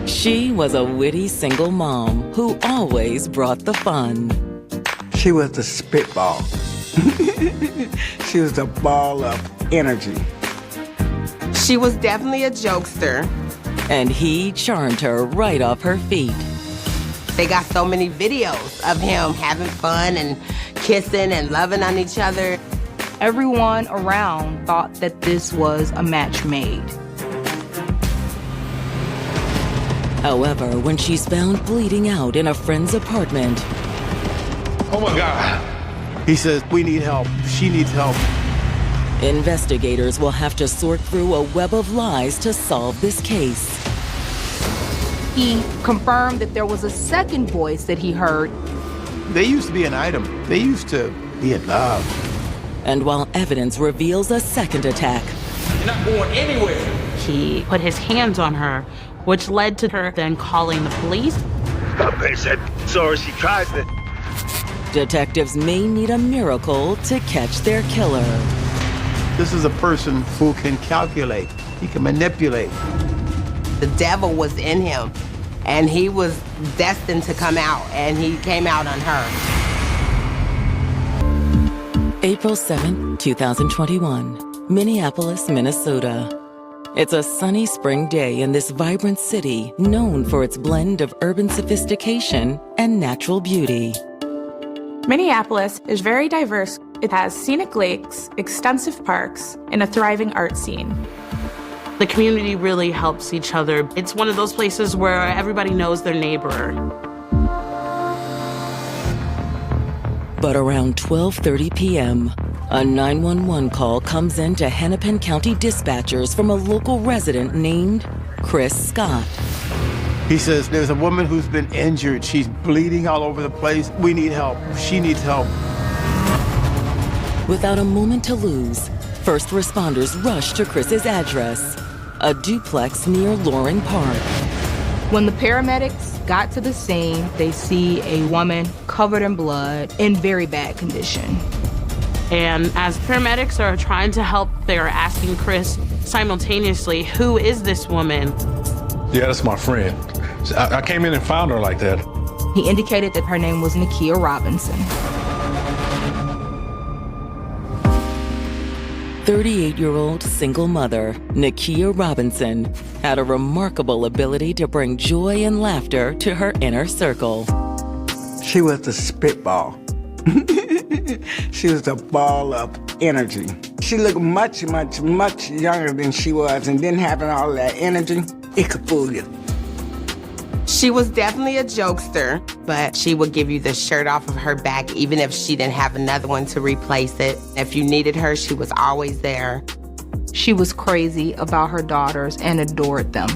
She was a witty single mom who always brought the fun. She was the spitball. She was the ball of energy. She was definitely a jokester. And he charmed her right off her feet. They got so many videos of him having fun and kissing and loving on each other. Everyone around thought that this was a match made. However, when she's found bleeding out in a friend's apartment... Oh my God. He says, we need help. She needs help. Investigators will have to sort through a web of lies to solve this case. He confirmed that there was a second voice that he heard. They used to be an item. They used to be in love. And while evidence reveals a second attack... You're not going anywhere. He put his hands on her, which led to her then calling the police. They said, sorry, she tried to... Detectives may need a miracle to catch their killer. This is a person who can calculate. He can manipulate. The devil was in him, and he was destined to come out, and he came out on her. April 7, 2021, Minneapolis, Minnesota. It's a sunny spring day in this vibrant city known for its blend of urban sophistication and natural beauty. Minneapolis is very diverse. It has scenic lakes, extensive parks, and a thriving art scene. The community really helps each other. It's one of those places where everybody knows their neighbor. But around 12:30 p.m., a 911 call comes in to Hennepin County dispatchers from a local resident named Chris Scott. He says, there's a woman who's been injured. She's bleeding all over the place. We need help. She needs help. Without a moment to lose, first responders rush to Chris's address, a duplex near Loring Park. When the paramedics got to the scene, they see a woman covered in blood in very bad condition. And as paramedics are trying to help, they're asking Chris simultaneously, who is this woman? Yeah, that's my friend. I came in and found her like that. He indicated that her name was Nakia Robinson. 38-year-old single mother, Nakia Robinson, had a remarkable ability to bring joy and laughter to her inner circle. She was the spitball. She was the ball of energy. She looked much, much, much younger than she was, and then having all that energy, it could fool you. She was definitely a jokester, but she would give you the shirt off of her back even if she didn't have another one to replace it. If you needed her, she was always there. She was crazy about her daughters and adored them.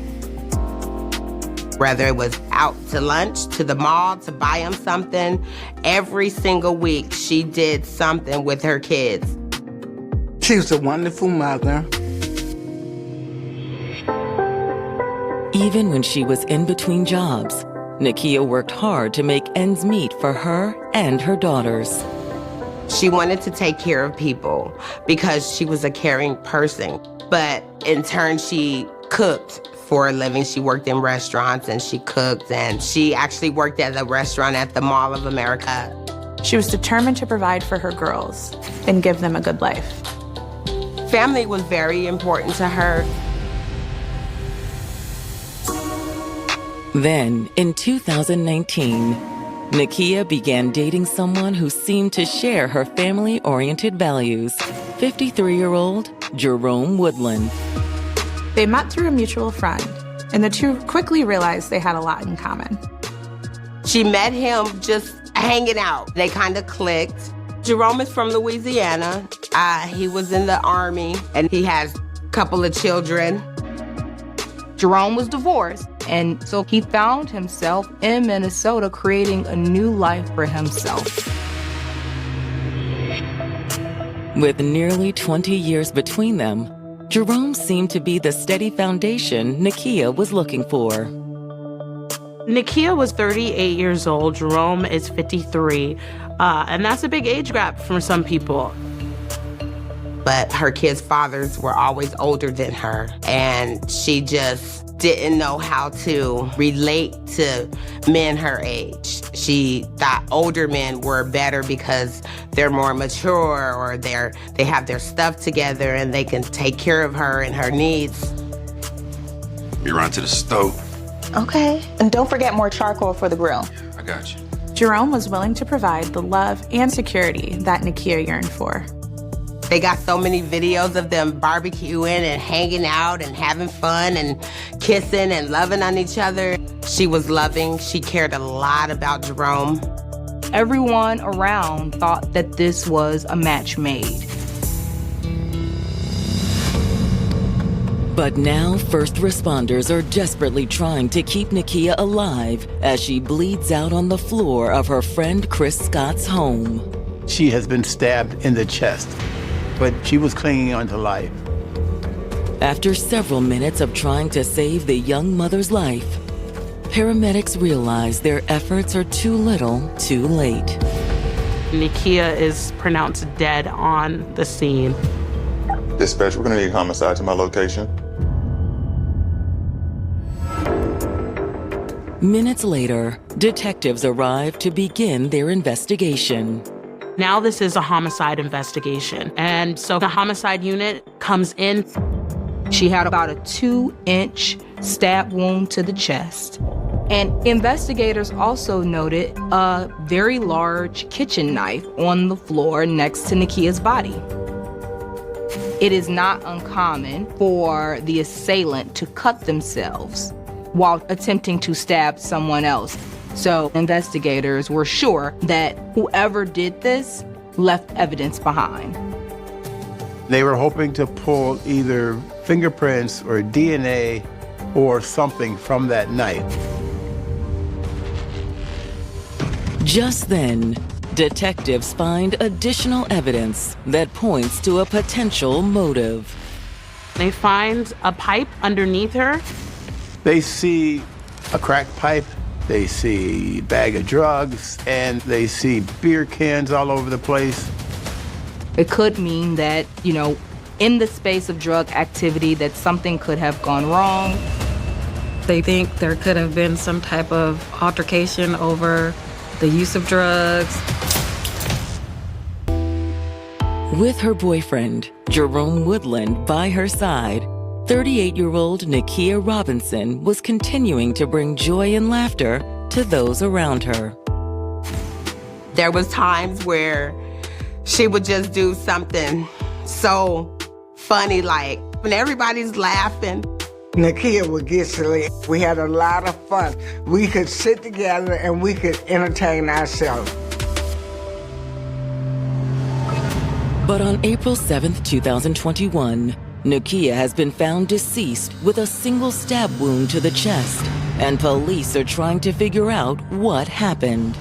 Whether it was out to lunch, to the mall, to buy them something, every single week she did something with her kids. She was a wonderful mother. Even when she was in between jobs, Nakia worked hard to make ends meet for her and her daughters. She wanted to take care of people because she was a caring person. But in turn, she cooked for a living. She worked in restaurants and she cooked, and she actually worked at a restaurant at the Mall of America. She was determined to provide for her girls and give them a good life. Family was very important to her. Then, in 2019, Nakia began dating someone who seemed to share her family-oriented values, 53-year-old Jerome Woodland. They met through a mutual friend, and the two quickly realized they had a lot in common. She met him just hanging out. They kind of clicked. Jerome is from Louisiana. He was in the Army, and he has a couple of children. Jerome was divorced, and so he found himself in Minnesota creating a new life for himself. With nearly 20 years between them, Jerome seemed to be the steady foundation Nakia was looking for. Nakia was 38 years old, Jerome is 53, and that's a big age gap for some people. But her kids' fathers were always older than her, and she just didn't know how to relate to men her age. She thought older men were better because they're more mature or they have their stuff together and they can take care of her and her needs. We run to the stove. Okay. And don't forget more charcoal for the grill. I got you. Jerome was willing to provide the love and security that Nakia yearned for. They got so many videos of them barbecuing and hanging out and having fun and kissing and loving on each other. She was loving. She cared a lot about Jerome. Everyone around thought that this was a match made. But now first responders are desperately trying to keep Nakia alive as she bleeds out on the floor of her friend Chris Scott's home. She has been stabbed in the chest, but she was clinging on to life. After several minutes of trying to save the young mother's life, paramedics realize their efforts are too little, too late. Nakia is pronounced dead on the scene. Dispatch, we're gonna need homicide to my location. Minutes later, detectives arrive to begin their investigation. Now this is a homicide investigation. And so the homicide unit comes in. She had about a 2-inch stab wound to the chest. And investigators also noted a very large kitchen knife on the floor next to Nakia's body. It is not uncommon for the assailant to cut themselves while attempting to stab someone else. So investigators were sure that whoever did this left evidence behind. They were hoping to pull either fingerprints or DNA or something from that knife. Just then, detectives find additional evidence that points to a potential motive. They find a pipe underneath her. They see a crack pipe, they see a bag of drugs, and they see beer cans all over the place. It could mean that, in the space of drug activity, that something could have gone wrong. They think there could have been some type of altercation over the use of drugs. With her boyfriend, Jerome Woodland, by her side, 38-year-old Nakia Robinson was continuing to bring joy and laughter to those around her. There was times where she would just do something so funny, like when everybody's laughing. Nakia would get silly. We had a lot of fun. We could sit together and we could entertain ourselves. But on April 7th, 2021, Nakia has been found deceased with a single stab wound to the chest, and police are trying to figure out what happened.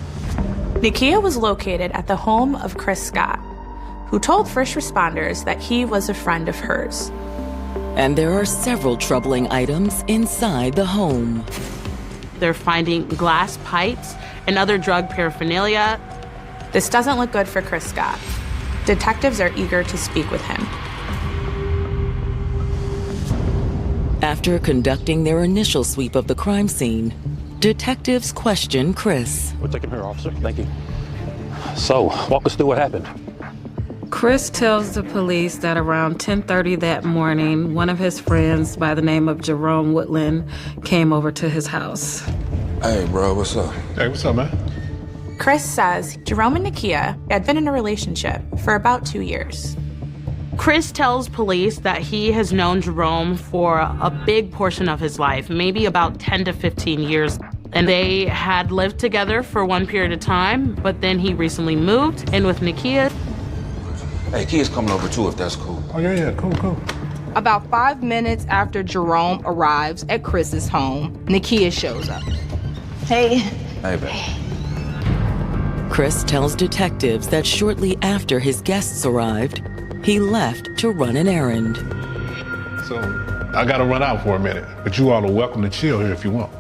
Nakia was located at the home of Chris Scott, who told first responders that he was a friend of hers. And there are several troubling items inside the home. They're finding glass pipes and other drug paraphernalia. This doesn't look good for Chris Scott. Detectives are eager to speak with him. After conducting their initial sweep of the crime scene, detectives question Chris. We'll take him here, officer. Thank you. So, walk us through what happened. Chris tells the police that around 10:30 that morning, one of his friends by the name of Jerome Woodland came over to his house. Hey, bro, what's up? Hey, what's up, man? Chris says Jerome and Nakia had been in a relationship for about 2 years. Chris tells police that he has known Jerome for a big portion of his life, maybe about 10 to 15 years. And they had lived together for one period of time, but then he recently moved in with Nakia. Hey, Kia's coming over too, if that's cool. Oh, yeah, cool. About 5 minutes after Jerome arrives at Chris's home, Nakia shows up. Hey. Hey, babe. Chris tells detectives that shortly after his guests arrived, he left to run an errand. So, I gotta run out for a minute, but you all are welcome to chill here if you want.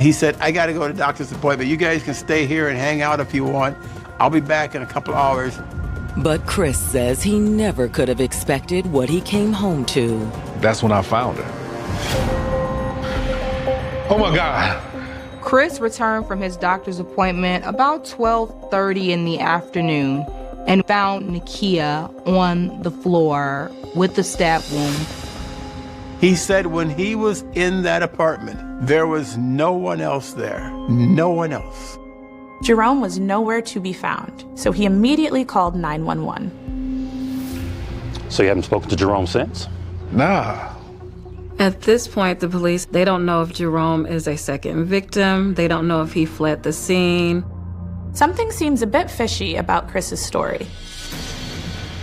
He said, I gotta go to doctor's appointment. You guys can stay here and hang out if you want. I'll be back in a couple hours. But Chris says he never could have expected what he came home to. That's when I found her. Oh my God. Chris returned from his doctor's appointment about 12:30 in the afternoon and found Nakia on the floor with the stab wound. He said when he was in that apartment, there was no one else there. No one else. Jerome was nowhere to be found, so he immediately called 911. So you haven't spoken to Jerome since? Nah. At this point, the police, they don't know if Jerome is a second victim. They don't know if he fled the scene. Something seems a bit fishy about Chris's story.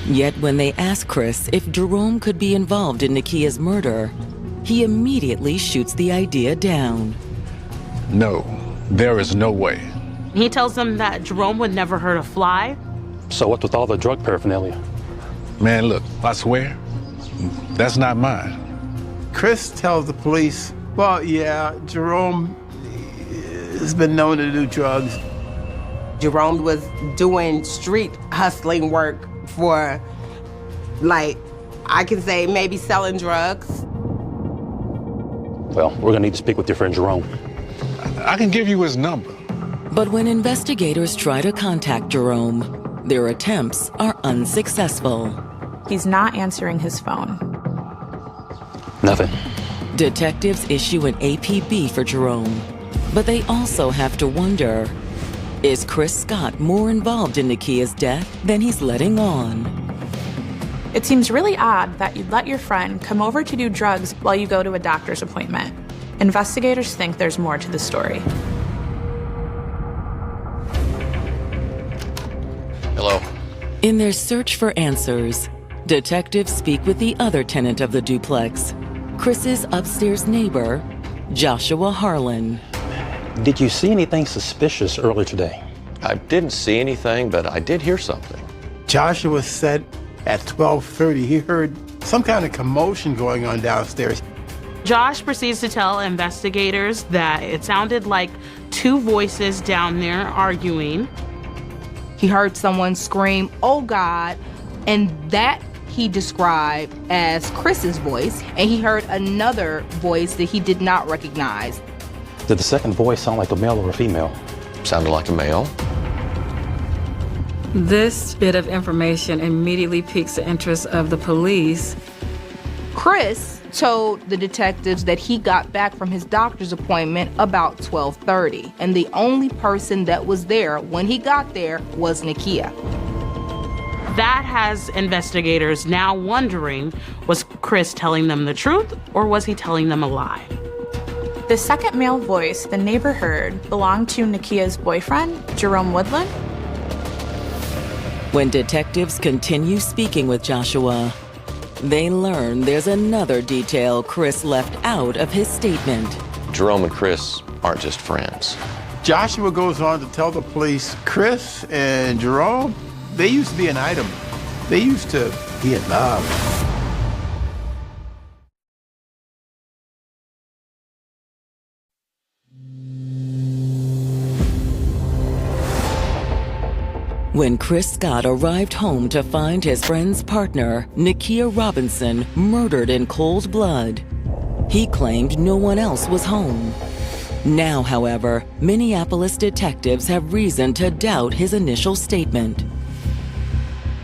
Yet when they ask Chris if Jerome could be involved in Nakia's murder, he immediately shoots the idea down. No, there is no way. He tells them that Jerome would never hurt a fly. So what with all the drug paraphernalia? Man, look, I swear, that's not mine. Chris tells the police, well, yeah, Jerome has been known to do drugs. Jerome was doing street hustling work for, like, I can say maybe selling drugs. Well, we're gonna need to speak with your friend Jerome. I can give you his number. But when investigators try to contact Jerome, their attempts are unsuccessful. He's not answering his phone. Nothing. Detectives issue an APB for Jerome, but they also have to wonder, is Chris Scott more involved in Nakia's death than he's letting on? It seems really odd that you'd let your friend come over to do drugs while you go to a doctor's appointment. Investigators think there's more to the story. Hello. In their search for answers, detectives speak with the other tenant of the duplex, Chris's upstairs neighbor, Joshua Harlan. Did you see anything suspicious earlier today? I didn't see anything, but I did hear something. Joshua said at 12:30 he heard some kind of commotion going on downstairs. Josh proceeds to tell investigators that it sounded like two voices down there arguing. He heard someone scream, "Oh God," and that he described as Chris's voice, and he heard another voice that he did not recognize. Did the second voice sound like a male or a female? Sounded like a male. This bit of information immediately piques the interest of the police. Chris told the detectives that he got back from his doctor's appointment about 12:30, and the only person that was there when he got there was Nakia. That has investigators now wondering, was Chris telling them the truth or was he telling them a lie? The second male voice the neighbor heard belonged to Nakia's boyfriend, Jerome Woodland. When detectives continue speaking with Joshua, they learn there's another detail Chris left out of his statement. Jerome and Chris aren't just friends. Joshua goes on to tell the police Chris and Jerome, they used to be an item. They used to be in love. When Chris Scott arrived home to find his friend's partner, Nakia Robinson, murdered in cold blood, he claimed no one else was home. Now, however, Minneapolis detectives have reason to doubt his initial statement.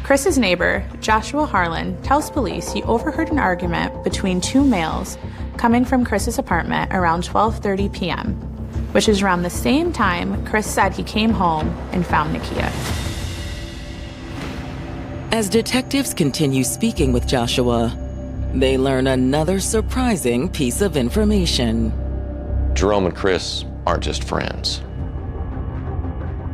Chris's neighbor, Joshua Harlan, tells police he overheard an argument between two males coming from Chris's apartment around 12:30 p.m., which is around the same time Chris said he came home and found Nakia. As detectives continue speaking with Joshua, they learn another surprising piece of information. Jerome and Chris aren't just friends.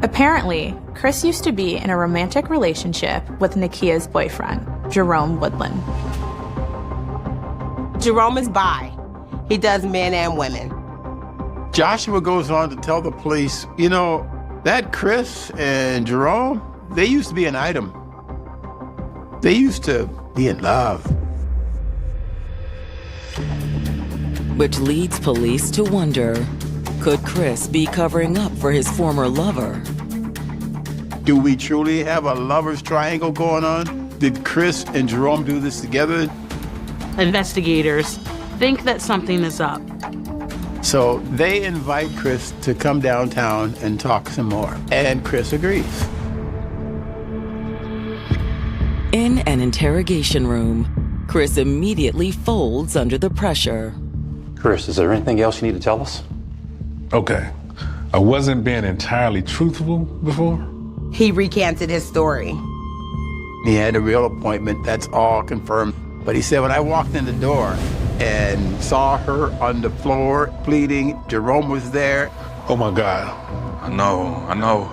Apparently, Chris used to be in a romantic relationship with Nakia's boyfriend, Jerome Woodland. Jerome is bi. He does men and women. Joshua goes on to tell the police, you know, that Chris and Jerome, they used to be an item. They used to be in love. Which leads police to wonder, could Chris be covering up for his former lover? Do we truly have a lover's triangle going on? Did Chris and Jerome do this together? Investigators think that something is up. So they invite Chris to come downtown and talk some more, and Chris agrees. In an interrogation room, Chris immediately folds under the pressure. Chris, is there anything else you need to tell us? Okay. I wasn't being entirely truthful before. He recanted his story. He had a real appointment, that's all confirmed. But he said, when I walked in the door and saw her on the floor pleading, Jerome was there. Oh my God. I know.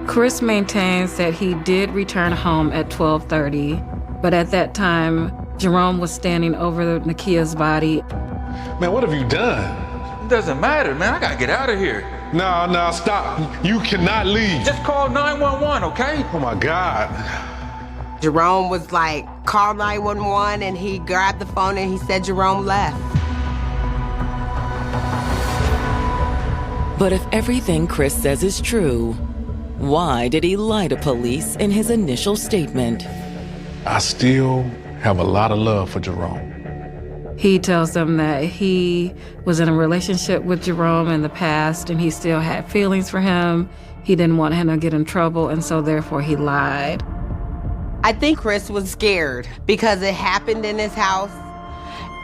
Chris maintains that he did return home at 12:30, but at that time, Jerome was standing over Nakia's body. Man, what have you done? It doesn't matter, man. I gotta get out of here. No, stop. You cannot leave. Just call 911, okay? Oh my God. Jerome was like, call 911, and he grabbed the phone and he said Jerome left. But if everything Chris says is true, why did he lie to police in his initial statement? I still have a lot of love for Jerome. He tells them that he was in a relationship with Jerome in the past and he still had feelings for him. He didn't want him to get in trouble, and so therefore he lied. I think Chris was scared because it happened in his house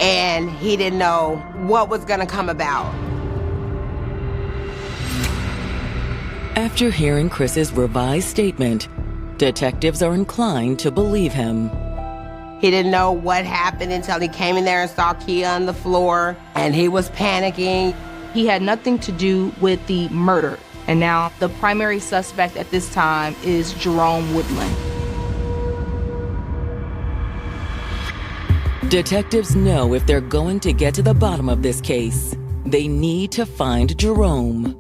and he didn't know what was gonna come about. After hearing Chris's revised statement, detectives are inclined to believe him. He didn't know what happened until he came in there and saw Kia on the floor, and he was panicking. He had nothing to do with the murder, and now the primary suspect at this time is Jerome Woodland. Detectives know if they're going to get to the bottom of this case, they need to find Jerome.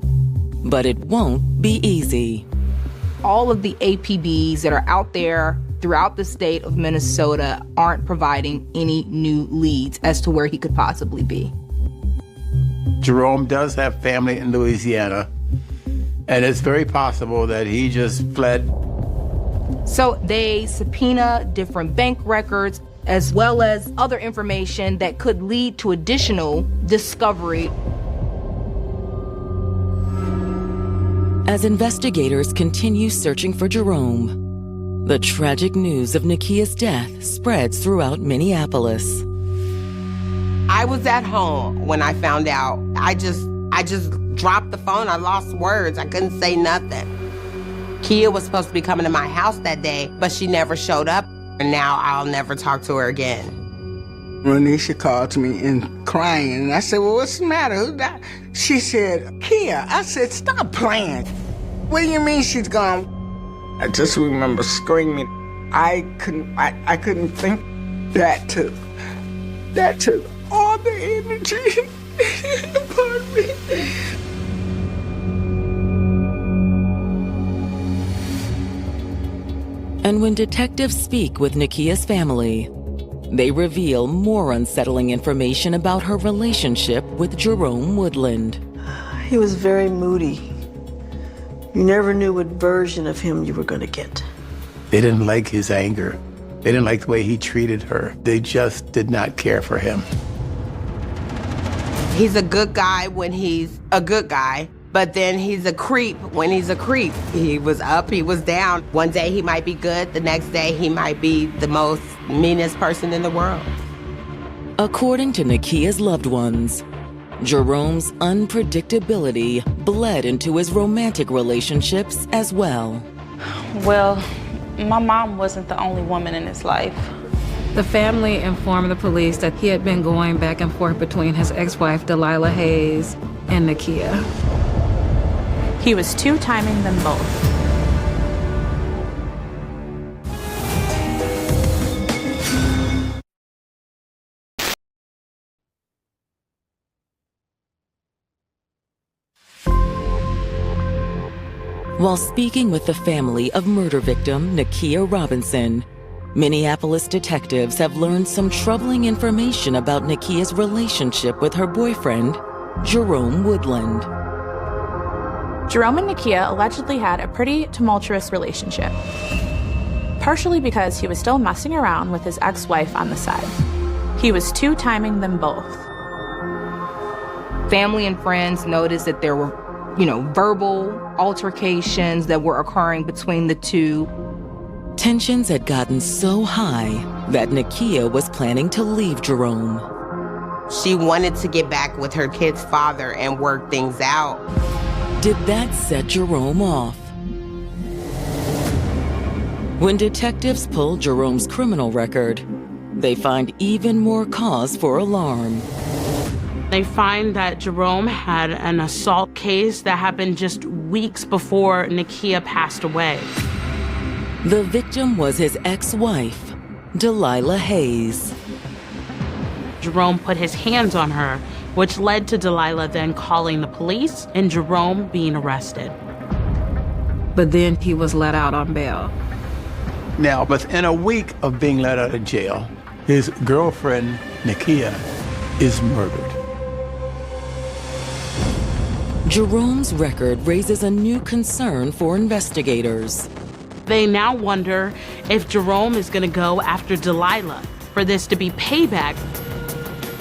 But it won't be easy. All of the APBs that are out there throughout the state of Minnesota aren't providing any new leads as to where he could possibly be. Jerome does have family in Louisiana, and it's very possible that he just fled. So they subpoena different bank records as well as other information that could lead to additional discovery. As investigators continue searching for Jerome, the tragic news of Nakia's death spreads throughout Minneapolis. I was at home when I found out. I just dropped the phone. I lost words. I couldn't say nothing. Kia was supposed to be coming to my house that day, but she never showed up, and now I'll never talk to her again. Renisha called to me and crying, and I said, well, what's the matter? Who died? She said, Kia. I said, stop playing. What do you mean she's gone? I just remember screaming. I couldn't think. That took all the energy. Pardon me. And when detectives speak with Nakia's family, they reveal more unsettling information about her relationship with Jerome Woodland. He was very moody. You never knew what version of him you were going to get. They didn't like his anger. They didn't like the way he treated her. They just did not care for him. He's a good guy when he's a good guy, but then he's a creep when he's a creep. He was up, he was down. One day he might be good, the next day he might be the most meanest person in the world. According to Nakia's loved ones, Jerome's unpredictability bled into his romantic relationships as well. Well, my mom wasn't the only woman in his life. The family informed the police that he had been going back and forth between his ex-wife, Delilah Hayes, and Nakia. He was two-timing them both. While speaking with the family of murder victim Nakia Robinson, Minneapolis detectives have learned some troubling information about Nakia's relationship with her boyfriend, Jerome Woodland. Jerome and Nakia allegedly had a pretty tumultuous relationship, partially because he was still messing around with his ex-wife on the side. He was two-timing them both. Family and friends noticed that there were, verbal altercations that were occurring between the two. Tensions had gotten so high that Nakia was planning to leave Jerome. She wanted to get back with her kid's father and work things out. Did that set Jerome off? When detectives pulled Jerome's criminal record, they find even more cause for alarm. They find that Jerome had an assault case that happened just weeks before Nakia passed away. The victim was his ex-wife, Delilah Hayes. Jerome put his hands on her, which led to Delilah then calling the police and Jerome being arrested. But then he was let out on bail. Now, within a week of being let out of jail, his girlfriend, Nakia, is murdered. Jerome's record raises a new concern for investigators. They now wonder if Jerome is going to go after Delilah for this to be payback.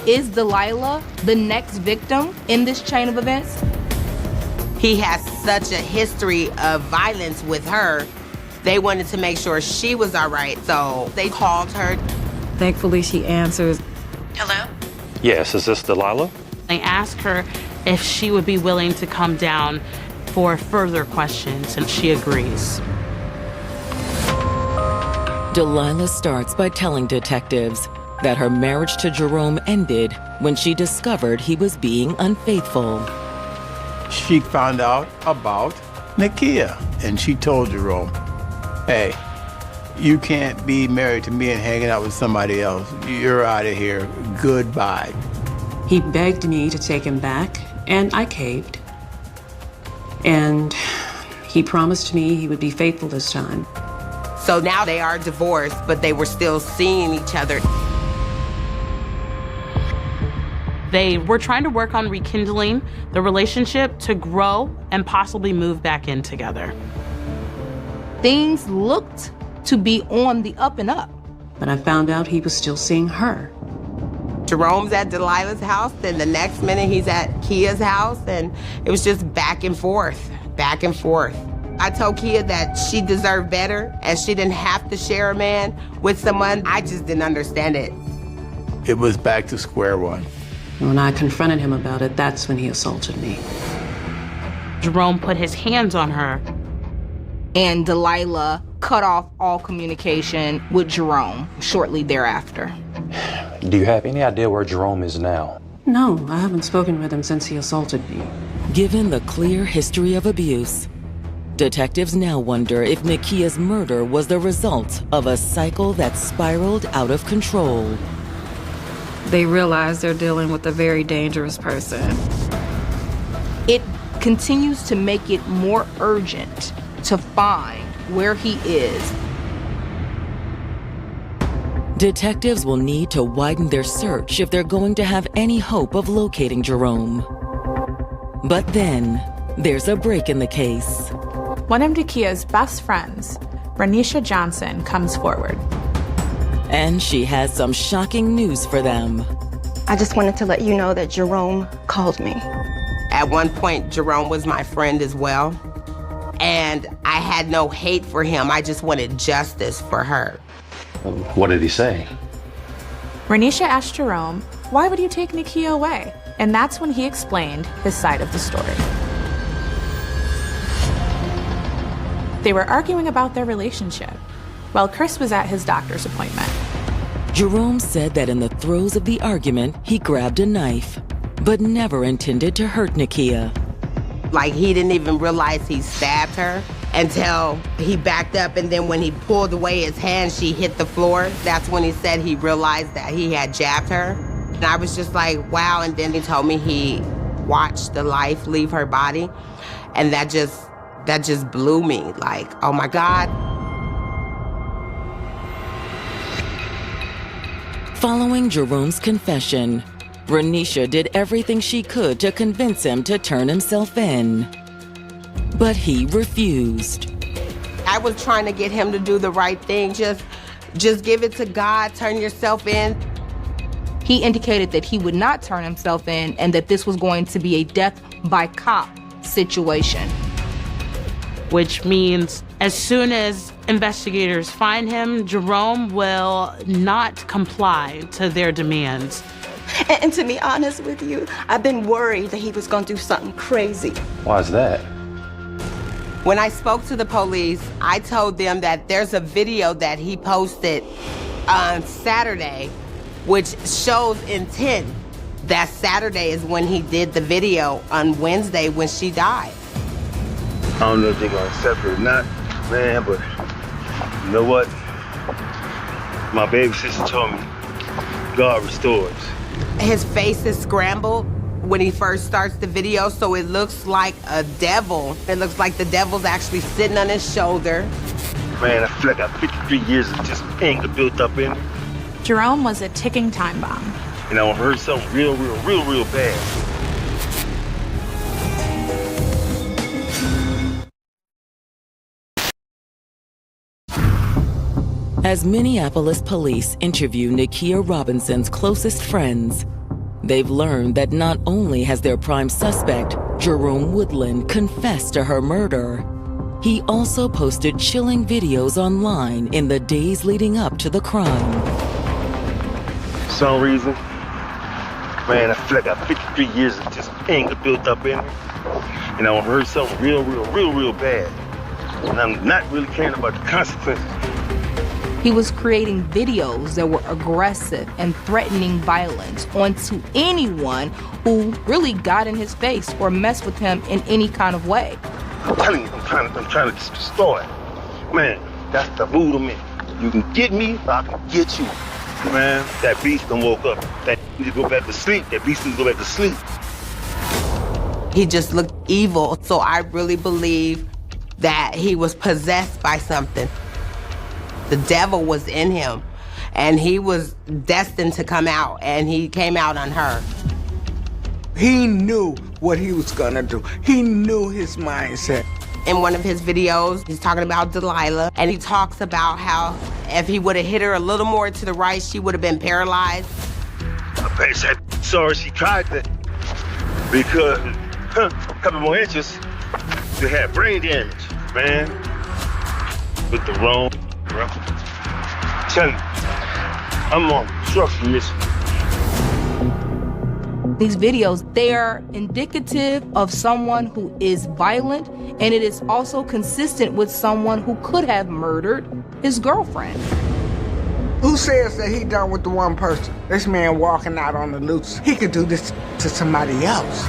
Is Delilah the next victim in this chain of events? He has such a history of violence with her. They wanted to make sure she was all right, so they called her. Thankfully, she answers. Hello? Yes, is this Delilah? They ask her if she would be willing to come down for further questions, and she agrees. Delilah starts by telling detectives that her marriage to Jerome ended when she discovered he was being unfaithful. She found out about Nakia, and she told Jerome, hey, you can't be married to me and hanging out with somebody else. You're out of here. Goodbye. He begged me to take him back, and I caved. And he promised me he would be faithful this time. So now they are divorced, but they were still seeing each other. They were trying to work on rekindling the relationship to grow and possibly move back in together. Things looked to be on the up and up. But I found out he was still seeing her. Jerome's at Delilah's house, then the next minute he's at Kia's house, and it was just back and forth, back and forth. I told Kia that she deserved better and she didn't have to share a man with someone. I just didn't understand it. It was back to square one. When I confronted him about it, that's when he assaulted me. Jerome put his hands on her. And Delilah cut off all communication with Jerome shortly thereafter. Do you have any idea where Jerome is now? No, I haven't spoken with him since he assaulted me. Given the clear history of abuse, detectives now wonder if Nakia's murder was the result of a cycle that spiraled out of control. They realize they're dealing with a very dangerous person. It continues to make it more urgent to find where he is. Detectives will need to widen their search if they're going to have any hope of locating Jerome. But then, there's a break in the case. One of Nakia's best friends, Renisha Johnson, comes forward. And she has some shocking news for them. I just wanted to let you know that Jerome called me. At one point, Jerome was my friend as well. And I had no hate for him. I just wanted justice for her. What did he say? Renisha asked Jerome, why would you take Nakia away? And that's when he explained his side of the story. They were arguing about their relationship while Chris was at his doctor's appointment. Jerome said that in the throes of the argument, he grabbed a knife, but never intended to hurt Nakia. Like, he didn't even realize he stabbed her until he backed up, and then when he pulled away his hand, she hit the floor. That's when he said he realized that he had jabbed her. And I was just like, wow. And then he told me he watched the life leave her body, and that just blew me. Like, oh my God. Following Jerome's confession, Renisha did everything she could to convince him to turn himself in. But he refused. I was trying to get him to do the right thing. Just give it to God, turn yourself in. He indicated that he would not turn himself in and that this was going to be a death by cop situation. Which means as soon as investigators find him, Jerome will not comply to their demands. And to be honest with you, I've been worried that he was going to do something crazy. Why is that? When I spoke to the police, I told them that there's a video that he posted on Saturday, which shows intent. That Saturday is when he did the video on Wednesday when she died. I don't know if they're gonna accept it or not, man, but you know what? My baby sister told me God restores. His face is scrambled when he first starts the video, so it looks like a devil. It looks like the devil's actually sitting on his shoulder. Man, I feel like I got 53 years of just anger built up in me. Jerome was a ticking time bomb. And I heard something real bad. As Minneapolis police interview Nakia Robinson's closest friends, they've learned that not only has their prime suspect, Jerome Woodland, confessed to her murder, he also posted chilling videos online in the days leading up to the crime. For some reason, man, I feel like I got 53 years of just anger built up in me. And I heard something real bad. And I'm not really caring about the consequences. He was creating videos that were aggressive and threatening violence onto anyone who really got in his face or messed with him in any kind of way. I'm telling you, I'm trying to just destroy it. Man, that's the mood I'm in. You can get me, or I can get you. Man, that beast done woke up. That need to go back to sleep. That beast need to go back to sleep. He just looked evil, so I really believe that he was possessed by something. The devil was in him, and he was destined to come out, and he came out on her. He knew what he was gonna do. He knew his mindset. In one of his videos, he's talking about Delilah, and he talks about how if he would have hit her a little more to the right, she would have been paralyzed. My baby said, sorry she tried to, because a couple more inches, they had brain damage, man. With the wrong, bro. Tell you, I'm on construction mission. These videos, they are indicative of someone who is violent, and it is also consistent with someone who could have murdered his girlfriend. Who says that he done with the one person? This man walking out on the loose. He could do this to somebody else.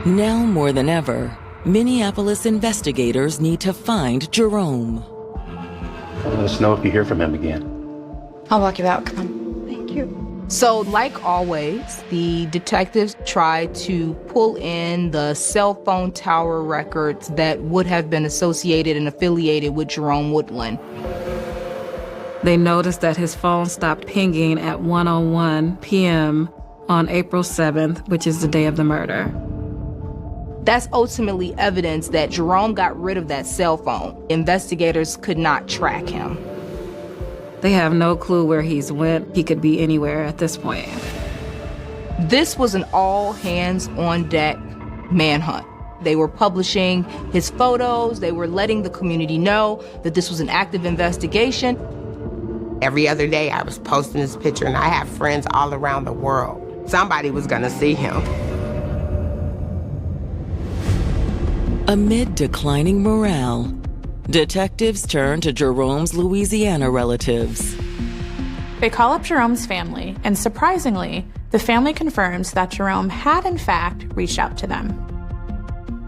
Now more than ever, Minneapolis investigators need to find Jerome. Let us know if you hear from him again. I'll walk you out. Come on. Thank you. So, like always, the detectives tried to pull in the cell phone tower records that would have been associated and affiliated with Jerome Woodland. They noticed that his phone stopped pinging at 1:01 p.m. on April 7th, which is the day of the murder. That's ultimately evidence that Jerome got rid of that cell phone. Investigators could not track him. They have no clue where he's went. He could be anywhere at this point. This was an all-hands-on-deck manhunt. They were publishing his photos. They were letting the community know that this was an active investigation. Every other day I was posting this picture, and I have friends all around the world. Somebody was gonna see him. Amid declining morale, detectives turn to Jerome's Louisiana relatives. They call up Jerome's family, and surprisingly, the family confirms that Jerome had in fact reached out to them.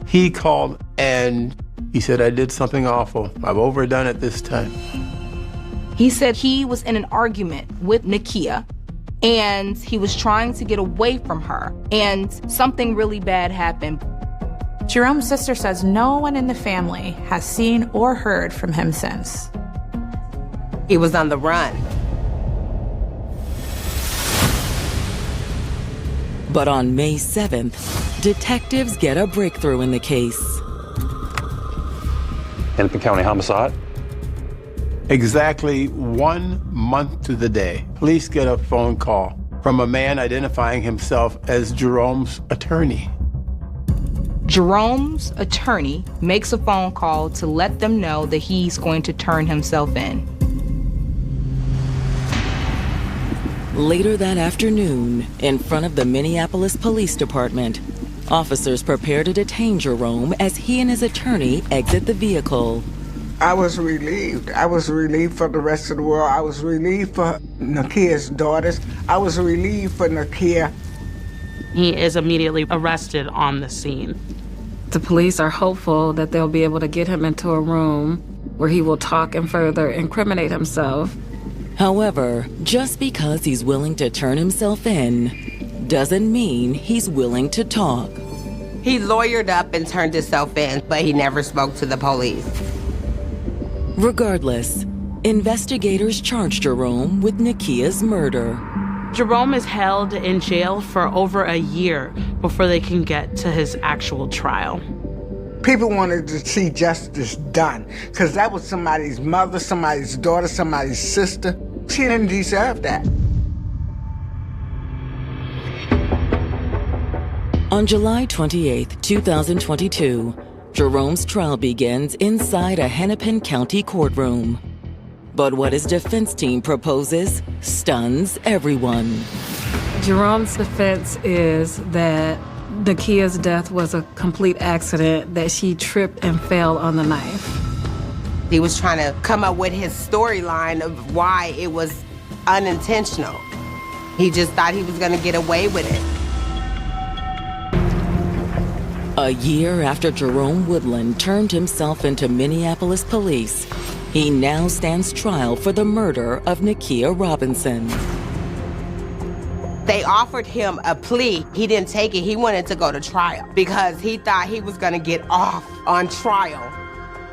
He called and he said, I did something awful. I've overdone it this time. He said he was in an argument with Nakia, and he was trying to get away from her, and something really bad happened. Jerome's sister says no one in the family has seen or heard from him since. He was on the run. But on May 7th, detectives get a breakthrough in the case. Hennepin County homicide? Exactly 1 month to the day, police get a phone call from a man identifying himself as Jerome's attorney. Jerome's attorney makes a phone call to let them know that he's going to turn himself in. Later that afternoon, in front of the Minneapolis Police Department, officers prepare to detain Jerome as he and his attorney exit the vehicle. I was relieved. I was relieved for the rest of the world. I was relieved for Nakia's daughters. I was relieved for Nakia. He is immediately arrested on the scene. The police are hopeful that they'll be able to get him into a room where he will talk and further incriminate himself. However, just because he's willing to turn himself in doesn't mean he's willing to talk. He lawyered up and turned himself in, but he never spoke to the police. Regardless, investigators charge Jerome with Nakia's murder. Jerome is held in jail for over a year before they can get to his actual trial. People wanted to see justice done because that was somebody's mother, somebody's daughter, somebody's sister. She didn't deserve that. On July 28, 2022, Jerome's trial begins inside a Hennepin County courtroom. But what his defense team proposes stuns everyone. Jerome's defense is that Nakia's death was a complete accident, that she tripped and fell on the knife. He was trying to come up with his storyline of why it was unintentional. He just thought he was gonna get away with it. A year after Jerome Woodland turned himself into Minneapolis police, he now stands trial for the murder of Nakia Robinson. They offered him a plea. He didn't take it. He wanted to go to trial because he thought he was gonna get off on trial.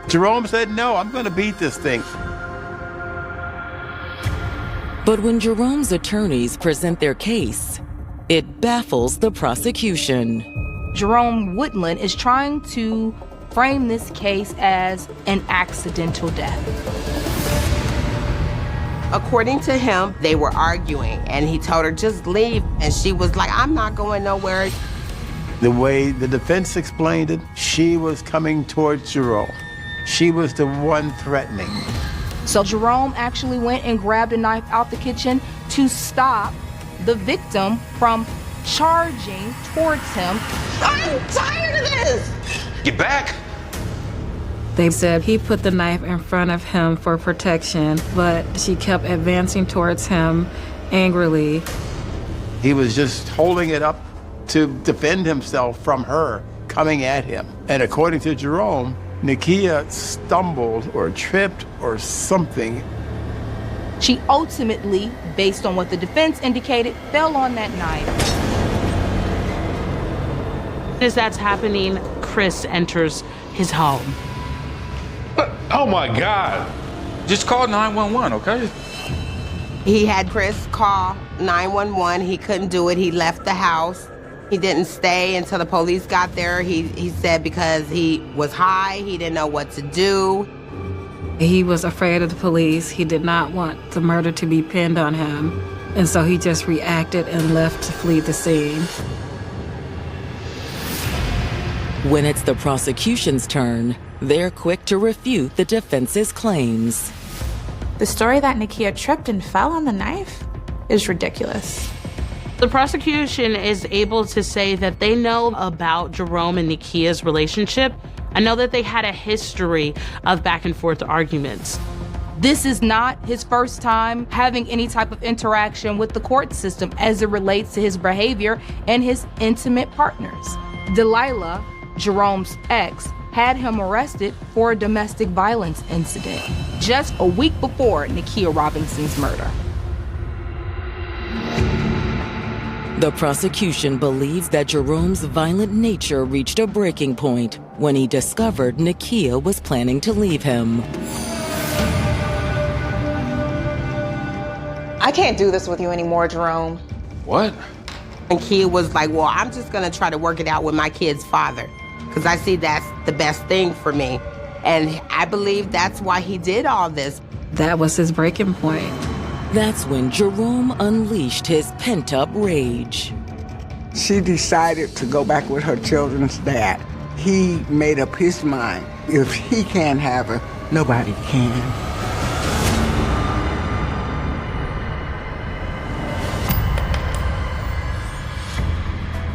Jerome said, no, I'm gonna beat this thing. But when Jerome's attorneys present their case, it baffles the prosecution. Jerome Woodland is trying to frame this case as an accidental death. According to him, they were arguing, and he told her, just leave. And she was like, I'm not going nowhere. The way the defense explained it, she was coming towards Jerome. She was the one threatening. So Jerome actually went and grabbed a knife out the kitchen to stop the victim from charging towards him. I'm tired of this! Get back! They said he put the knife in front of him for protection, but she kept advancing towards him angrily. He was just holding it up to defend himself from her coming at him. And according to Jerome, Nakia stumbled or tripped or something. She ultimately, based on what the defense indicated, fell on that knife. As that's happening, Chris enters his home. Oh my God. Just call 911, okay? He had Chris call 911. He couldn't do it. He left the house. He didn't stay until the police got there. He said because he was high, he didn't know what to do. He was afraid of the police. He did not want the murder to be pinned on him. And so he just reacted and left to flee the scene. When it's the prosecution's turn, they're quick to refute the defense's claims. The story that Nakia tripped and fell on the knife is ridiculous. The prosecution is able to say that they know about Jerome and Nakia's relationship. I know that they had a history of back and forth arguments. This is not his first time having any type of interaction with the court system as it relates to his behavior and his intimate partners. Delilah, Jerome's ex, had him arrested for a domestic violence incident just a week before Nakia Robinson's murder. The prosecution believes that Jerome's violent nature reached a breaking point when he discovered Nakia was planning to leave him. I can't do this with you anymore, Jerome. What? And Kia was like, well, I'm just gonna try to work it out with my kid's father because I see that's the best thing for me. And I believe that's why he did all this. that was his breaking point. That's when Jerome unleashed his pent-up rage. She decided to go back with her children's dad. He made up his mind. If he can't have her, nobody can.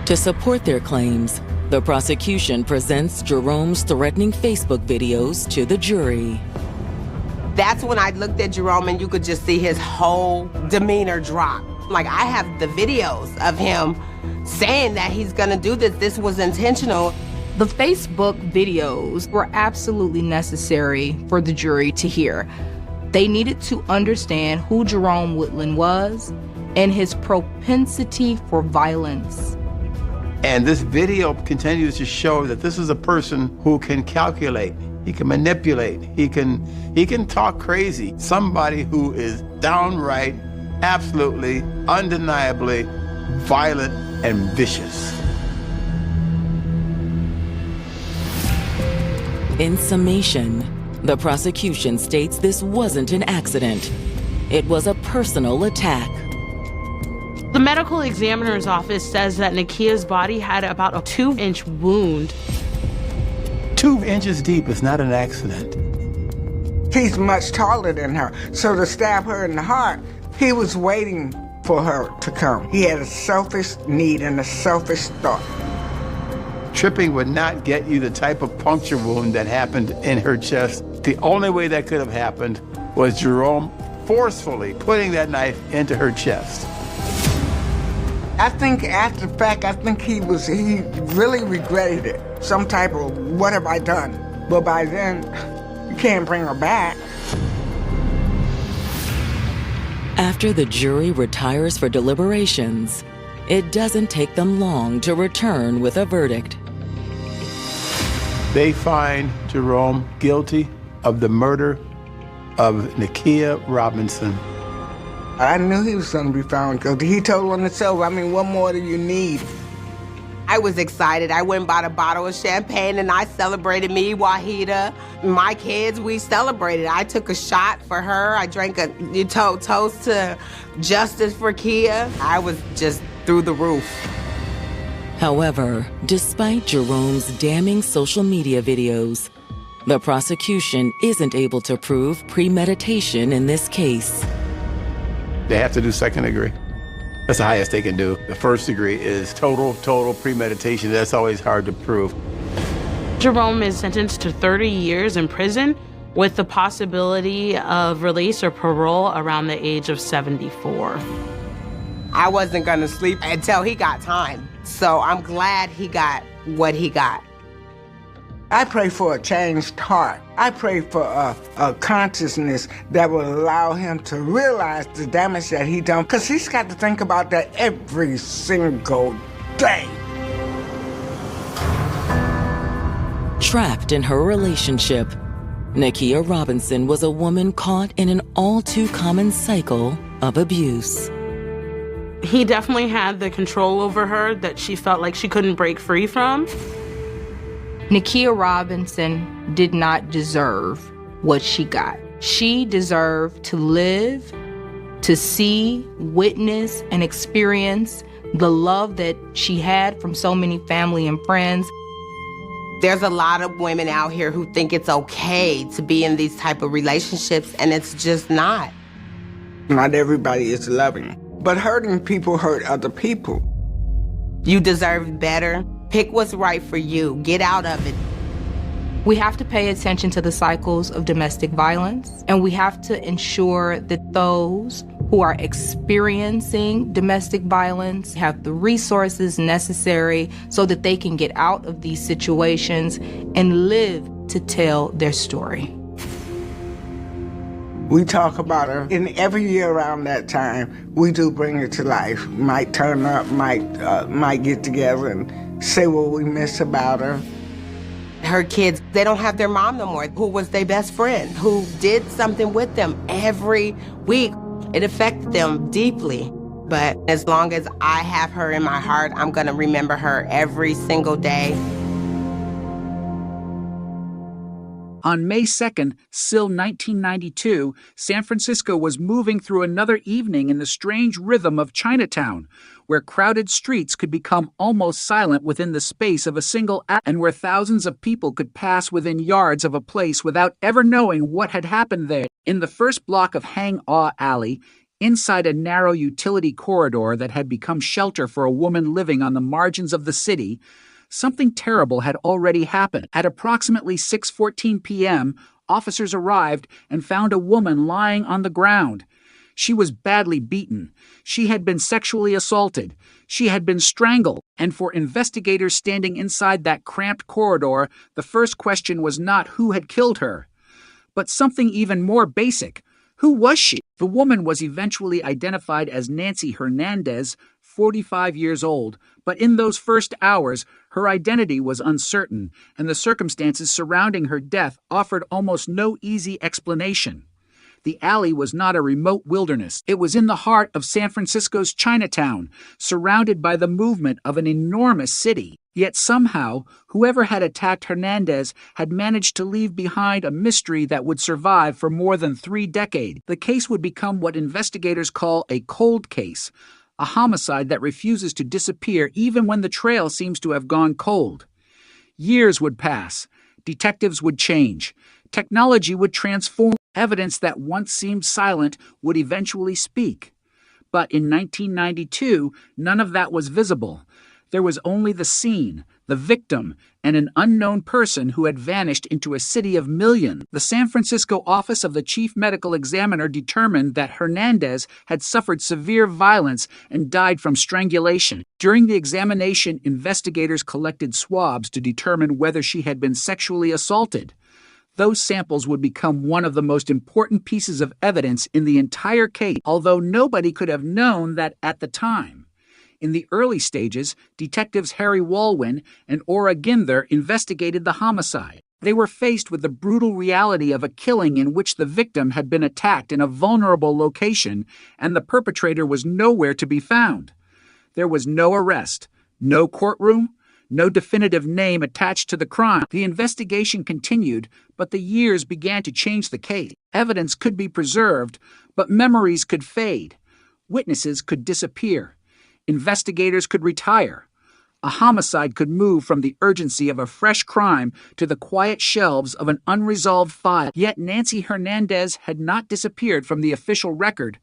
To support their claims, the prosecution presents Jerome's threatening Facebook videos to the jury. That's when I looked at Jerome and you could just see his whole demeanor drop. Like, I have the videos of him saying that he's gonna do this. This was intentional. The Facebook videos were absolutely necessary for the jury to hear. They needed to understand who Jerome Woodland was and his propensity for violence. And this video continues to show that this is a person who can calculate, he can manipulate, he can talk crazy. Somebody who is downright, absolutely, undeniably violent and vicious. In summation, the prosecution states this wasn't an accident. It was a personal attack. The medical examiner's office says that Nakia's body had about a 2-inch wound. 2 inches deep is not an accident. He's much taller than her, so to stab her in the heart, he was waiting for her to come. He had a selfish need and a selfish thought. Tripping would not get you the type of puncture wound that happened in her chest. The only way that could have happened was Jerome forcefully putting that knife into her chest. I think after the fact, he really regretted it. Some type of, what have I done? But by then, you can't bring her back. After the jury retires for deliberations, it doesn't take them long to return with a verdict. They find Jerome guilty of the murder of Nakia Robinson. I knew he was going to be found guilty. He told on himself, I mean, what more do you need? I was excited. I went and bought a bottle of champagne and I celebrated me, Wahida. My kids, we celebrated. I took a shot for her. I drank a toast to justice for Kia. I was just through the roof. However, despite Jerome's damning social media videos, the prosecution isn't able to prove premeditation in this case. They have to do second degree. That's the highest they can do. The first degree is total premeditation. That's always hard to prove. Jerome is sentenced to 30 years in prison with the possibility of release or parole around the age of 74. I wasn't gonna sleep until he got time. So I'm glad he got what he got. I pray for a changed heart. I pray for a consciousness that will allow him to realize the damage that he done, because he's got to think about that every single day. Trapped in her relationship, Nakia Robinson was a woman caught in an all-too-common cycle of abuse. He definitely had the control over her that she felt like she couldn't break free from. Nakia Robinson did not deserve what she got. She deserved to live, to see, witness, and experience the love that she had from so many family and friends. There's a lot of women out here who think it's okay to be in these type of relationships, and it's just not. Not everybody is loving, but hurting people hurt other people. You deserve better. Pick what's right for you. Get out of it. We have to pay attention to the cycles of domestic violence, and we have to ensure that those who are experiencing domestic violence have the resources necessary so that they can get out of these situations and live to tell their story. We talk about her, and every year around that time, we do bring her to life. Might turn up, might get together and say what we miss about her. Her kids, they don't have their mom no more, who was their best friend, who did something with them every week. It affected them deeply. But as long as I have her in my heart, I'm gonna remember her every single day. On May 2nd, still 1992, San Francisco was moving through another evening in the strange rhythm of Chinatown, where crowded streets could become almost silent within the space of a single act, and where thousands of people could pass within yards of a place without ever knowing what had happened there. In the first block of Hang Aw Alley, inside a narrow utility corridor that had become shelter for a woman living on the margins of the city, something terrible had already happened. At approximately 6:14 p.m., officers arrived and found a woman lying on the ground. She was badly beaten. She had been sexually assaulted. She had been strangled. And for investigators standing inside that cramped corridor, the first question was not who had killed her, but something even more basic. Who was she? The woman was eventually identified as Nancy Hernandez, 45 years old, but in those first hours, her identity was uncertain, and the circumstances surrounding her death offered almost no easy explanation. The alley was not a remote wilderness. It was in the heart of San Francisco's Chinatown, surrounded by the movement of an enormous city. Yet somehow, whoever had attacked Hernandez had managed to leave behind a mystery that would survive for more than 3 decades. The case would become what investigators call a cold case, a homicide that refuses to disappear even when the trail seems to have gone cold. Years would pass. Detectives would change. Technology would transform. Evidence that once seemed silent would eventually speak. But in 1992, none of that was visible. There was only the scene, the victim, and an unknown person who had vanished into a city of millions. The San Francisco office of the chief medical examiner determined that Hernandez had suffered severe violence and died from strangulation. During the examination, investigators collected swabs to determine whether she had been sexually assaulted. Those samples would become one of the most important pieces of evidence in the entire case, although nobody could have known that at the time. In the early stages, detectives Harry Walwyn and Ora Ginther investigated the homicide. They were faced with the brutal reality of a killing in which the victim had been attacked in a vulnerable location and the perpetrator was nowhere to be found. There was no arrest, no courtroom, no definitive name attached to the crime. The investigation continued, but the years began to change the case. Evidence could be preserved, but memories could fade. Witnesses could disappear. Investigators could retire. A homicide could move from the urgency of a fresh crime to the quiet shelves of an unresolved file. Yet Nancy Hernandez had not disappeared from the official record.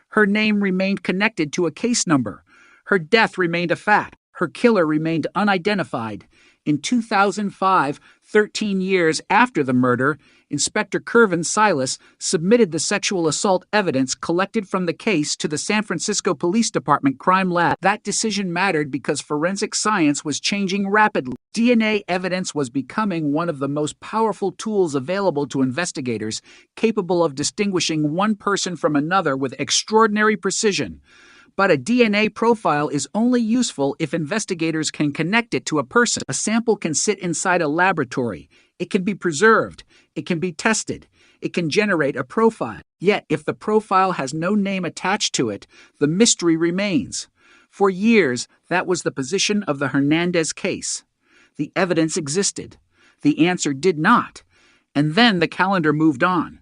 Her name remained connected to a case number. Her death remained a fact. Her killer remained unidentified. In 2005, 13 years after the murder, Inspector Kervin Silas submitted the sexual assault evidence collected from the case to the San Francisco Police Department Crime Lab. That decision mattered because forensic science was changing rapidly. DNA evidence was becoming one of the most powerful tools available to investigators, capable of distinguishing one person from another with extraordinary precision. But a DNA profile is only useful if investigators can connect it to a person. A sample can sit inside a laboratory. It can be preserved. It can be tested. It can generate a profile. Yet, if the profile has no name attached to it, the mystery remains. For years, that was the position of the Hernandez case. The evidence existed. The answer did not. And then the calendar moved on.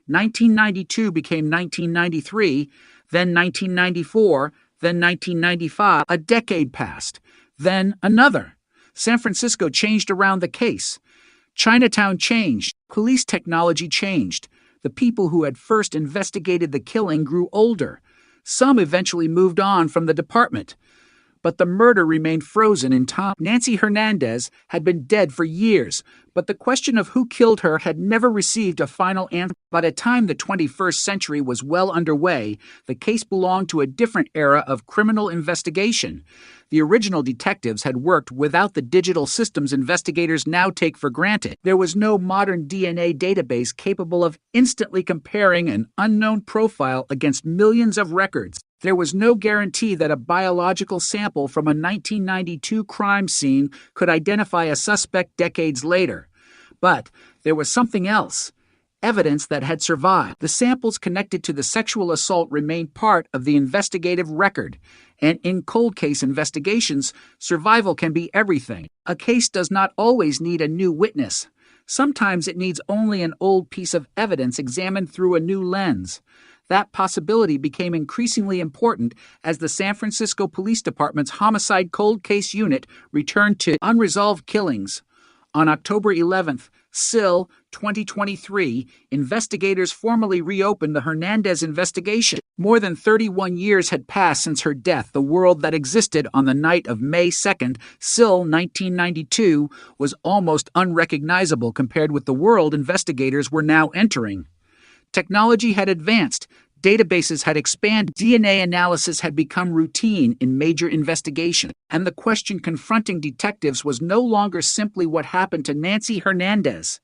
1992 became 1993, then 1994, then 1995. A decade passed, then another. San Francisco changed around the case. Chinatown changed. Police technology changed. The people who had first investigated the killing grew older. Some eventually moved on from the department. But the murder remained frozen in time. Nancy Hernandez had been dead for years, but the question of who killed her had never received a final answer. By the time the 21st century was well underway, the case belonged to a different era of criminal investigation. The original detectives had worked without the digital systems investigators now take for granted. There was no modern DNA database capable of instantly comparing an unknown profile against millions of records. There was no guarantee that a biological sample from a 1992 crime scene could identify a suspect decades later. But there was something else. Evidence that had survived. The samples connected to the sexual assault remained part of the investigative record. And in cold case investigations, survival can be everything. A case does not always need a new witness. Sometimes it needs only an old piece of evidence examined through a new lens. That possibility became increasingly important as the San Francisco Police Department's Homicide Cold Case Unit returned to unresolved killings. On October 11th, SIL 2023, investigators formally reopened the Hernandez investigation. More than 31 years had passed since her death. The world that existed on the night of May 2nd, SIL 1992, was almost unrecognizable compared with the world investigators were now entering. Technology had advanced. Databases had expanded, DNA analysis had become routine in major investigations, and the question confronting detectives was no longer simply what happened to Nancy Hernandez.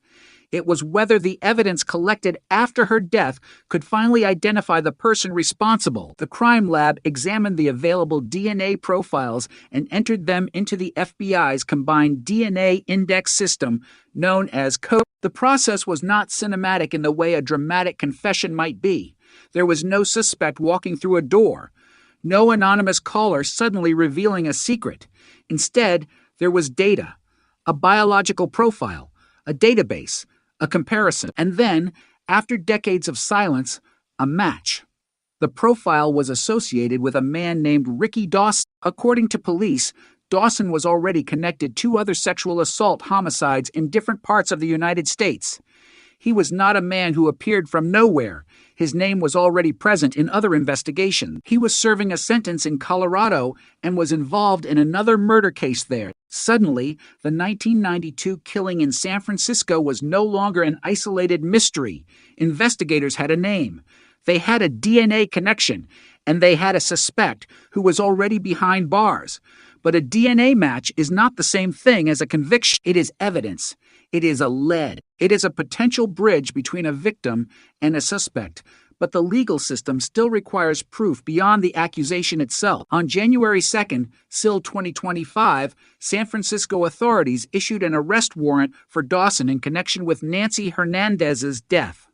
It was whether the evidence collected after her death could finally identify the person responsible. The crime lab examined the available DNA profiles and entered them into the FBI's combined DNA index system known as CODE. The process was not cinematic in the way a dramatic confession might be. There was no suspect walking through a door, no anonymous caller suddenly revealing a secret. Instead, there was data, a biological profile, a database, a comparison, and then, after decades of silence, a match. The profile was associated with a man named Ricky Dawson. According to police, Dawson was already connected to other sexual assault homicides in different parts of the United States. He was not a man who appeared from nowhere. His name was already present in other investigations. He was serving a sentence in Colorado and was involved in another murder case there. Suddenly, the 1992 killing in San Francisco was no longer an isolated mystery. Investigators had a name. They had a DNA connection, and they had a suspect who was already behind bars. But a DNA match is not the same thing as a conviction. It is evidence. It is a lead. It is a potential bridge between a victim and a suspect. But the legal system still requires proof beyond the accusation itself. On January 2nd, SIL 2025, San Francisco authorities issued an arrest warrant for Dawson in connection with Nancy Hernandez's death.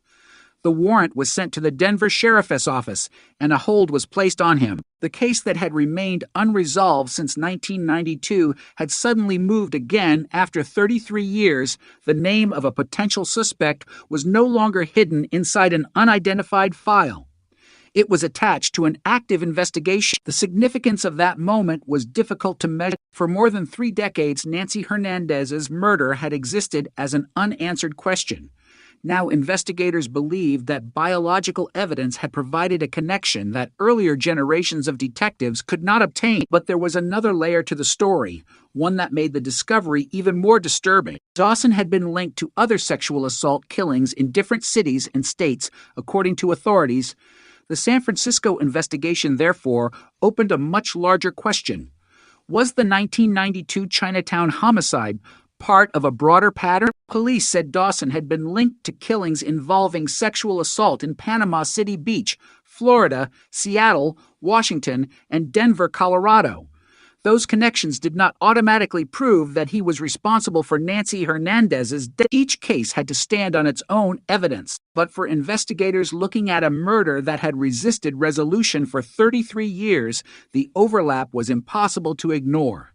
The warrant was sent to the Denver Sheriff's Office, and a hold was placed on him. The case that had remained unresolved since 1992 had suddenly moved again after 33 years. The name of a potential suspect was no longer hidden inside an unidentified file. It was attached to an active investigation. The significance of that moment was difficult to measure. For more than 3 decades, Nancy Hernandez's murder had existed as an unanswered question. Now, investigators believed that biological evidence had provided a connection that earlier generations of detectives could not obtain. But there was another layer to the story, one that made the discovery even more disturbing. Dawson had been linked to other sexual assault killings in different cities and states, according to authorities. The San Francisco investigation, therefore, opened a much larger question. Was the 1992 Chinatown homicide part of a broader pattern? Police said Dawson had been linked to killings involving sexual assault in Panama City Beach, Florida, Seattle, Washington, and Denver, Colorado. Those connections did not automatically prove that he was responsible for Nancy Hernandez's death. Each case had to stand on its own evidence. But for investigators looking at a murder that had resisted resolution for 33 years, the overlap was impossible to ignore.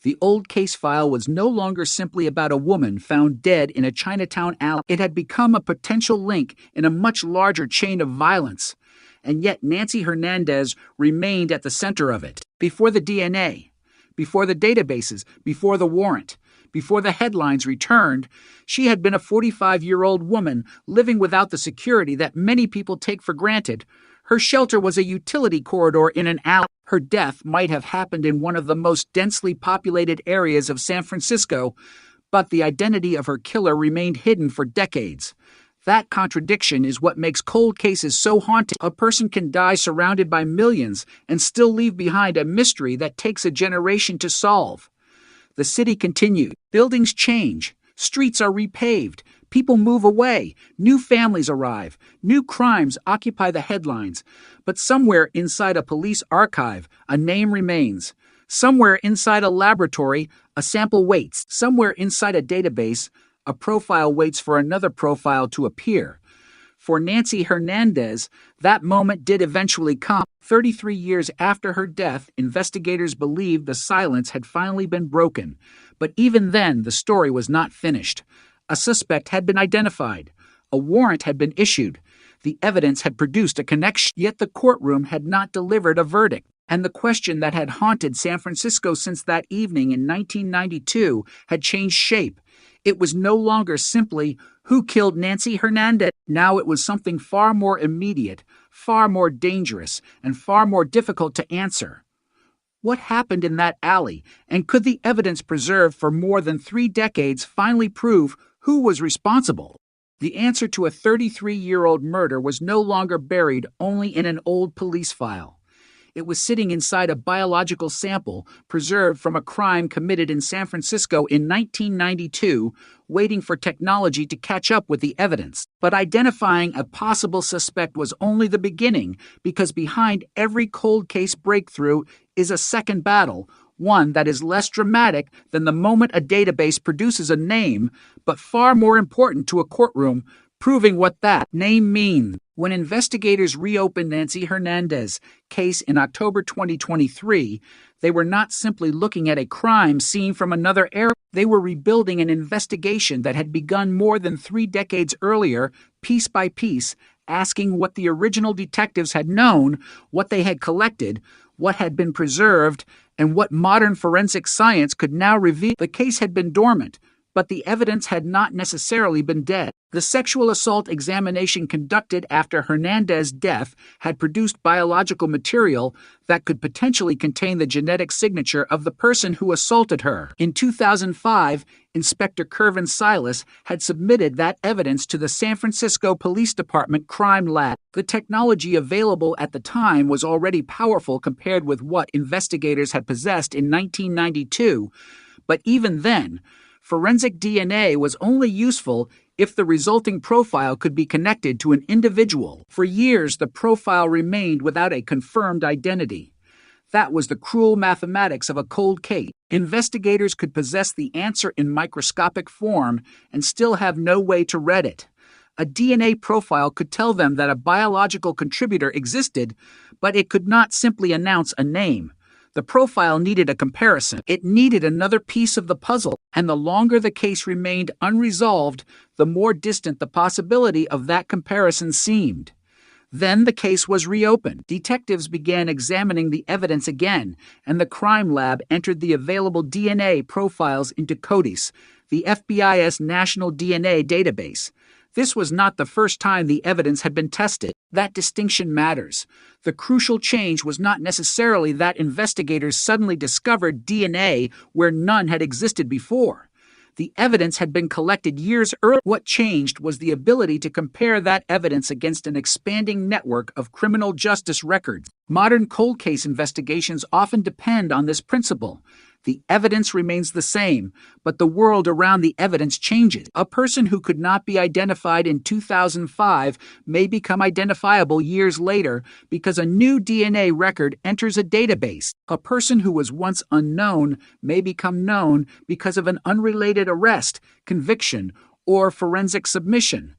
The old case file was no longer simply about a woman found dead in a Chinatown alley. It had become a potential link in a much larger chain of violence. And yet Nancy Hernandez remained at the center of it. Before the DNA, before the databases, before the warrant, before the headlines returned, she had been a 45-year-old woman living without the security that many people take for granted. Her shelter was a utility corridor in an alley. Her death might have happened in one of the most densely populated areas of San Francisco, but the identity of her killer remained hidden for decades. That contradiction is what makes cold cases so haunting. A person can die surrounded by millions and still leave behind a mystery that takes a generation to solve. The city continued. Buildings change. Streets are repaved. People move away. New families arrive. New crimes occupy the headlines. But somewhere inside a police archive, a name remains. Somewhere inside a laboratory, a sample waits. Somewhere inside a database, a profile waits for another profile to appear. For Nancy Hernandez, that moment did eventually come. 33 years after her death, investigators believed the silence had finally been broken. But even then, the story was not finished. A suspect had been identified. A warrant had been issued. The evidence had produced a connection, yet the courtroom had not delivered a verdict. And the question that had haunted San Francisco since that evening in 1992 had changed shape. It was no longer simply, who killed Nancy Hernandez? Now it was something far more immediate, far more dangerous, and far more difficult to answer. What happened in that alley, and could the evidence preserved for more than 3 decades finally prove who was responsible? The answer to a 33-year-old murder was no longer buried only in an old police file. It was sitting inside a biological sample preserved from a crime committed in San Francisco in 1992, waiting for technology to catch up with the evidence. But identifying a possible suspect was only the beginning, because behind every cold case breakthrough is a second battle, one that is less dramatic than the moment a database produces a name, but far more important to a courtroom, proving what that name means. When investigators reopened Nancy Hernandez's case in October 2023, they were not simply looking at a crime scene from another era. They were rebuilding an investigation that had begun more than 3 decades earlier, piece by piece, asking what the original detectives had known, what they had collected, what had been preserved, and what modern forensic science could now reveal. The case had been dormant, but the evidence had not necessarily been dead. The sexual assault examination conducted after Hernandez's death had produced biological material that could potentially contain the genetic signature of the person who assaulted her. In 2005, Inspector Kervin Silas had submitted that evidence to the San Francisco Police Department Crime Lab. The technology available at the time was already powerful compared with what investigators had possessed in 1992, but even then, forensic DNA was only useful if the resulting profile could be connected to an individual. For years, the profile remained without a confirmed identity. That was the cruel mathematics of a cold case. Investigators could possess the answer in microscopic form and still have no way to read it. A DNA profile could tell them that a biological contributor existed, but it could not simply announce a name. The profile needed a comparison. It needed another piece of the puzzle, and the longer the case remained unresolved, the more distant the possibility of that comparison seemed. Then the case was reopened. Detectives began examining the evidence again, and the crime lab entered the available DNA profiles into CODIS, the FBI's national DNA database. This was not the first time the evidence had been tested. That distinction matters. The crucial change was not necessarily that investigators suddenly discovered DNA where none had existed before. The evidence had been collected years earlier. What changed was the ability to compare that evidence against an expanding network of criminal justice records. Modern cold case investigations often depend on this principle. The evidence remains the same, but the world around the evidence changes. A person who could not be identified in 2005 may become identifiable years later because a new DNA record enters a database. A person who was once unknown may become known because of an unrelated arrest, conviction, or forensic submission.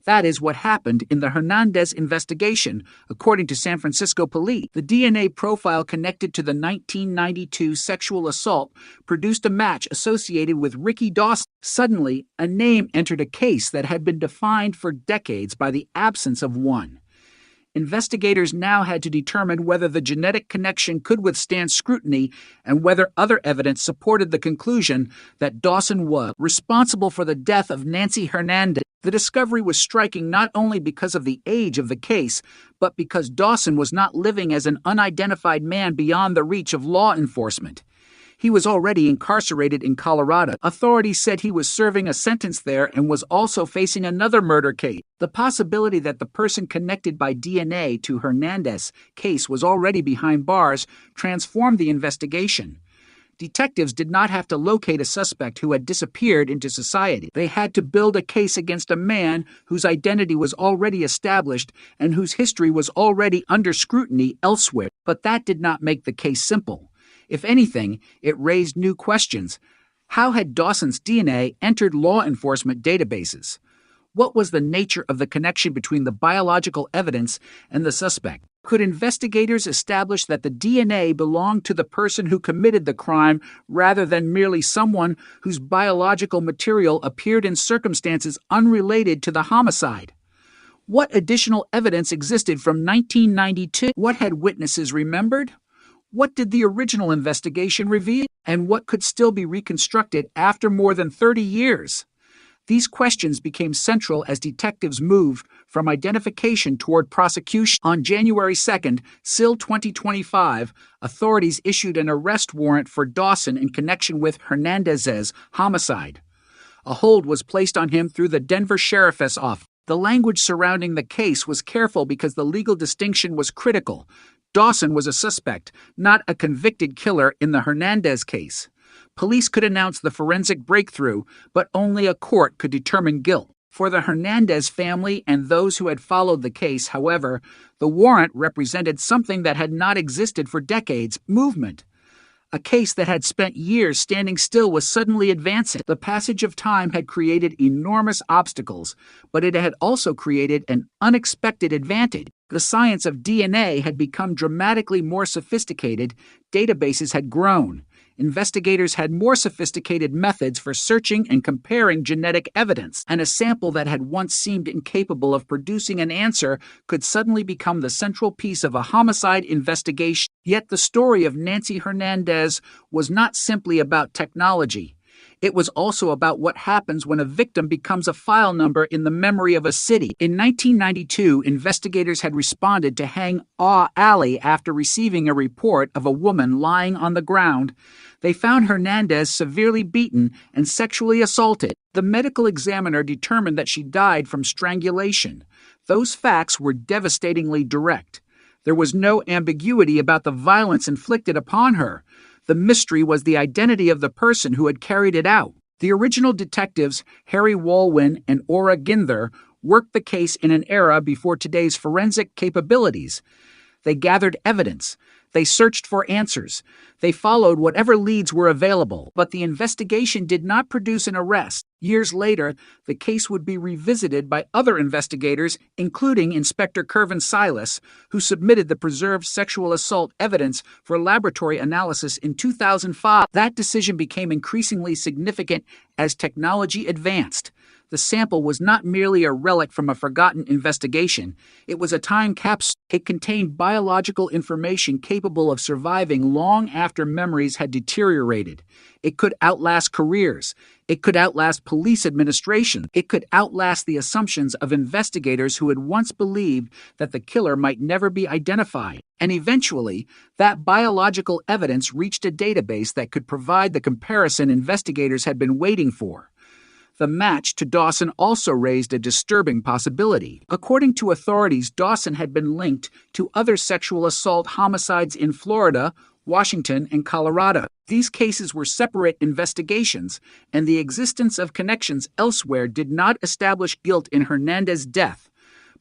That is what happened in the Hernandez investigation, according to San Francisco police. The DNA profile connected to the 1992 sexual assault produced a match associated with Ricky Dawson. Suddenly, a name entered a case that had been defined for decades by the absence of one. Investigators now had to determine whether the genetic connection could withstand scrutiny and whether other evidence supported the conclusion that Dawson was responsible for the death of Nancy Hernandez. The discovery was striking not only because of the age of the case, but because Dawson was not living as an unidentified man beyond the reach of law enforcement. He was already incarcerated in Colorado. Authorities said he was serving a sentence there and was also facing another murder case. The possibility that the person connected by DNA to Hernandez's case was already behind bars transformed the investigation. Detectives did not have to locate a suspect who had disappeared into society. They had to build a case against a man whose identity was already established and whose history was already under scrutiny elsewhere. But that did not make the case simple. If anything, it raised new questions. How had Dawson's DNA entered law enforcement databases? What was the nature of the connection between the biological evidence and the suspect? Could investigators establish that the DNA belonged to the person who committed the crime rather than merely someone whose biological material appeared in circumstances unrelated to the homicide? What additional evidence existed from 1992? What had witnesses remembered? What did the original investigation reveal? And what could still be reconstructed after more than 30 years? These questions became central as detectives moved from identification toward prosecution. On January 2nd, SIL 2025, authorities issued an arrest warrant for Dawson in connection with Hernandez's homicide. A hold was placed on him through the Denver Sheriff's Office. The language surrounding the case was careful because the legal distinction was critical. Dawson was a suspect, not a convicted killer in the Hernandez case. Police could announce the forensic breakthrough, but only a court could determine guilt. For the Hernandez family and those who had followed the case, however, the warrant represented something that had not existed for decades: movement. A case that had spent years standing still was suddenly advancing. The passage of time had created enormous obstacles, but it had also created an unexpected advantage. The science of DNA had become dramatically more sophisticated, databases had grown. Investigators had more sophisticated methods for searching and comparing genetic evidence, and a sample that had once seemed incapable of producing an answer could suddenly become the central piece of a homicide investigation. Yet the story of Nancy Hernandez was not simply about technology. It was also about what happens when a victim becomes a file number in the memory of a city. In 1992, investigators had responded to Hang Aw Alley after receiving a report of a woman lying on the ground. They found Hernandez severely beaten and sexually assaulted. The medical examiner determined that she died from strangulation. Those facts were devastatingly direct. There was no ambiguity about the violence inflicted upon her. The mystery was the identity of the person who had carried it out. The original detectives, Harry Walwyn and Ora Ginther, worked the case in an era before today's forensic capabilities. They gathered evidence. They searched for answers. They followed whatever leads were available, but the investigation did not produce an arrest. Years later, the case would be revisited by other investigators, including Inspector Kervin Silas, who submitted the preserved sexual assault evidence for laboratory analysis in 2005. That decision became increasingly significant as technology advanced. The sample was not merely a relic from a forgotten investigation. It was a time capsule. It contained biological information capable of surviving long after memories had deteriorated. It could outlast careers. It could outlast police administration. It could outlast the assumptions of investigators who had once believed that the killer might never be identified. And eventually, that biological evidence reached a database that could provide the comparison investigators had been waiting for. The match to Dawson also raised a disturbing possibility. According to authorities, Dawson had been linked to other sexual assault homicides in Florida, Washington, and Colorado. These cases were separate investigations, and the existence of connections elsewhere did not establish guilt in Hernandez's death.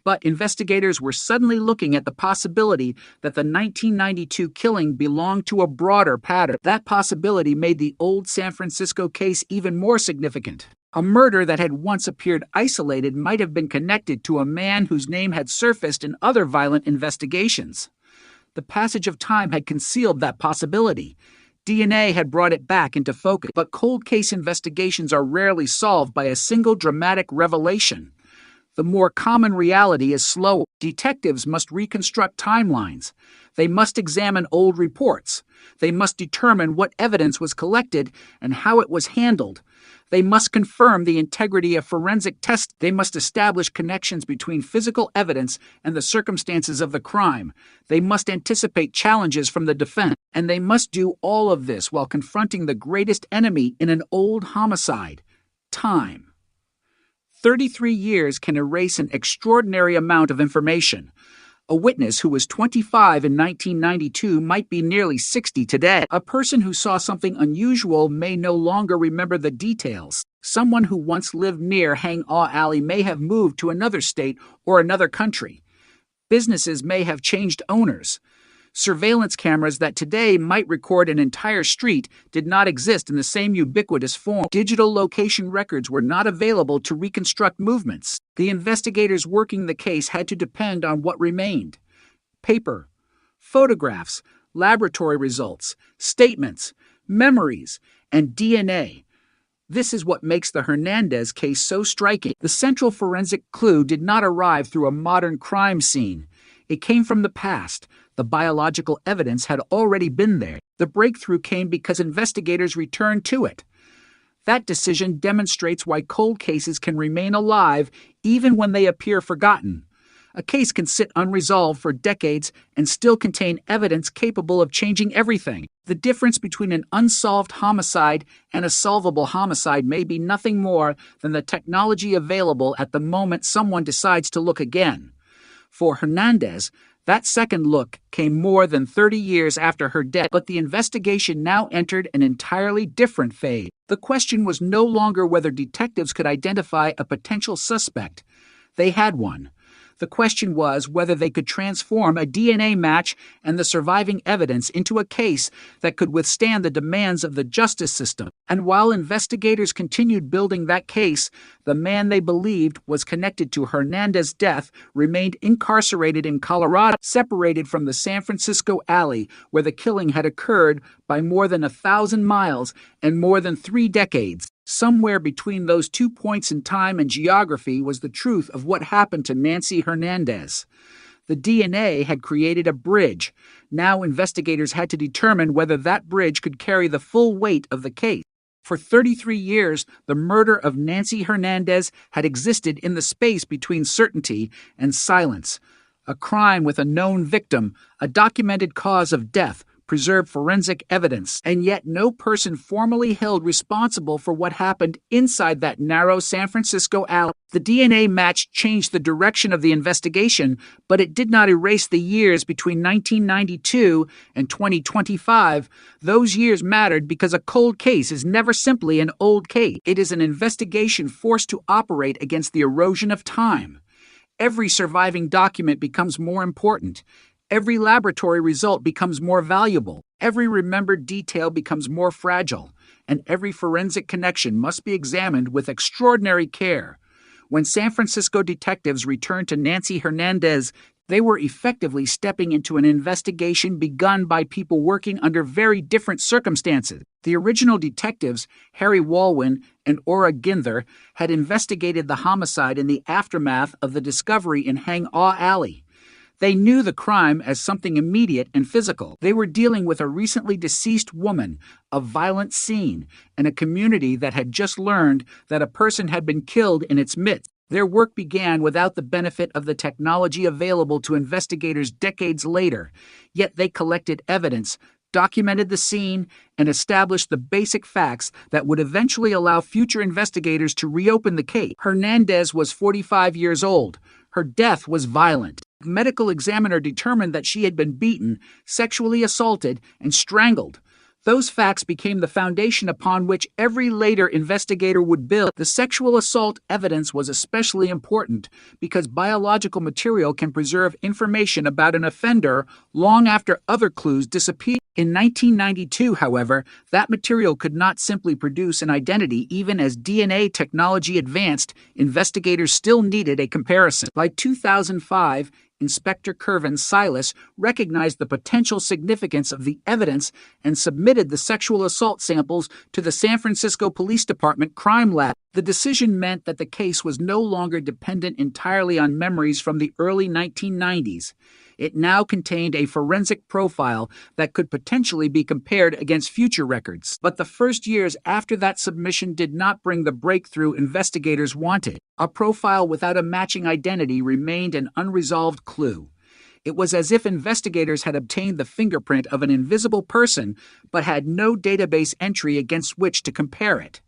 But investigators were suddenly looking at the possibility that the 1992 killing belonged to a broader pattern. That possibility made the old San Francisco case even more significant. A murder that had once appeared isolated might have been connected to a man whose name had surfaced in other violent investigations. The passage of time had concealed that possibility. DNA had brought it back into focus, but cold case investigations are rarely solved by a single dramatic revelation. The more common reality is slow. Detectives must reconstruct timelines. They must examine old reports. They must determine what evidence was collected and how it was handled. They must confirm the integrity of forensic tests. They must establish connections between physical evidence and the circumstances of the crime. They must anticipate challenges from the defense. And they must do all of this while confronting the greatest enemy in an old homicide: time. 33 years can erase an extraordinary amount of information. A witness who was 25 in 1992 might be nearly 60 today. A person who saw something unusual may no longer remember the details. Someone who once lived near Hang Aw Alley may have moved to another state or another country. Businesses may have changed owners. Surveillance cameras that today might record an entire street did not exist in the same ubiquitous form. Digital location records were not available to reconstruct movements. The investigators working the case had to depend on what remained: paper, photographs, laboratory results, statements, memories, and DNA. This is what makes the Hernandez case so striking. The central forensic clue did not arrive through a modern crime scene. It came from the past. The biological evidence had already been there. The breakthrough came because investigators returned to it. That decision demonstrates why cold cases can remain alive even when they appear forgotten. A case can sit unresolved for decades and still contain evidence capable of changing everything. The difference between an unsolved homicide and a solvable homicide may be nothing more than the technology available at the moment someone decides to look again. For Hernandez, that second look came more than 30 years after her death, but the investigation now entered an entirely different phase. The question was no longer whether detectives could identify a potential suspect. They had one. The question was whether they could transform a DNA match and the surviving evidence into a case that could withstand the demands of the justice system. And while investigators continued building that case, the man they believed was connected to Hernandez's death remained incarcerated in Colorado, separated from the San Francisco alley where the killing had occurred by more than 1,000 miles and more than 3 decades. Somewhere between those 2 points in time and geography was the truth of what happened to Nancy Hernandez. The DNA had created a bridge. Now investigators had to determine whether that bridge could carry the full weight of the case. For 33 years, the murder of Nancy Hernandez had existed in the space between certainty and silence. A crime with a known victim, a documented cause of death, preserved forensic evidence, and yet no person formally held responsible for what happened inside that narrow San Francisco alley. The DNA match changed the direction of the investigation, but it did not erase the years between 1992 and 2025. Those years mattered because a cold case is never simply an old case. It is an investigation forced to operate against the erosion of time. Every surviving document becomes more important. Every laboratory result becomes more valuable. Every remembered detail becomes more fragile. And every forensic connection must be examined with extraordinary care. When San Francisco detectives returned to Nancy Hernandez, they were effectively stepping into an investigation begun by people working under very different circumstances. The original detectives, Harry Walwyn and Ora Ginther, had investigated the homicide in the aftermath of the discovery in Hang Aw Alley. They knew the crime as something immediate and physical. They were dealing with a recently deceased woman, a violent scene, and a community that had just learned that a person had been killed in its midst. Their work began without the benefit of the technology available to investigators decades later, yet they collected evidence, documented the scene, and established the basic facts that would eventually allow future investigators to reopen the case. Hernandez was 45 years old. Her death was violent. The medical examiner determined that she had been beaten, sexually assaulted, and strangled. Those facts became the foundation upon which every later investigator would build. The sexual assault evidence was especially important because biological material can preserve information about an offender long after other clues disappear. In 1992, however, that material could not simply produce an identity. Even as DNA technology advanced, investigators still needed a comparison. By 2005, Inspector Kervin Silas recognized the potential significance of the evidence and submitted the sexual assault samples to the San Francisco Police Department Crime Lab. The decision meant that the case was no longer dependent entirely on memories from the early 1990s. It now contained a forensic profile that could potentially be compared against future records. But the first years after that submission did not bring the breakthrough investigators wanted. A profile without a matching identity remained an unresolved clue. It was as if investigators had obtained the fingerprint of an invisible person but had no database entry against which to compare it.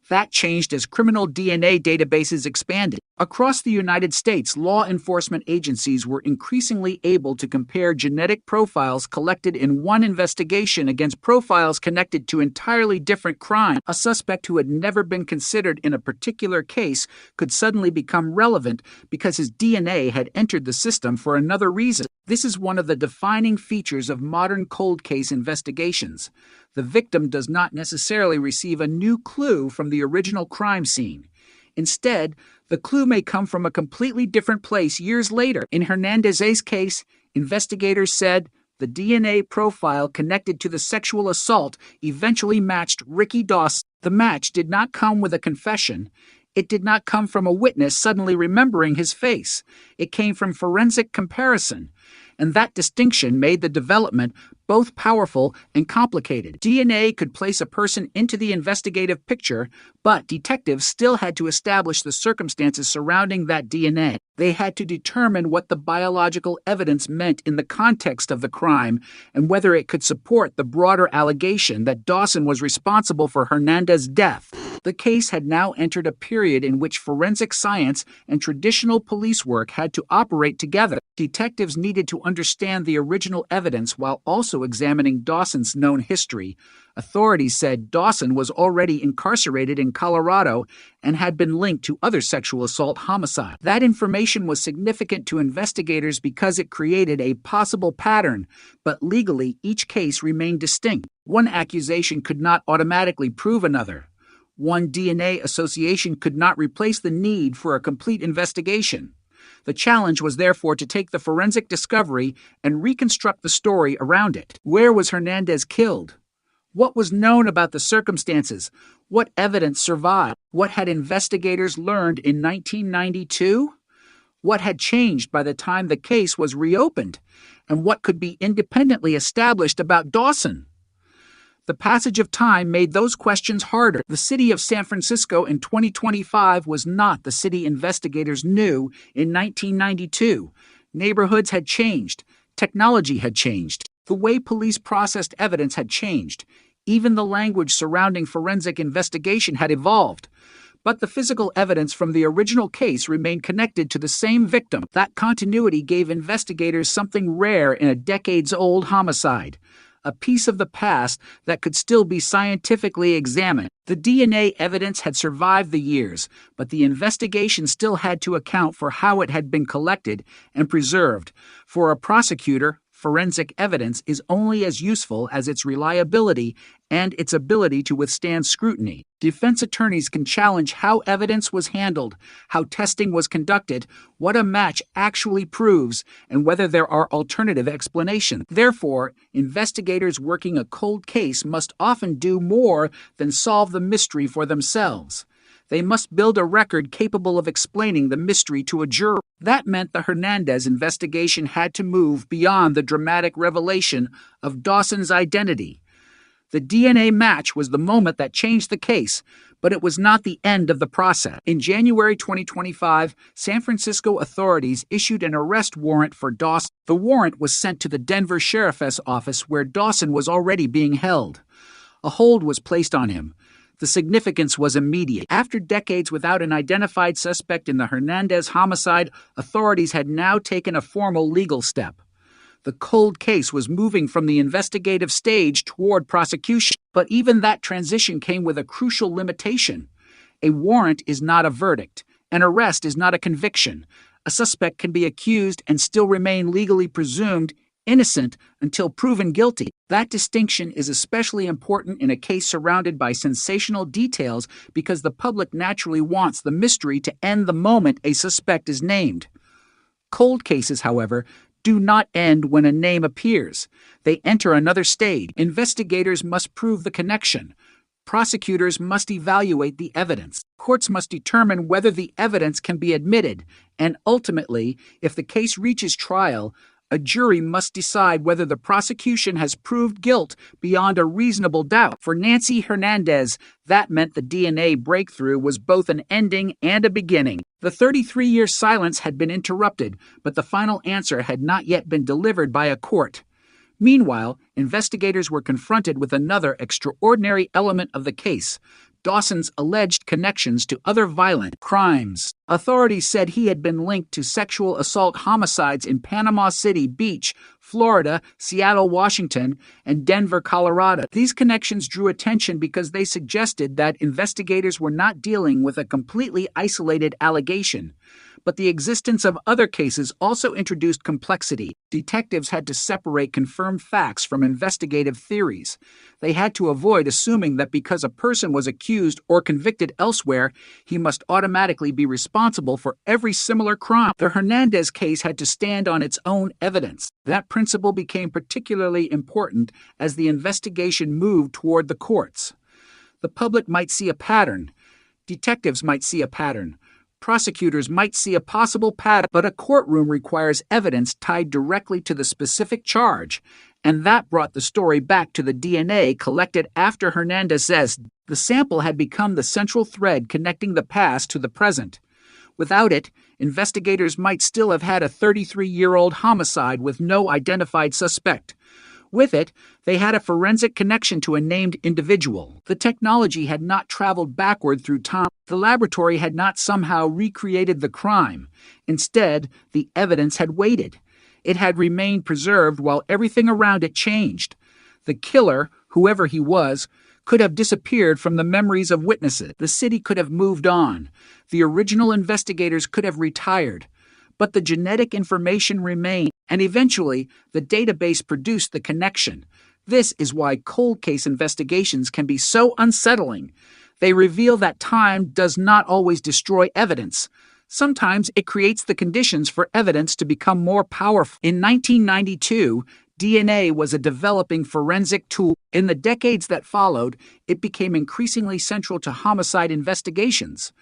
That changed as criminal DNA databases expanded. Across the United States, law enforcement agencies were increasingly able to compare genetic profiles collected in one investigation against profiles connected to entirely different crimes. A suspect who had never been considered in a particular case could suddenly become relevant because his DNA had entered the system for another reason. This is one of the defining features of modern cold case investigations. The victim does not necessarily receive a new clue from the original crime scene. Instead, the clue may come from a completely different place years later. In Hernandez's case, investigators said the DNA profile connected to the sexual assault eventually matched Ricky Dawson. The match did not come with a confession. It did not come from a witness suddenly remembering his face. It came from forensic comparison. And that distinction made the development both powerful and complicated. DNA could place a person into the investigative picture, but detectives still had to establish the circumstances surrounding that DNA. They had to determine what the biological evidence meant in the context of the crime and whether it could support the broader allegation that Dawson was responsible for Hernandez's death. The case had now entered a period in which forensic science and traditional police work had to operate together. Detectives needed to understand the original evidence while also examining Dawson's known history. Authorities said Dawson was already incarcerated in Colorado and had been linked to other sexual assault homicides. That information was significant to investigators because it created a possible pattern, but legally each case remained distinct. One accusation could not automatically prove another. One DNA association could not replace the need for a complete investigation. The challenge was therefore to take the forensic discovery and reconstruct the story around it. Where was Hernandez killed? What was known about the circumstances? What evidence survived? What had investigators learned in 1992? What had changed by the time the case was reopened? And what could be independently established about Dawson? The passage of time made those questions harder. The city of San Francisco in 2025 was not the city investigators knew in 1992. Neighborhoods had changed. Technology had changed. The way police processed evidence had changed. Even the language surrounding forensic investigation had evolved. But the physical evidence from the original case remained connected to the same victim. That continuity gave investigators something rare in a decades-old homicide. A piece of the past that could still be scientifically examined. The DNA evidence had survived the years, but the investigation still had to account for how it had been collected and preserved. For a prosecutor, forensic evidence is only as useful as its reliability and its ability to withstand scrutiny. Defense attorneys can challenge how evidence was handled, how testing was conducted, what a match actually proves, and whether there are alternative explanations. Therefore, investigators working a cold case must often do more than solve the mystery for themselves. They must build a record capable of explaining the mystery to a juror. That meant the Hernandez investigation had to move beyond the dramatic revelation of Dawson's identity. The DNA match was the moment that changed the case, but it was not the end of the process. In January 2025, San Francisco authorities issued an arrest warrant for Dawson. The warrant was sent to the Denver Sheriff's Office where Dawson was already being held. A hold was placed on him. The significance was immediate. After decades without an identified suspect in the Hernandez homicide, authorities had now taken a formal legal step. The cold case was moving from the investigative stage toward prosecution. But even that transition came with a crucial limitation. A warrant is not a verdict. An arrest is not a conviction. A suspect can be accused and still remain legally presumed innocent until proven guilty. That distinction is especially important in a case surrounded by sensational details because the public naturally wants the mystery to end the moment a suspect is named. Cold cases, however, do not end when a name appears. They enter another stage. Investigators must prove the connection. Prosecutors must evaluate the evidence. Courts must determine whether the evidence can be admitted, and ultimately, if the case reaches trial, a jury must decide whether the prosecution has proved guilt beyond a reasonable doubt. For Nancy Hernandez, that meant the DNA breakthrough was both an ending and a beginning. The 33-year silence had been interrupted, but the final answer had not yet been delivered by a court. Meanwhile, investigators were confronted with another extraordinary element of the case. Dawson's alleged connections to other violent crimes. Authorities said he had been linked to sexual assault homicides in Panama City Beach, Florida, Seattle, Washington, and Denver, Colorado. These connections drew attention because they suggested that investigators were not dealing with a completely isolated allegation. But the existence of other cases also introduced complexity. Detectives had to separate confirmed facts from investigative theories. They had to avoid assuming that because a person was accused or convicted elsewhere, he must automatically be responsible for every similar crime. The Hernandez case had to stand on its own evidence. That principle became particularly important as the investigation moved toward the courts. The public might see a pattern. Detectives might see a pattern. Prosecutors might see a possible pattern, but a courtroom requires evidence tied directly to the specific charge, and that brought the story back to the DNA collected after Hernandez says the sample had become the central thread connecting the past to the present. Without it, investigators might still have had a 33-year-old homicide with no identified suspect. With it, they had a forensic connection to a named individual. The technology had not traveled backward through time. The laboratory had not somehow recreated the crime. Instead, the evidence had waited. It had remained preserved while everything around it changed. The killer, whoever he was, could have disappeared from the memories of witnesses. The city could have moved on. The original investigators could have retired. But the genetic information remained, and eventually, the database produced the connection. This is why cold case investigations can be so unsettling. They reveal that time does not always destroy evidence. Sometimes it creates the conditions for evidence to become more powerful. In 1992, DNA was a developing forensic tool. In the decades that followed, it became increasingly central to homicide investigations.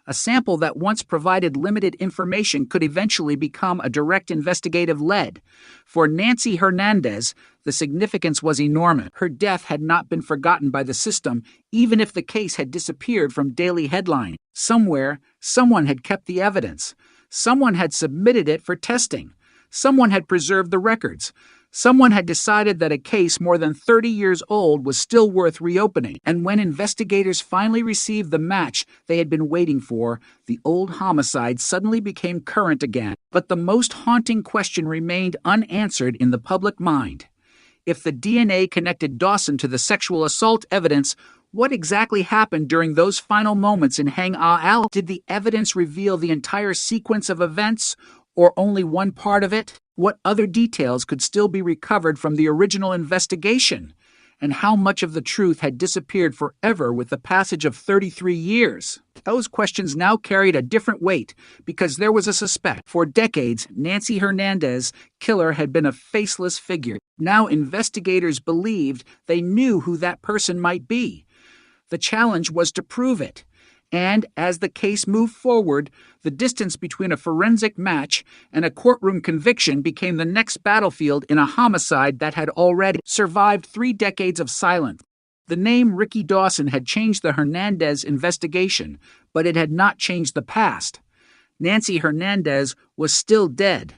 A sample that once provided limited information could eventually become a direct investigative lead. For Nancy Hernandez, the significance was enormous. Her death had not been forgotten by the system, even if the case had disappeared from daily headlines. Somewhere, someone had kept the evidence. Someone had submitted it for testing. Someone had preserved the records. Someone had decided that a case more than 30 years old was still worth reopening. And when investigators finally received the match they had been waiting for, the old homicide suddenly became current again. But the most haunting question remained unanswered in the public mind. If the DNA connected Dawson to the sexual assault evidence, what exactly happened during those final moments in Hang Ah Did the evidence reveal the entire sequence of events, or only one part of it? What other details could still be recovered from the original investigation? And how much of the truth had disappeared forever with the passage of 33 years? Those questions now carried a different weight because there was a suspect. For decades, Nancy Hernandez, killer, had been a faceless figure. Now investigators believed they knew who that person might be. The challenge was to prove it. And as the case moved forward, the distance between a forensic match and a courtroom conviction became the next battlefield in a homicide that had already survived 3 decades of silence. The name Ricky Dawson had changed the Hernandez investigation, but it had not changed the past. Nancy Hernandez was still dead.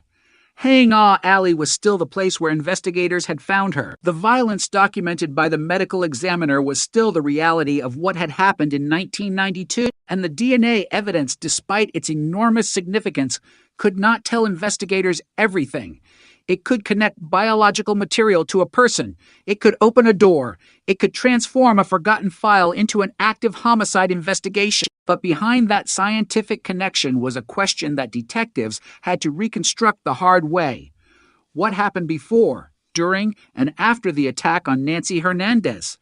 Hang Ah Alley was still the place where investigators had found her. The violence documented by the medical examiner was still the reality of what had happened in 1992, and the DNA evidence, despite its enormous significance, could not tell investigators everything. It could connect biological material to a person. It could open a door. It could transform a forgotten file into an active homicide investigation. But behind that scientific connection was a question that detectives had to reconstruct the hard way. What happened before, during, and after the attack on Nancy Hernandez?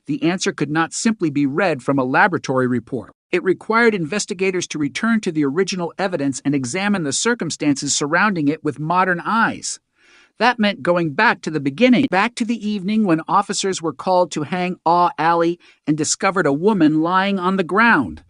The answer could not simply be read from a laboratory report. It required investigators to return to the original evidence and examine the circumstances surrounding it with modern eyes. That meant going back to the beginning, back to the evening when officers were called to Hang Ah Alley and discovered a woman lying on the ground.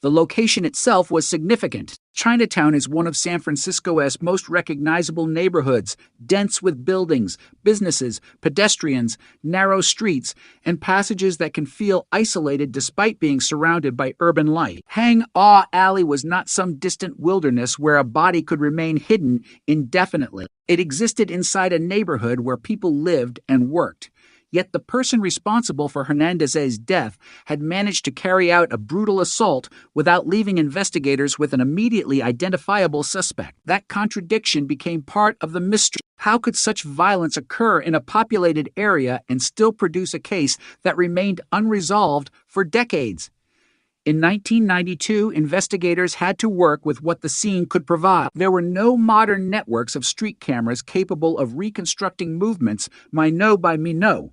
The location itself was significant. Chinatown is one of San Francisco's most recognizable neighborhoods, dense with buildings, businesses, pedestrians, narrow streets, and passages that can feel isolated despite being surrounded by urban life. Hang Ah Alley was not some distant wilderness where a body could remain hidden indefinitely. It existed inside a neighborhood where people lived and worked. Yet the person responsible for Hernandez's death had managed to carry out a brutal assault without leaving investigators with an immediately identifiable suspect. That contradiction became part of the mystery. How could such violence occur in a populated area and still produce a case that remained unresolved for decades? In 1992, investigators had to work with what the scene could provide. There were no modern networks of street cameras capable of reconstructing movements minute by minute.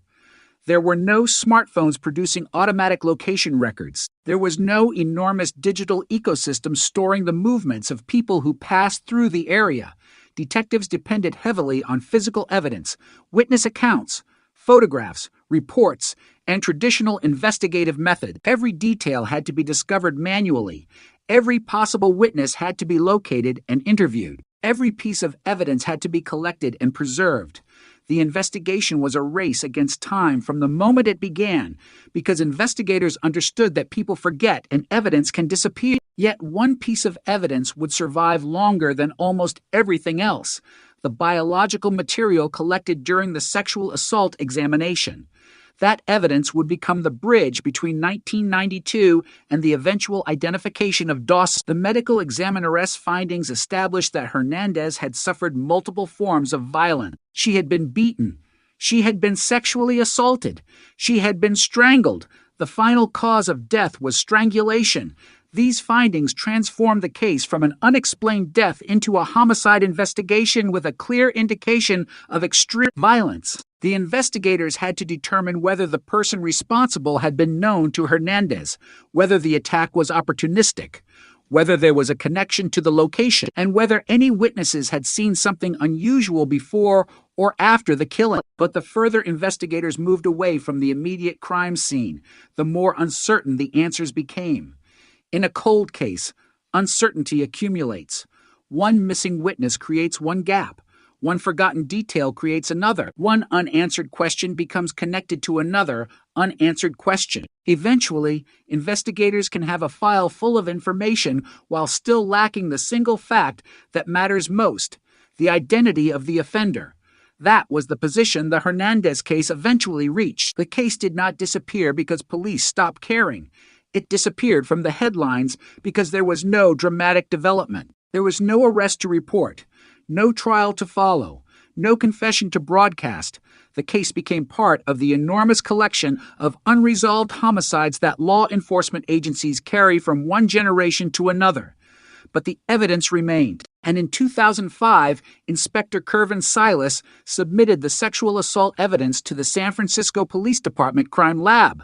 There were no smartphones producing automatic location records. There was no enormous digital ecosystem storing the movements of people who passed through the area. Detectives depended heavily on physical evidence, witness accounts, photographs, reports, and traditional investigative method. Every detail had to be discovered manually. Every possible witness had to be located and interviewed. Every piece of evidence had to be collected and preserved. The investigation was a race against time from the moment it began, because investigators understood that people forget and evidence can disappear. Yet one piece of evidence would survive longer than almost everything else: the biological material collected during the sexual assault examination. That evidence would become the bridge between 1992 and the eventual identification of Dawson. The medical examiner's findings established that Hernandez had suffered multiple forms of violence. She had been beaten. She had been sexually assaulted. She had been strangled. The final cause of death was strangulation. These findings transformed the case from an unexplained death into a homicide investigation with a clear indication of extreme violence. The investigators had to determine whether the person responsible had been known to Hernandez, whether the attack was opportunistic, whether there was a connection to the location, and whether any witnesses had seen something unusual before or after the killing. But the further investigators moved away from the immediate crime scene, the more uncertain the answers became. In a cold case, uncertainty accumulates. One missing witness creates one gap. One forgotten detail creates another. One unanswered question becomes connected to another unanswered question. Eventually, investigators can have a file full of information while still lacking the single fact that matters most: the identity of the offender. That was the position the Hernandez case eventually reached. The case did not disappear because police stopped caring. It disappeared from the headlines because there was no dramatic development. There was no arrest to report, no trial to follow, no confession to broadcast. The case became part of the enormous collection of unresolved homicides that law enforcement agencies carry from one generation to another. But the evidence remained. And in 2005, Inspector Kervin Silas submitted the sexual assault evidence to the San Francisco Police Department Crime Lab.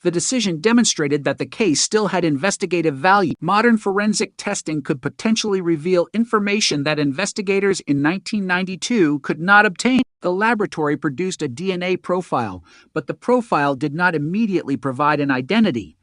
The decision demonstrated that the case still had investigative value. Modern forensic testing could potentially reveal information that investigators in 1992 could not obtain. The laboratory produced a DNA profile, but the profile did not immediately provide an identity.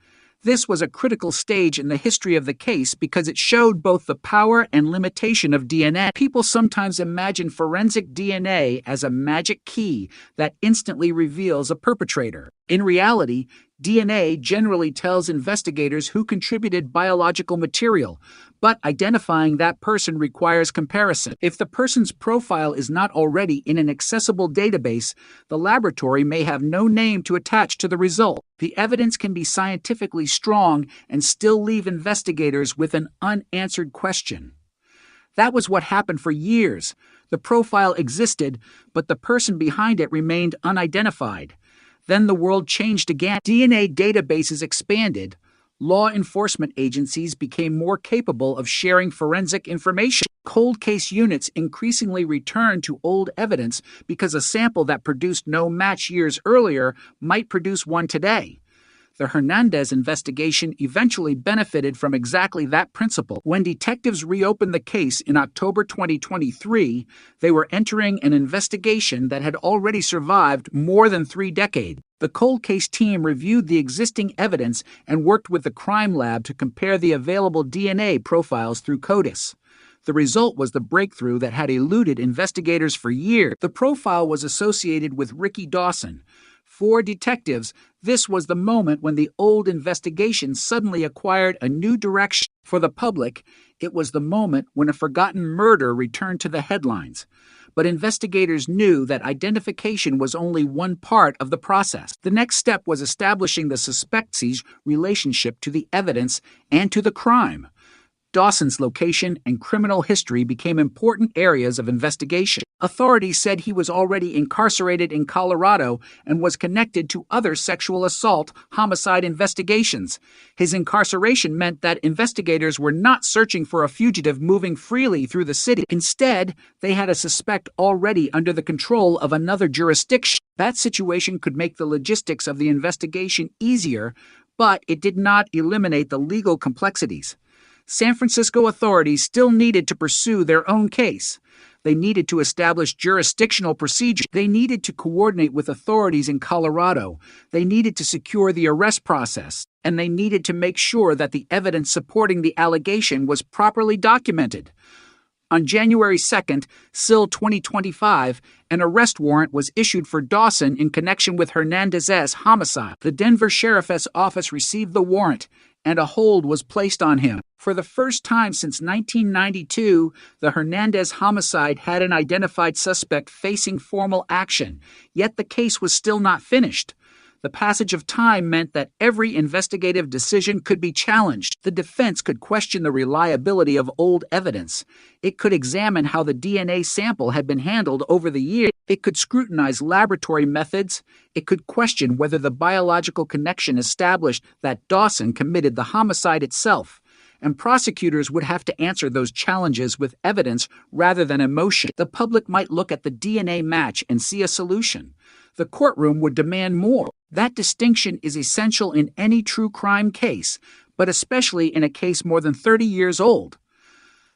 This was a critical stage in the history of the case because it showed both the power and limitation of DNA. People sometimes imagine forensic DNA as a magic key that instantly reveals a perpetrator. In reality, DNA generally tells investigators who contributed biological material, but identifying that person requires comparison. If the person's profile is not already in an accessible database, the laboratory may have no name to attach to the result. The evidence can be scientifically strong and still leave investigators with an unanswered question. That was what happened for years. The profile existed, but the person behind it remained unidentified. Then the world changed again. DNA databases expanded. Law enforcement agencies became more capable of sharing forensic information. Cold case units increasingly returned to old evidence because a sample that produced no match years earlier might produce one today. The Hernandez investigation eventually benefited from exactly that principle. When detectives reopened the case in October 2023, they were entering an investigation that had already survived more than 3 decades. The cold case team reviewed the existing evidence and worked with the crime lab to compare the available DNA profiles through CODIS. The result was the breakthrough that had eluded investigators for years. The profile was associated with Ricky Dawson. For detectives, this was the moment when the old investigation suddenly acquired a new direction. For the public, it was the moment when a forgotten murder returned to the headlines. but investigators knew that identification was only one part of the process. The next step was establishing the suspect's relationship to the evidence and to the crime. Dawson's location and criminal history became important areas of investigation. Authorities said he was already incarcerated in Colorado and was connected to other sexual assault homicide investigations. His incarceration meant that investigators were not searching for a fugitive moving freely through the city. Instead, they had a suspect already under the control of another jurisdiction. That situation could make the logistics of the investigation easier, but it did not eliminate the legal complexities. San Francisco authorities still needed to pursue their own case. They needed to establish jurisdictional procedures. They needed to coordinate with authorities in Colorado. They needed to secure the arrest process. And they needed to make sure that the evidence supporting the allegation was properly documented. On January 2nd, SIL 2025, an arrest warrant was issued for Dawson in connection with Hernandez's homicide. The Denver Sheriff's Office received the warrant, and a hold was placed on him. For the first time since 1992, the Hernandez homicide had an identified suspect facing formal action, yet the case was still not finished. The passage of time meant that every investigative decision could be challenged. The defense could question the reliability of old evidence. It could examine how the DNA sample had been handled over the years. It could scrutinize laboratory methods. It could question whether the biological connection established that Dawson committed the homicide itself. And prosecutors would have to answer those challenges with evidence rather than emotion. The public might look at the DNA match and see a solution. The courtroom would demand more. That distinction is essential in any true crime case, but especially in a case more than 30 years old.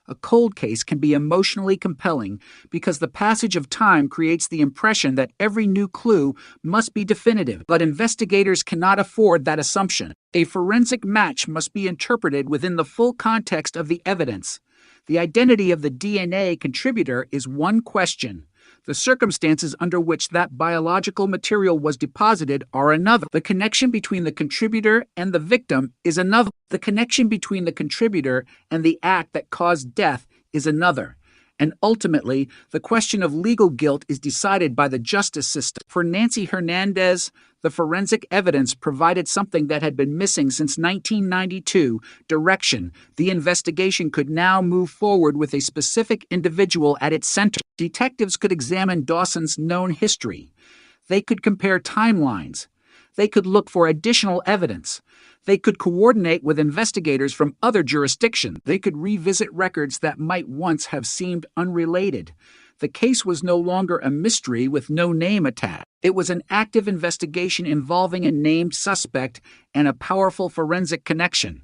A cold case can be emotionally compelling because the passage of time creates the impression that every new clue must be definitive, but investigators cannot afford that assumption. A forensic match must be interpreted within the full context of the evidence. The identity of the DNA contributor is one question. The circumstances under which that biological material was deposited are another. The connection between the contributor and the victim is another. The connection between the contributor and the act that caused death is another. And ultimately, the question of legal guilt is decided by the justice system. For Nancy Hernandez, the forensic evidence provided something that had been missing since 1992, direction. The investigation could now move forward with a specific individual at its center. Detectives could examine Dawson's known history. They could compare timelines. They could look for additional evidence. They could coordinate with investigators from other jurisdictions. They could revisit records that might once have seemed unrelated. The case was no longer a mystery with no name attached. It was an active investigation involving a named suspect and a powerful forensic connection.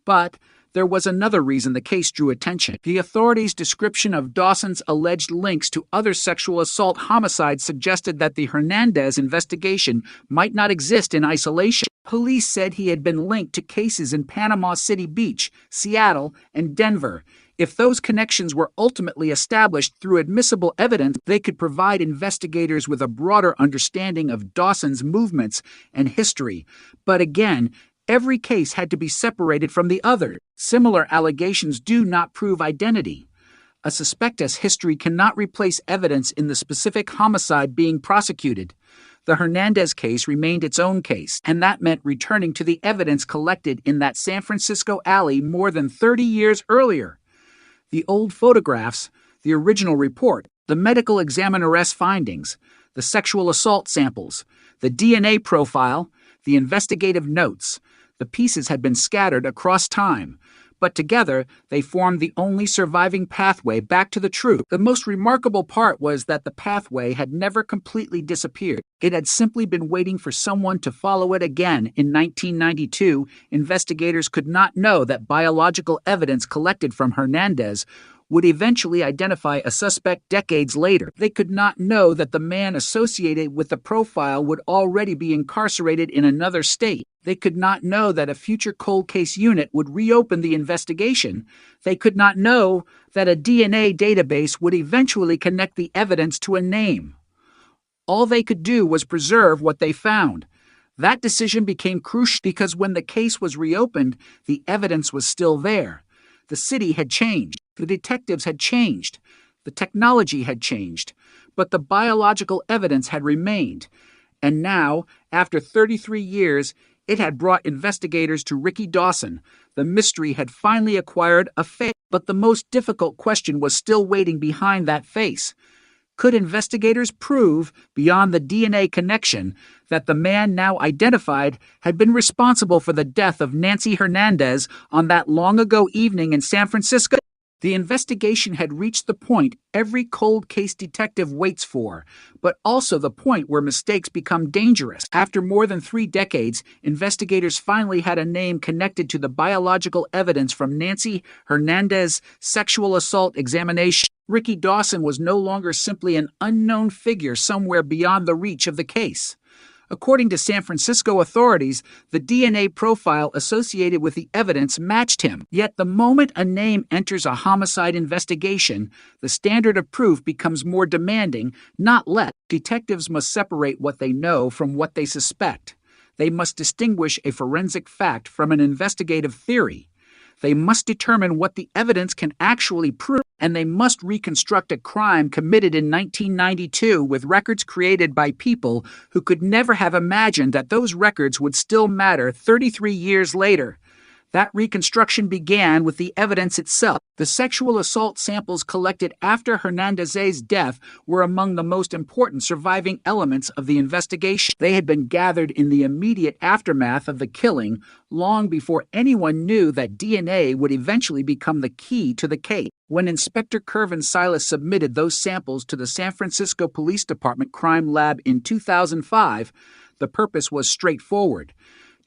But there was another reason the case drew attention. The authorities' description of Dawson's alleged links to other sexual assault homicides suggested that the Hernandez investigation might not exist in isolation. Police said he had been linked to cases in Panama City Beach, Seattle, and Denver. If those connections were ultimately established through admissible evidence, they could provide investigators with a broader understanding of Dawson's movements and history. But again, every case had to be separated from the other. Similar allegations do not prove identity. A suspect's history cannot replace evidence in the specific homicide being prosecuted. The Hernandez case remained its own case, and that meant returning to the evidence collected in that San Francisco alley more than 30 years earlier. The old photographs, the original report, the medical examiner's findings, the sexual assault samples, the DNA profile, the investigative notes. The pieces had been scattered across time, but together they formed the only surviving pathway back to the truth. The most remarkable part was that the pathway had never completely disappeared. It had simply been waiting for someone to follow it again. In 1992, investigators could not know that biological evidence collected from Hernandez would eventually identify a suspect decades later. They could not know that the man associated with the profile would already be incarcerated in another state. They could not know that a future cold case unit would reopen the investigation. They could not know that a DNA database would eventually connect the evidence to a name. All they could do was preserve what they found. That decision became crucial because when the case was reopened, the evidence was still there. The city had changed. The detectives had changed. The technology had changed, but the biological evidence had remained. And now, after 33 years, it had brought investigators to Ricky Dawson. The mystery had finally acquired a face, but the most difficult question was still waiting behind that face. Could investigators prove, beyond the DNA connection, that the man now identified had been responsible for the death of Nancy Hernandez on that long-ago evening in San Francisco? The investigation had reached the point every cold case detective waits for, but also the point where mistakes become dangerous. After more than 3 decades, investigators finally had a name connected to the biological evidence from Nancy Hernandez's sexual assault examination. Ricky Dawson was no longer simply an unknown figure somewhere beyond the reach of the case. According to San Francisco authorities, the DNA profile associated with the evidence matched him. Yet the moment a name enters a homicide investigation, the standard of proof becomes more demanding, not less. Detectives must separate what they know from what they suspect. They must distinguish a forensic fact from an investigative theory. They must determine what the evidence can actually prove, and they must reconstruct a crime committed in 1992 with records created by people who could never have imagined that those records would still matter 33 years later. That reconstruction began with the evidence itself. The sexual assault samples collected after Hernandez's death were among the most important surviving elements of the investigation. They had been gathered in the immediate aftermath of the killing, long before anyone knew that DNA would eventually become the key to the case. When Inspector Kervin Silas submitted those samples to the San Francisco Police Department Crime Lab in 2005, the purpose was straightforward: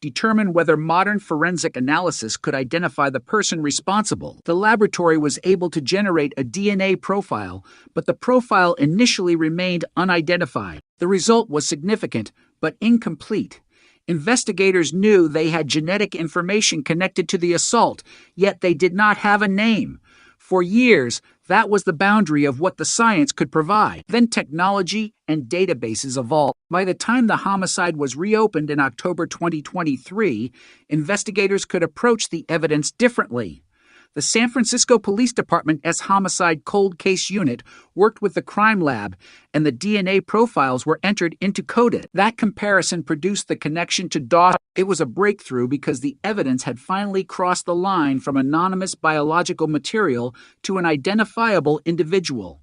determine whether modern forensic analysis could identify the person responsible. The laboratory was able to generate a DNA profile, but the profile initially remained unidentified. The result was significant, but incomplete. Investigators knew they had genetic information connected to the assault, yet they did not have a name. For years, that was the boundary of what the science could provide. Then technology and databases evolved. By the time the homicide was reopened in October 2023, investigators could approach the evidence differently. The San Francisco Police Department's Homicide Cold Case Unit worked with the crime lab, and the DNA profiles were entered into CODIS. That comparison produced the connection to Dawson. It was a breakthrough because the evidence had finally crossed the line from anonymous biological material to an identifiable individual.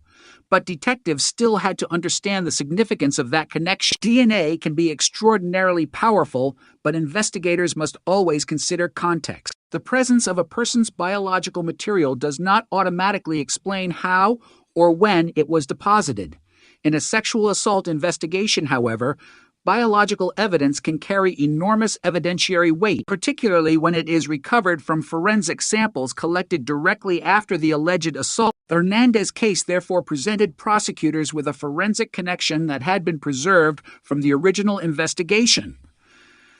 But detectives still had to understand the significance of that connection. DNA can be extraordinarily powerful, but investigators must always consider context. The presence of a person's biological material does not automatically explain how or when it was deposited. In a sexual assault investigation, however, biological evidence can carry enormous evidentiary weight, particularly when it is recovered from forensic samples collected directly after the alleged assault. The Hernandez case therefore presented prosecutors with a forensic connection that had been preserved from the original investigation.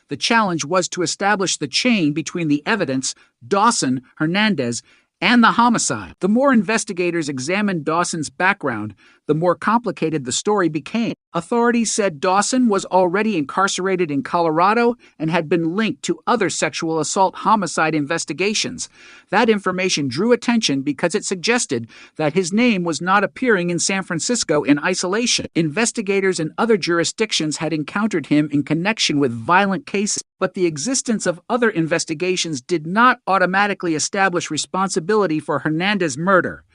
The challenge was to establish the chain between the evidence, Dawson, Hernandez, and the homicide. The more investigators examined Dawson's background, the more complicated the story became. Authorities said Dawson was already incarcerated in Colorado and had been linked to other sexual assault homicide investigations. That information drew attention because it suggested that his name was not appearing in San Francisco in isolation. Investigators in other jurisdictions had encountered him in connection with violent cases, but the existence of other investigations did not automatically establish responsibility for Hernandez's murder.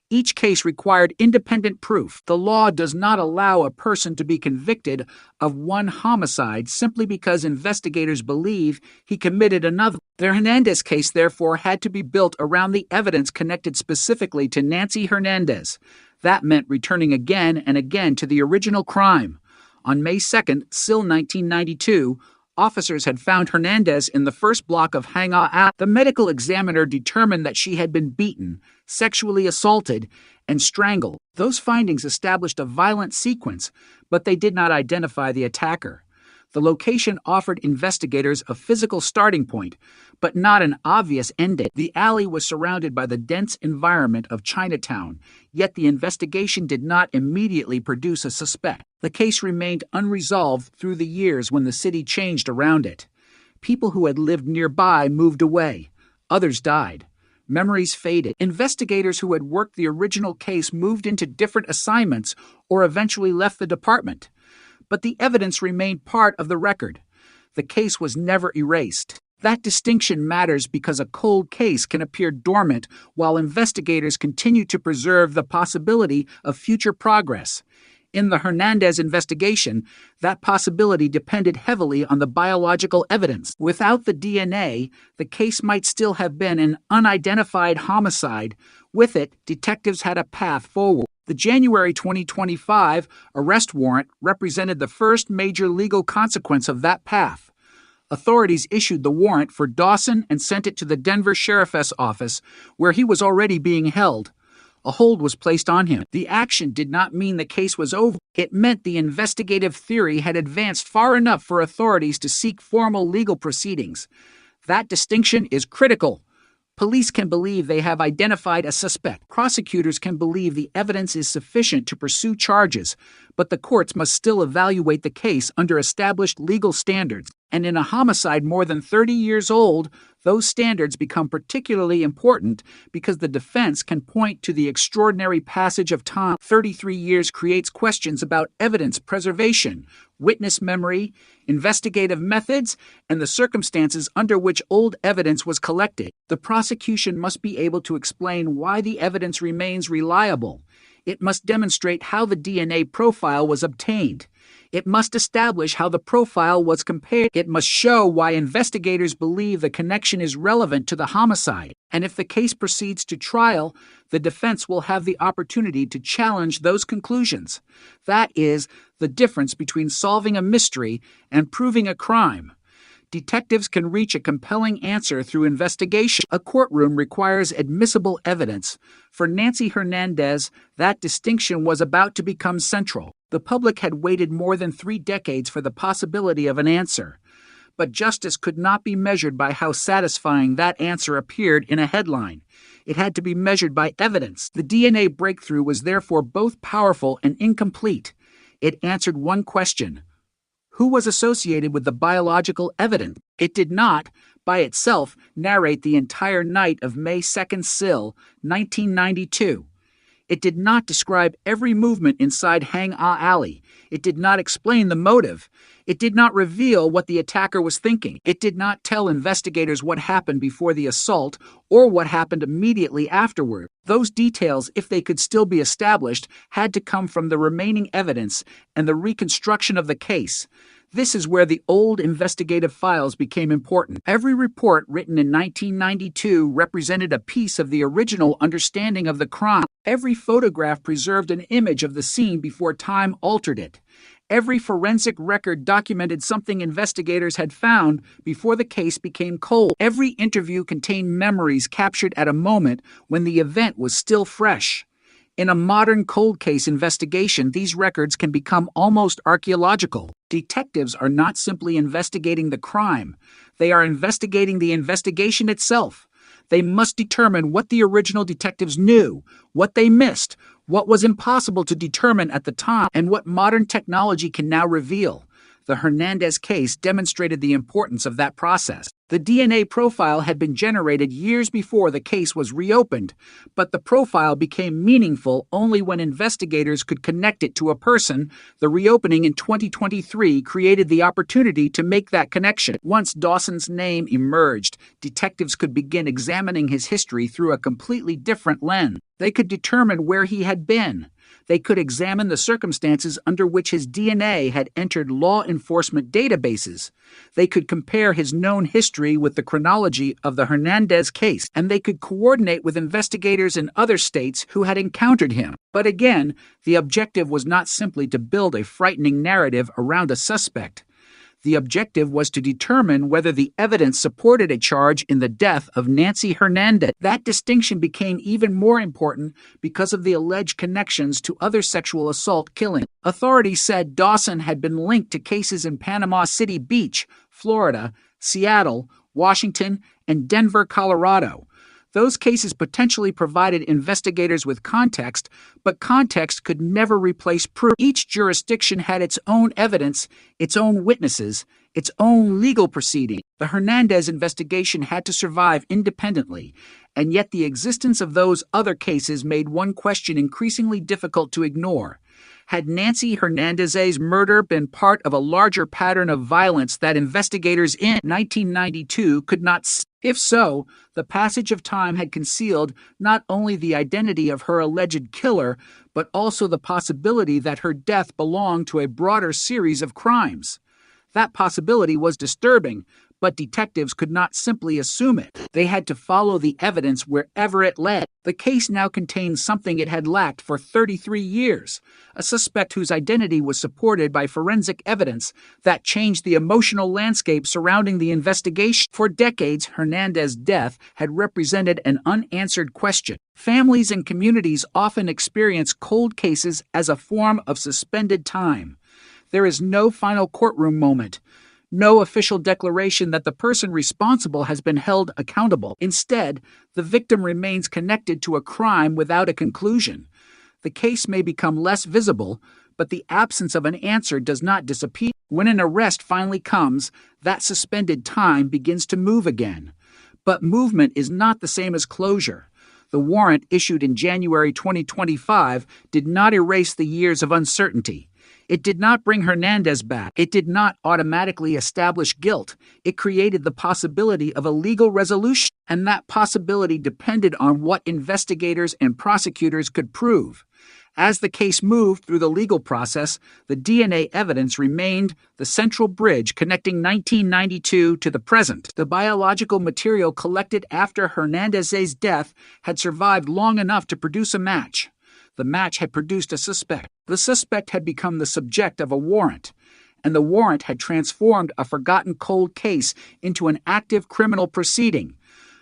Each case required independent proof. The law does not allow a person to be convicted of one homicide simply because investigators believe he committed another. The Hernandez case, therefore, had to be built around the evidence connected specifically to Nancy Hernandez. That meant returning again and again to the original crime. On May 2nd, still 1992, officers had found Hernandez in the first block of Hangar Alley. The medical examiner determined that she had been beaten, sexually assaulted, and strangled. Those findings established a violent sequence, but they did not identify the attacker. The location offered investigators a physical starting point, but not an obvious ending. The alley was surrounded by the dense environment of Chinatown, yet the investigation did not immediately produce a suspect. The case remained unresolved through the years when the city changed around it. People who had lived nearby moved away. Others died. Memories faded. Investigators who had worked the original case moved into different assignments or eventually left the department. But the evidence remained part of the record. The case was never erased. That distinction matters because a cold case can appear dormant while investigators continue to preserve the possibility of future progress. In the Hernandez investigation, that possibility depended heavily on the biological evidence. Without the DNA, the case might still have been an unidentified homicide. With it, detectives had a path forward. The January 2025 arrest warrant represented the first major legal consequence of that path. Authorities issued the warrant for Dawson and sent it to the Denver Sheriff's Office, where he was already being held. A hold was placed on him. The action did not mean the case was over. It meant the investigative theory had advanced far enough for authorities to seek formal legal proceedings. That distinction is critical. Police can believe they have identified a suspect. Prosecutors can believe the evidence is sufficient to pursue charges, but the courts must still evaluate the case under established legal standards. And in a homicide more than 30 years old, those standards become particularly important because the defense can point to the extraordinary passage of time. 33 years creates questions about evidence preservation, witness memory, investigative methods, and the circumstances under which old evidence was collected. The prosecution must be able to explain why the evidence remains reliable. It must demonstrate how the DNA profile was obtained. It must establish how the profile was compared. It must show why investigators believe the connection is relevant to the homicide. And if the case proceeds to trial, the defense will have the opportunity to challenge those conclusions. That is the difference between solving a mystery and proving a crime. Detectives can reach a compelling answer through investigation. A courtroom requires admissible evidence. For Nancy Hernandez, that distinction was about to become central. The public had waited more than 3 decades for the possibility of an answer. But justice could not be measured by how satisfying that answer appeared in a headline. It had to be measured by evidence. The DNA breakthrough was therefore both powerful and incomplete. It answered one question: who was associated with the biological evidence? It did not, by itself, narrate the entire night of May 2nd Sill, 1992. It did not describe every movement inside Hang Ah Alley. It did not explain the motive. It did not reveal what the attacker was thinking. It did not tell investigators what happened before the assault or what happened immediately afterward. Those details, if they could still be established, had to come from the remaining evidence and the reconstruction of the case. This is where the old investigative files became important. Every report written in 1992 represented a piece of the original understanding of the crime. Every photograph preserved an image of the scene before time altered it. Every forensic record documented something investigators had found before the case became cold. Every interview contained memories captured at a moment when the event was still fresh. In a modern cold case investigation, these records can become almost archaeological. Detectives are not simply investigating the crime. They are investigating the investigation itself. They must determine what the original detectives knew, what they missed, what was impossible to determine at the time, and what modern technology can now reveal. The Hernandez case demonstrated the importance of that process. The DNA profile had been generated years before the case was reopened, but the profile became meaningful only when investigators could connect it to a person. The reopening in 2023 created the opportunity to make that connection. Once Dawson's name emerged, detectives could begin examining his history through a completely different lens. They could determine where he had been. They could examine the circumstances under which his DNA had entered law enforcement databases. They could compare his known history with the chronology of the Hernandez case, and they could coordinate with investigators in other states who had encountered him. But again, the objective was not simply to build a frightening narrative around a suspect. The objective was to determine whether the evidence supported a charge in the death of Nancy Hernandez. That distinction became even more important because of the alleged connections to other sexual assault killings. Authorities said Dawson had been linked to cases in Panama City Beach, Florida, Seattle, Washington, and Denver, Colorado. Those cases potentially provided investigators with context, but context could never replace proof. Each jurisdiction had its own evidence, its own witnesses, its own legal proceeding. The Hernandez investigation had to survive independently, and yet the existence of those other cases made one question increasingly difficult to ignore. Had Nancy Hernandez's murder been part of a larger pattern of violence that investigators in 1992 could not see? If so, the passage of time had concealed not only the identity of her alleged killer, but also the possibility that her death belonged to a broader series of crimes. That possibility was disturbing, but detectives could not simply assume it. They had to follow the evidence wherever it led. The case now contained something it had lacked for 33 years, a suspect whose identity was supported by forensic evidence that changed the emotional landscape surrounding the investigation. For decades, Hernandez's death had represented an unanswered question. Families and communities often experience cold cases as a form of suspended time. There is no final courtroom moment, no official declaration that the person responsible has been held accountable. Instead, the victim remains connected to a crime without a conclusion. The case may become less visible, but the absence of an answer does not disappear. When an arrest finally comes, that suspended time begins to move again. But movement is not the same as closure. The warrant issued in January 2025 did not erase the years of uncertainty. It did not bring Hernandez back. It did not automatically establish guilt. It created the possibility of a legal resolution, and that possibility depended on what investigators and prosecutors could prove. As the case moved through the legal process, the DNA evidence remained the central bridge connecting 1992 to the present. The biological material collected after Hernandez's death had survived long enough to produce a match. The match had produced a suspect. The suspect had become the subject of a warrant, and the warrant had transformed a forgotten cold case into an active criminal proceeding.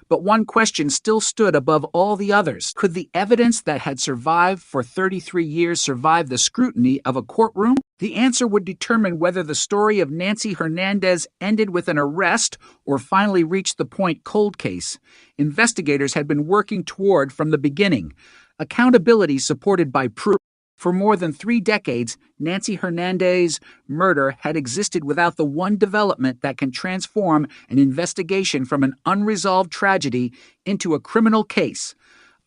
But one question still stood above all the others. Could the evidence that had survived for 33 years survive the scrutiny of a courtroom? The answer would determine whether the story of Nancy Hernandez ended with an arrest or finally reached the point cold case investigators had been working toward from the beginning. Accountability supported by proof. For more than 3 decades, Nancy Hernandez's murder had existed without the one development that can transform an investigation from an unresolved tragedy into a criminal case.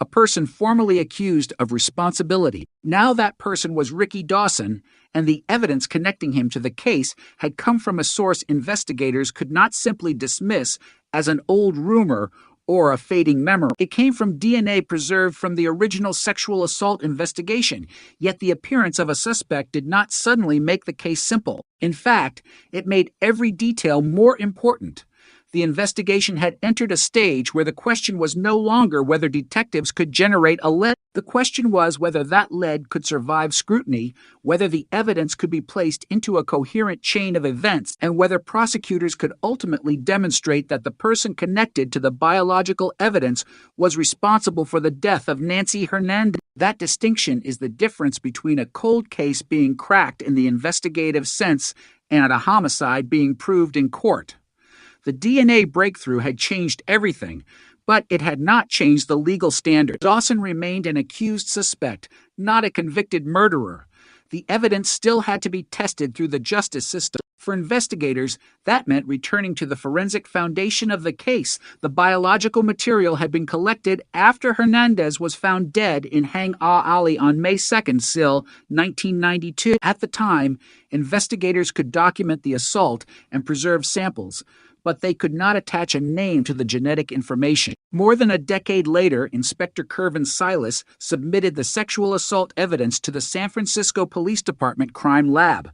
A person formerly accused of responsibility. Now that person was Ricky Dawson, and the evidence connecting him to the case had come from a source investigators could not simply dismiss as an old rumor or a fading memory. It came from DNA preserved from the original sexual assault investigation, yet the appearance of a suspect did not suddenly make the case simple. In fact, it made every detail more important. The investigation had entered a stage where the question was no longer whether detectives could generate a lead. The question was whether that lead could survive scrutiny, whether the evidence could be placed into a coherent chain of events, and whether prosecutors could ultimately demonstrate that the person connected to the biological evidence was responsible for the death of Nancy Hernandez. That distinction is the difference between a cold case being cracked in the investigative sense and a homicide being proved in court. The DNA breakthrough had changed everything, but it had not changed the legal standard. Dawson remained an accused suspect, not a convicted murderer. The evidence still had to be tested through the justice system. For investigators, that meant returning to the forensic foundation of the case. The biological material had been collected after Hernandez was found dead in Hang Ah Alley on May 2nd, 1992. At the time, investigators could document the assault and preserve samples, but they could not attach a name to the genetic information. More than a decade later, Inspector Kervin Silas submitted the sexual assault evidence to the San Francisco Police Department Crime Lab.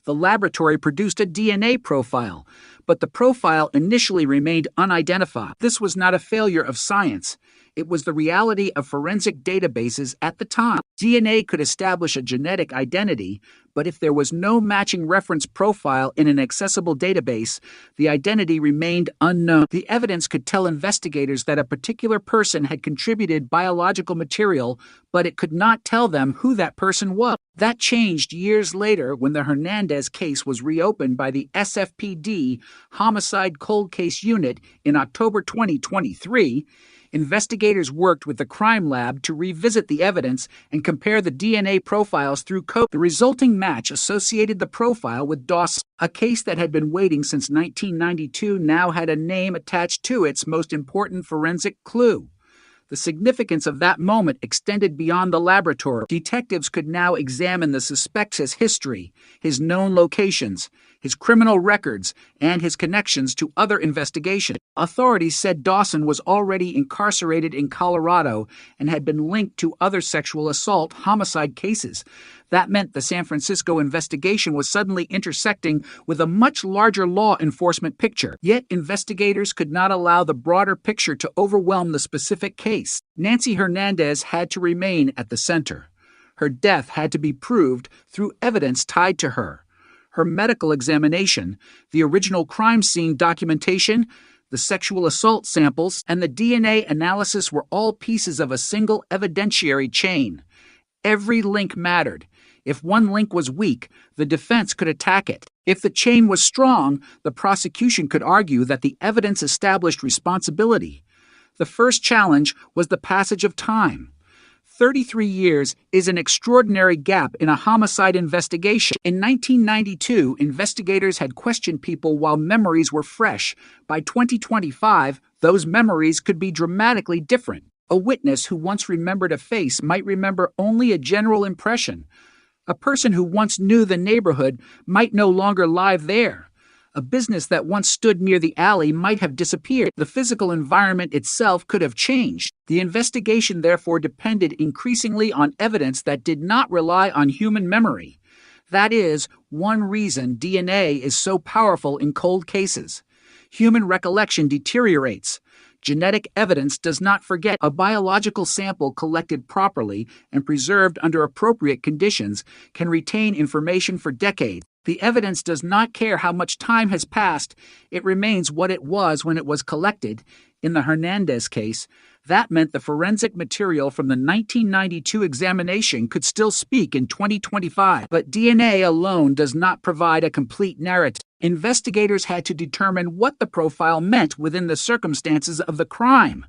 The laboratory produced a DNA profile, but the profile initially remained unidentified. This was not a failure of science. It was the reality of forensic databases at the time. DNA could establish a genetic identity, but if there was no matching reference profile in an accessible database, the identity remained unknown. The evidence could tell investigators that a particular person had contributed biological material, but it could not tell them who that person was. That changed years later when the Hernandez case was reopened by the SFPD Homicide Cold Case Unit in October 2023. investigators worked with the crime lab to revisit the evidence and compare the DNA profiles through code. The resulting match associated the profile with Dawson. A case that had been waiting since 1992 now had a name attached to its most important forensic clue. The significance of that moment extended beyond the laboratory. Detectives could now examine the suspect's history, his known locations, his criminal records, and his connections to other investigations. Authorities said Dawson was already incarcerated in Colorado and had been linked to other sexual assault homicide cases. That meant the San Francisco investigation was suddenly intersecting with a much larger law enforcement picture. Yet investigators could not allow the broader picture to overwhelm the specific case. Nancy Hernandez had to remain at the center. Her death had to be proved through evidence tied to her. Her medical examination, the original crime scene documentation, the sexual assault samples, and the DNA analysis were all pieces of a single evidentiary chain. Every link mattered. If one link was weak, the defense could attack it. If the chain was strong, the prosecution could argue that the evidence established responsibility. The first challenge was the passage of time. 33 years is an extraordinary gap in a homicide investigation. In 1992, investigators had questioned people while memories were fresh. By 2025, those memories could be dramatically different. A witness who once remembered a face might remember only a general impression. A person who once knew the neighborhood might no longer live there. A business that once stood near the alley might have disappeared. The physical environment itself could have changed. The investigation therefore depended increasingly on evidence that did not rely on human memory. That is one reason DNA is so powerful in cold cases. Human recollection deteriorates. Genetic evidence does not forget. A biological sample collected properly and preserved under appropriate conditions can retain information for decades. The evidence does not care how much time has passed. It remains what it was when it was collected. In the Hernandez case, that meant the forensic material from the 1992 examination could still speak in 2025. But DNA alone does not provide a complete narrative. Investigators had to determine what the profile meant within the circumstances of the crime.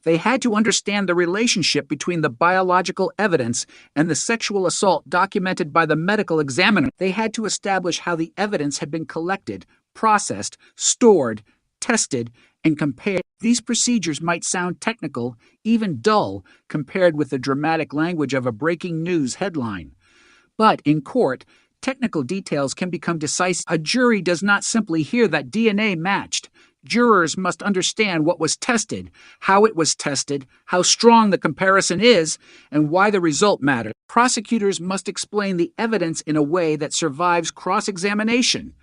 They had to understand the relationship between the biological evidence and the sexual assault documented by the medical examiner. They had to establish how the evidence had been collected, processed, stored, tested, and compared. These procedures might sound technical, even dull, compared with the dramatic language of a breaking news headline. But in court, technical details can become decisive. A jury does not simply hear that DNA matched. Jurors must understand what was tested, how it was tested, how strong the comparison is, and why the result matters. Prosecutors must explain the evidence in a way that survives cross-examination.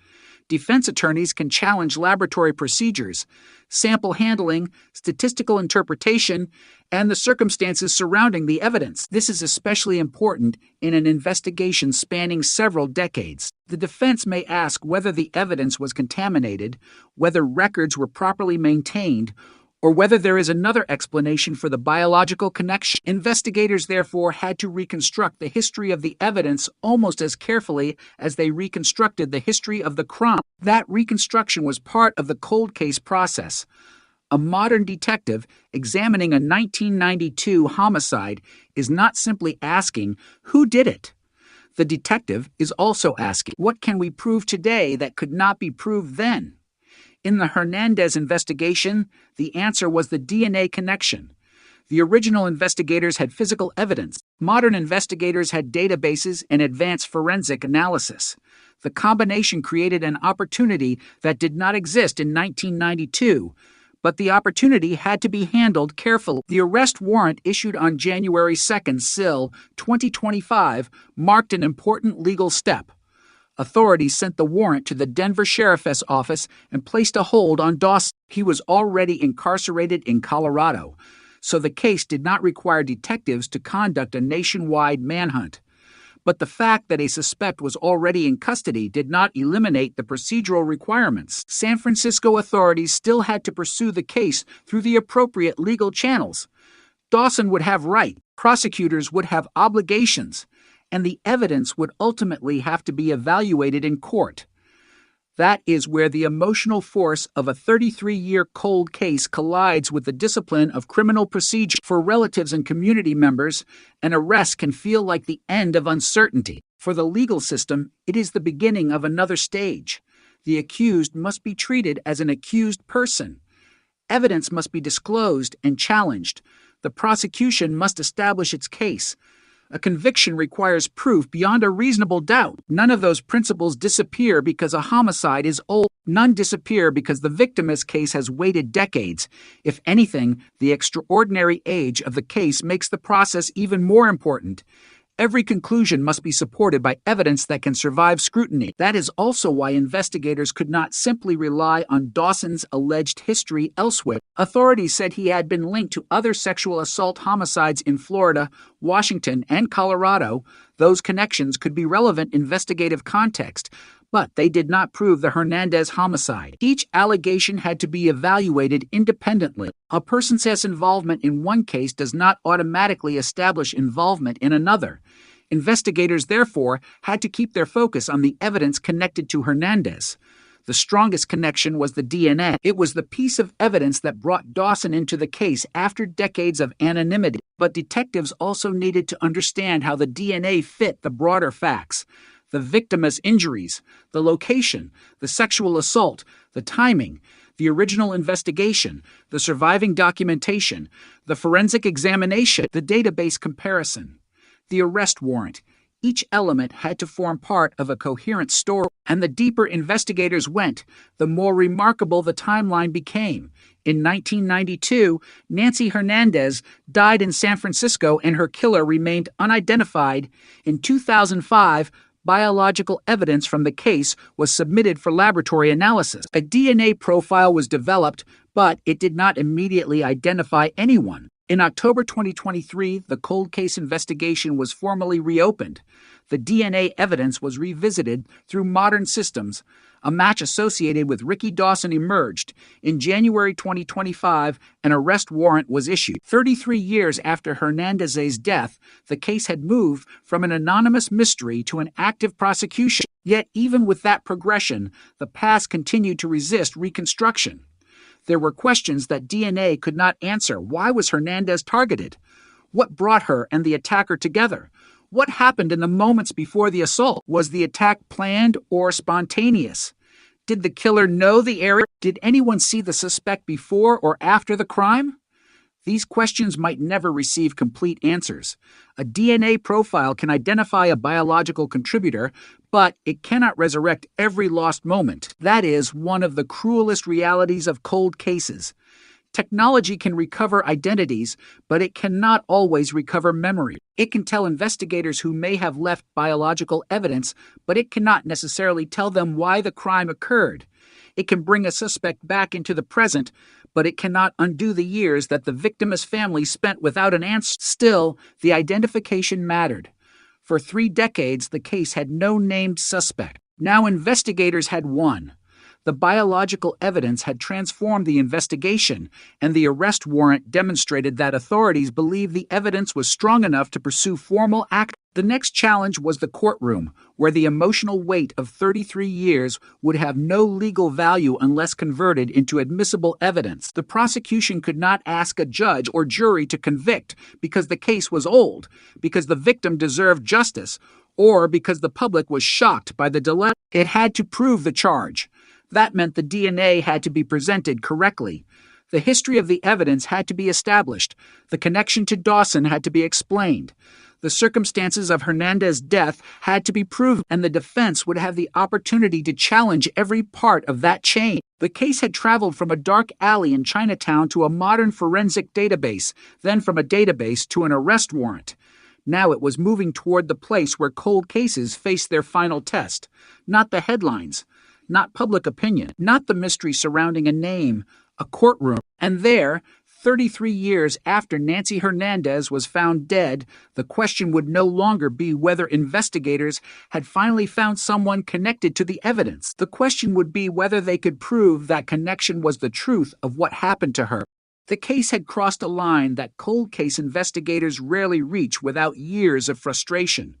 Defense attorneys can challenge laboratory procedures, sample handling, statistical interpretation, and the circumstances surrounding the evidence. This is especially important in an investigation spanning several decades. The defense may ask whether the evidence was contaminated, whether records were properly maintained, or whether there is another explanation for the biological connection. Investigators, therefore, had to reconstruct the history of the evidence almost as carefully as they reconstructed the history of the crime. That reconstruction was part of the cold case process. A modern detective examining a 1992 homicide is not simply asking, who did it? The detective is also asking, what can we prove today that could not be proved then? In the Hernandez investigation, the answer was the DNA connection. The original investigators had physical evidence. Modern investigators had databases and advanced forensic analysis. The combination created an opportunity that did not exist in 1992, but the opportunity had to be handled carefully. The arrest warrant issued on January 2nd, SIL, 2025, marked an important legal step. Authorities sent the warrant to the Denver Sheriff's Office and placed a hold on Dawson. He was already incarcerated in Colorado, so the case did not require detectives to conduct a nationwide manhunt. But the fact that a suspect was already in custody did not eliminate the procedural requirements. San Francisco authorities still had to pursue the case through the appropriate legal channels. Dawson would have rights, prosecutors would have obligations, and the evidence would ultimately have to be evaluated in court. That is where the emotional force of a 33-year cold case collides with the discipline of criminal procedure. For relatives and community members, an arrest can feel like the end of uncertainty. For the legal system, it is the beginning of another stage. The accused must be treated as an accused person. Evidence must be disclosed and challenged. The prosecution must establish its case. A conviction requires proof beyond a reasonable doubt. None of those principles disappear because a homicide is old. None disappear because the victim's case has waited decades. If anything, the extraordinary age of the case makes the process even more important. Every conclusion must be supported by evidence that can survive scrutiny. That is also why investigators could not simply rely on Dawson's alleged history elsewhere. Authorities said he had been linked to other sexual assault homicides in Florida, Washington, and Colorado. Those connections could be relevant investigative context, but they did not prove the Hernandez homicide. Each allegation had to be evaluated independently. A person's involvement in one case does not automatically establish involvement in another. Investigators, therefore, had to keep their focus on the evidence connected to Hernandez. The strongest connection was the DNA. It was the piece of evidence that brought Dawson into the case after decades of anonymity. But detectives also needed to understand how the DNA fit the broader facts. The victim's injuries, the location, the sexual assault, the timing, the original investigation, the surviving documentation, the forensic examination, the database comparison, the arrest warrant. Each element had to form part of a coherent story, and the deeper investigators went, the more remarkable the timeline became. In 1992, Nancy Hernandez died in San Francisco and her killer remained unidentified. In 2005, biological evidence from the case was submitted for laboratory analysis. A DNA profile was developed, but it did not immediately identify anyone. In October 2023, the cold case investigation was formally reopened. The DNA evidence was revisited through modern systems. A match associated with Ricky Dawson emerged. In January 2025, an arrest warrant was issued. 33 years after Hernandez's death, the case had moved from an anonymous mystery to an active prosecution. Yet even with that progression, the past continued to resist reconstruction. There were questions that DNA could not answer. Why was Hernandez targeted? What brought her and the attacker together? What happened in the moments before the assault? Was the attack planned or spontaneous? Did the killer know the area? Did anyone see the suspect before or after the crime? These questions might never receive complete answers. A DNA profile can identify a biological contributor, but it cannot resurrect every lost moment. That is one of the cruelest realities of cold cases. Technology can recover identities, but it cannot always recover memory. It can tell investigators who may have left biological evidence, but it cannot necessarily tell them why the crime occurred. It can bring a suspect back into the present, but it cannot undo the years that the victim's family spent without an answer. Still, the identification mattered. For 3 decades, the case had no named suspect. Now investigators had one. The biological evidence had transformed the investigation, and the arrest warrant demonstrated that authorities believed the evidence was strong enough to pursue formal action. The next challenge was the courtroom, where the emotional weight of 33 years would have no legal value unless converted into admissible evidence. The prosecution could not ask a judge or jury to convict because the case was old, because the victim deserved justice, or because the public was shocked by the delay. It had to prove the charge. That meant the DNA had to be presented correctly. The history of the evidence had to be established. The connection to Dawson had to be explained. The circumstances of Hernandez's death had to be proven, and the defense would have the opportunity to challenge every part of that chain. The case had traveled from a dark alley in Chinatown to a modern forensic database, then from a database to an arrest warrant. Now it was moving toward the place where cold cases faced their final test. Not the headlines, not public opinion, not the mystery surrounding a name, a courtroom. And there, 33 years after Nancy Hernandez was found dead, the question would no longer be whether investigators had finally found someone connected to the evidence. The question would be whether they could prove that connection was the truth of what happened to her. The case had crossed a line that cold case investigators rarely reach without years of frustration.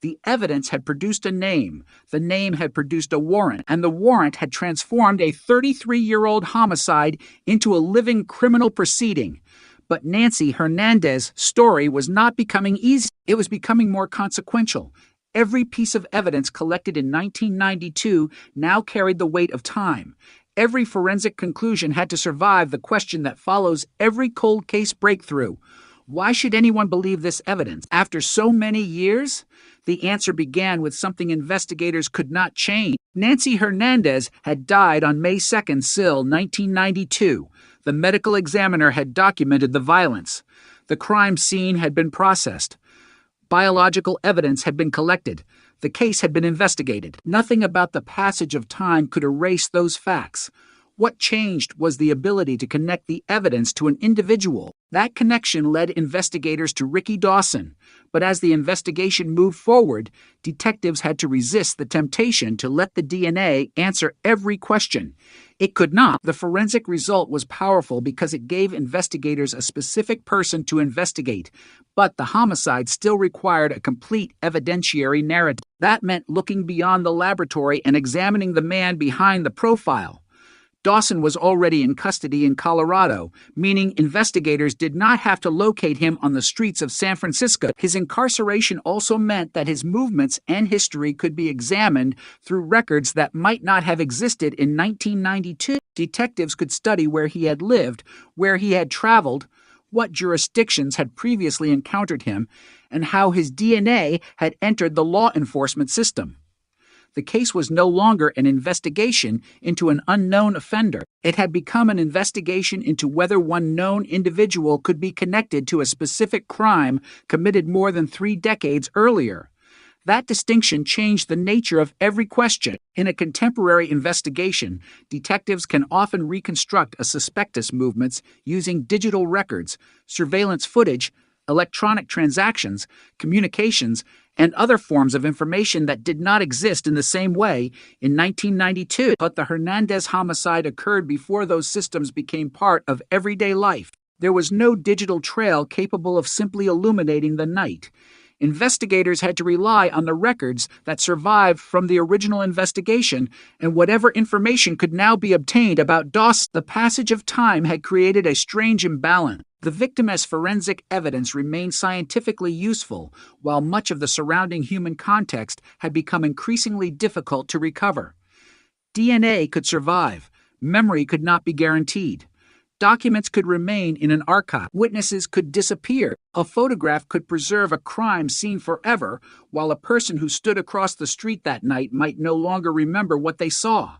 The evidence had produced a name, the name had produced a warrant, and the warrant had transformed a 33-year-old homicide into a living criminal proceeding. But Nancy Hernandez's story was not becoming easy. It was becoming more consequential. Every piece of evidence collected in 1992 now carried the weight of time. Every forensic conclusion had to survive the question that follows every cold case breakthrough. Why should anyone believe this evidence? After so many years, the answer began with something investigators could not change. Nancy Hernandez had died on May 2nd, Sill, 1992. The medical examiner had documented the violence. The crime scene had been processed. Biological evidence had been collected. The case had been investigated. Nothing about the passage of time could erase those facts. What changed was the ability to connect the evidence to an individual. That connection led investigators to Ricky Dawson. But as the investigation moved forward, detectives had to resist the temptation to let the DNA answer every question. It could not. The forensic result was powerful because it gave investigators a specific person to investigate. But the homicide still required a complete evidentiary narrative. That meant looking beyond the laboratory and examining the man behind the profile. Dawson was already in custody in Colorado, meaning investigators did not have to locate him on the streets of San Francisco. His incarceration also meant that his movements and history could be examined through records that might not have existed in 1992. Detectives could study where he had lived, where he had traveled, what jurisdictions had previously encountered him, and how his DNA had entered the law enforcement system. The case was no longer an investigation into an unknown offender. It had become an investigation into whether one known individual could be connected to a specific crime committed more than 3 decades earlier. That distinction changed the nature of every question. In a contemporary investigation, detectives can often reconstruct a suspect's movements using digital records, surveillance footage, electronic transactions, communications, and other forms of information that did not exist in the same way in 1992. But the Hernandez homicide occurred before those systems became part of everyday life. There was no digital trail capable of simply illuminating the night. Investigators had to rely on the records that survived from the original investigation, and whatever information could now be obtained about Dawson. The passage of time had created a strange imbalance. The victim as forensic evidence remained scientifically useful, while much of the surrounding human context had become increasingly difficult to recover. DNA could survive. Memory could not be guaranteed. Documents could remain in an archive. Witnesses could disappear. A photograph could preserve a crime scene forever, while a person who stood across the street that night might no longer remember what they saw.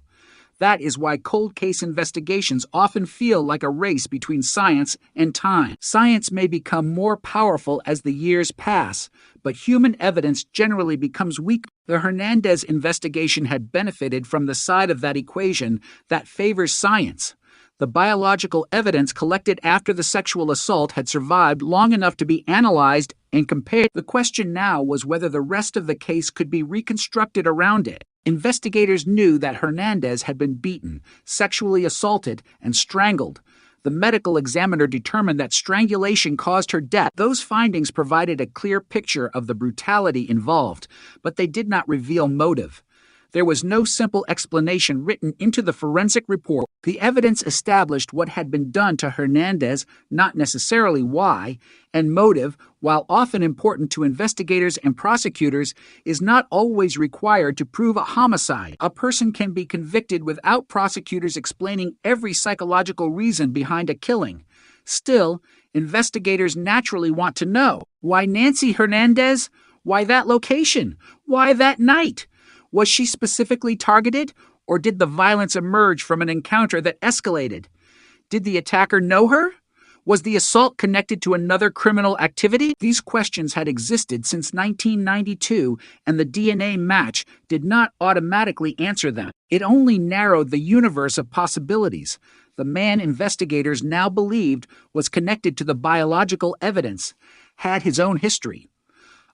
That is why cold case investigations often feel like a race between science and time. Science may become more powerful as the years pass, but human evidence generally becomes weak. The Hernandez investigation had benefited from the side of that equation that favors science. The biological evidence collected after the sexual assault had survived long enough to be analyzed and compared. The question now was whether the rest of the case could be reconstructed around it. Investigators knew that Hernandez had been beaten, sexually assaulted, and strangled. The medical examiner determined that strangulation caused her death. Those findings provided a clear picture of the brutality involved, but they did not reveal motive. There was no simple explanation written into the forensic report. The evidence established what had been done to Hernandez, not necessarily why, and motive, while often important to investigators and prosecutors, is not always required to prove a homicide. A person can be convicted without prosecutors explaining every psychological reason behind a killing. Still, investigators naturally want to know, why Nancy Hernandez? Why that location? Why that night? Was she specifically targeted, or did the violence emerge from an encounter that escalated? Did the attacker know her? Was the assault connected to another criminal activity? These questions had existed since 1992, and the DNA match did not automatically answer them. It only narrowed the universe of possibilities. The man investigators now believed was connected to the biological evidence had his own history.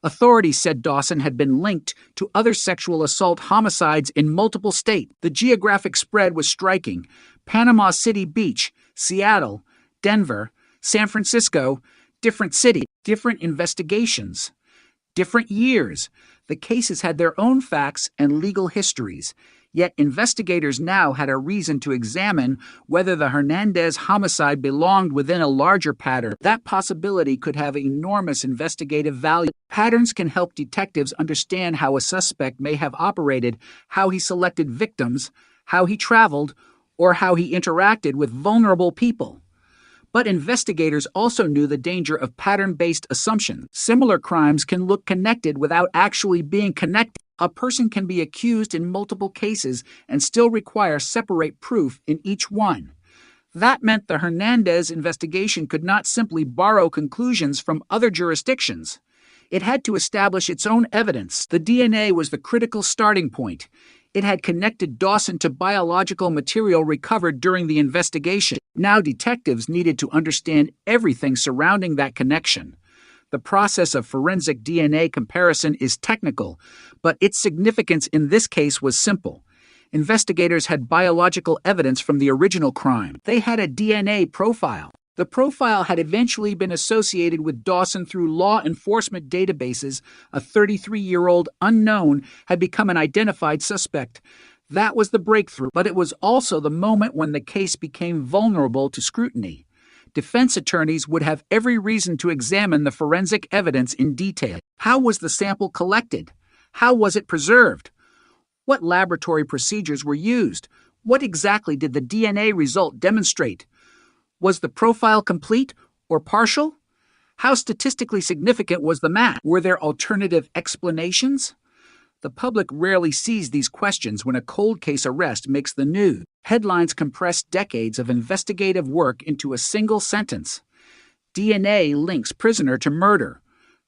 Authorities said Dawson had been linked to other sexual assault homicides in multiple states. The geographic spread was striking. Panama City Beach, Seattle, Denver, San Francisco, different cities, different investigations. different years. The cases had their own facts and legal histories. Yet investigators now had a reason to examine whether the Hernandez homicide belonged within a larger pattern. That possibility could have enormous investigative value. Patterns can help detectives understand how a suspect may have operated, how he selected victims, how he traveled, or how he interacted with vulnerable people. But investigators also knew the danger of pattern-based assumptions. Similar crimes can look connected without actually being connected. A person can be accused in multiple cases and still require separate proof in each one. That meant the Hernandez investigation could not simply borrow conclusions from other jurisdictions. It had to establish its own evidence. The DNA was the critical starting point. It had connected Dawson to biological material recovered during the investigation. Now detectives needed to understand everything surrounding that connection. The process of forensic DNA comparison is technical, but its significance in this case was simple. Investigators had biological evidence from the original crime. They had a DNA profile. The profile had eventually been associated with Dawson through law enforcement databases. A 33-year-old unknown had become an identified suspect. That was the breakthrough, but it was also the moment when the case became vulnerable to scrutiny. Defense attorneys would have every reason to examine the forensic evidence in detail. How was the sample collected? How was it preserved? What laboratory procedures were used? What exactly did the DNA result demonstrate? Was the profile complete or partial? How statistically significant was the match? Were there alternative explanations? The public rarely sees these questions when a cold case arrest makes the news. Headlines compress decades of investigative work into a single sentence. DNA links prisoner to murder.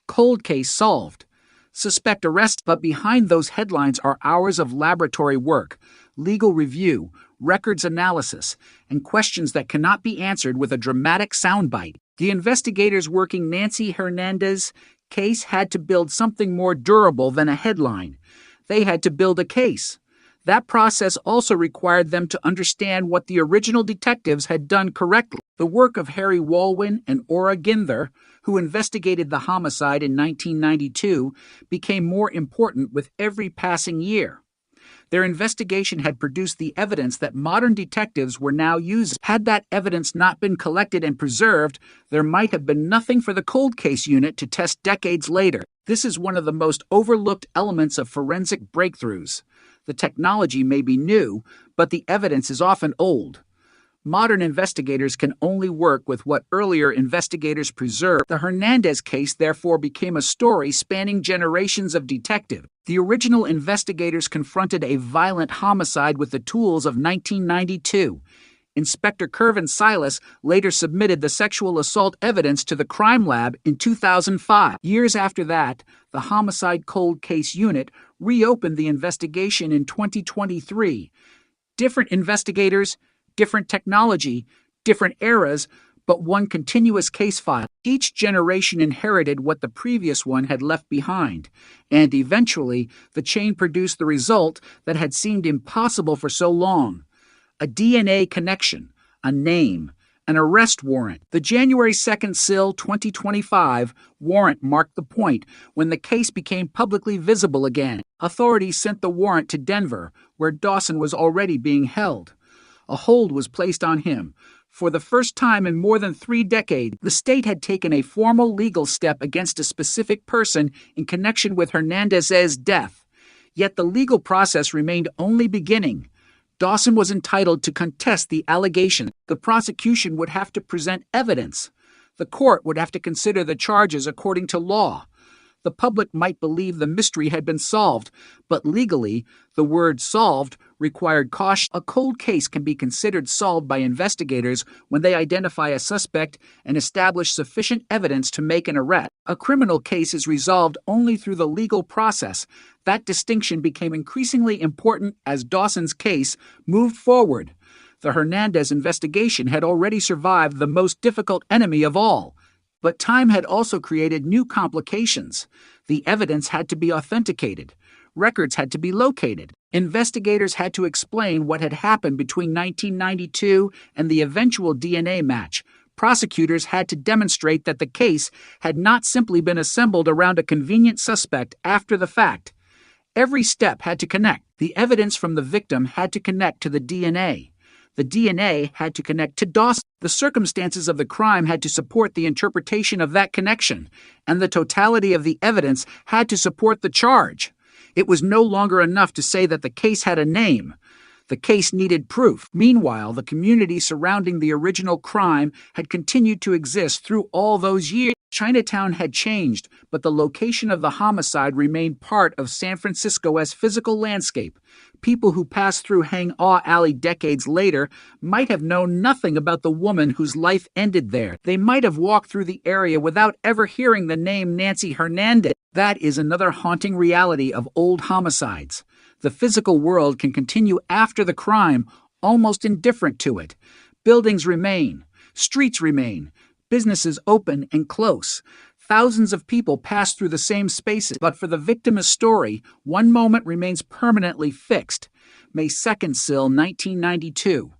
Cold case solved. Suspect arrested. But behind those headlines are hours of laboratory work, legal review, records analysis, and questions that cannot be answered with a dramatic soundbite. The investigators working Nancy Hernandez's case had to build something more durable than a headline. They had to build a case. That process also required them to understand what the original detectives had done correctly. The work of Harry Walwyn and Ora Ginther, who investigated the homicide in 1992, became more important with every passing year. Their investigation had produced the evidence that modern detectives were now using. Had that evidence not been collected and preserved, there might have been nothing for the cold case unit to test decades later. This is one of the most overlooked elements of forensic breakthroughs. The technology may be new, but the evidence is often old. Modern investigators can only work with what earlier investigators preserved. The Hernandez case therefore became a story spanning generations of detectives. The original investigators confronted a violent homicide with the tools of 1992. Inspector Kervin Silas later submitted the sexual assault evidence to the crime lab in 2005. Years after that, the Homicide Cold Case Unit reopened the investigation in 2023. Different investigators, different technology, different eras, but one continuous case file. Each generation inherited what the previous one had left behind, and eventually the chain produced the result that had seemed impossible for so long. A DNA connection, a name, an arrest warrant. The January 2nd SIL 2025 warrant marked the point when the case became publicly visible again. Authorities sent the warrant to Denver, where Dawson was already being held. A hold was placed on him. For the first time in more than 3 decades, the state had taken a formal legal step against a specific person in connection with Hernandez's death. Yet the legal process remained only beginning. Dawson was entitled to contest the allegation. The prosecution would have to present evidence. The court would have to consider the charges according to law. The public might believe the mystery had been solved, but legally, the word solved required caution. A cold case can be considered solved by investigators when they identify a suspect and establish sufficient evidence to make an arrest. A criminal case is resolved only through the legal process. That distinction became increasingly important as Dawson's case moved forward. The Hernandez investigation had already survived the most difficult enemy of all. But time had also created new complications. The evidence had to be authenticated. Records had to be located. Investigators had to explain what had happened between 1992 and the eventual DNA match. Prosecutors had to demonstrate that the case had not simply been assembled around a convenient suspect after the fact. Every step had to connect. The evidence from the victim had to connect to the DNA. The DNA had to connect to Dawson. The circumstances of the crime had to support the interpretation of that connection, and the totality of the evidence had to support the charge. It was no longer enough to say that the case had a name. The case needed proof. Meanwhile, the community surrounding the original crime had continued to exist through all those years. Chinatown had changed, but the location of the homicide remained part of San Francisco's physical landscape. People who passed through Hang Aw Alley decades later might have known nothing about the woman whose life ended there. They might have walked through the area without ever hearing the name Nancy Hernandez. That is another haunting reality of old homicides. The physical world can continue after the crime, almost indifferent to it. Buildings remain, streets remain, businesses open and close. Thousands of people pass through the same spaces, but for the victim's story, one moment remains permanently fixed. May 2nd, Sill, 1992.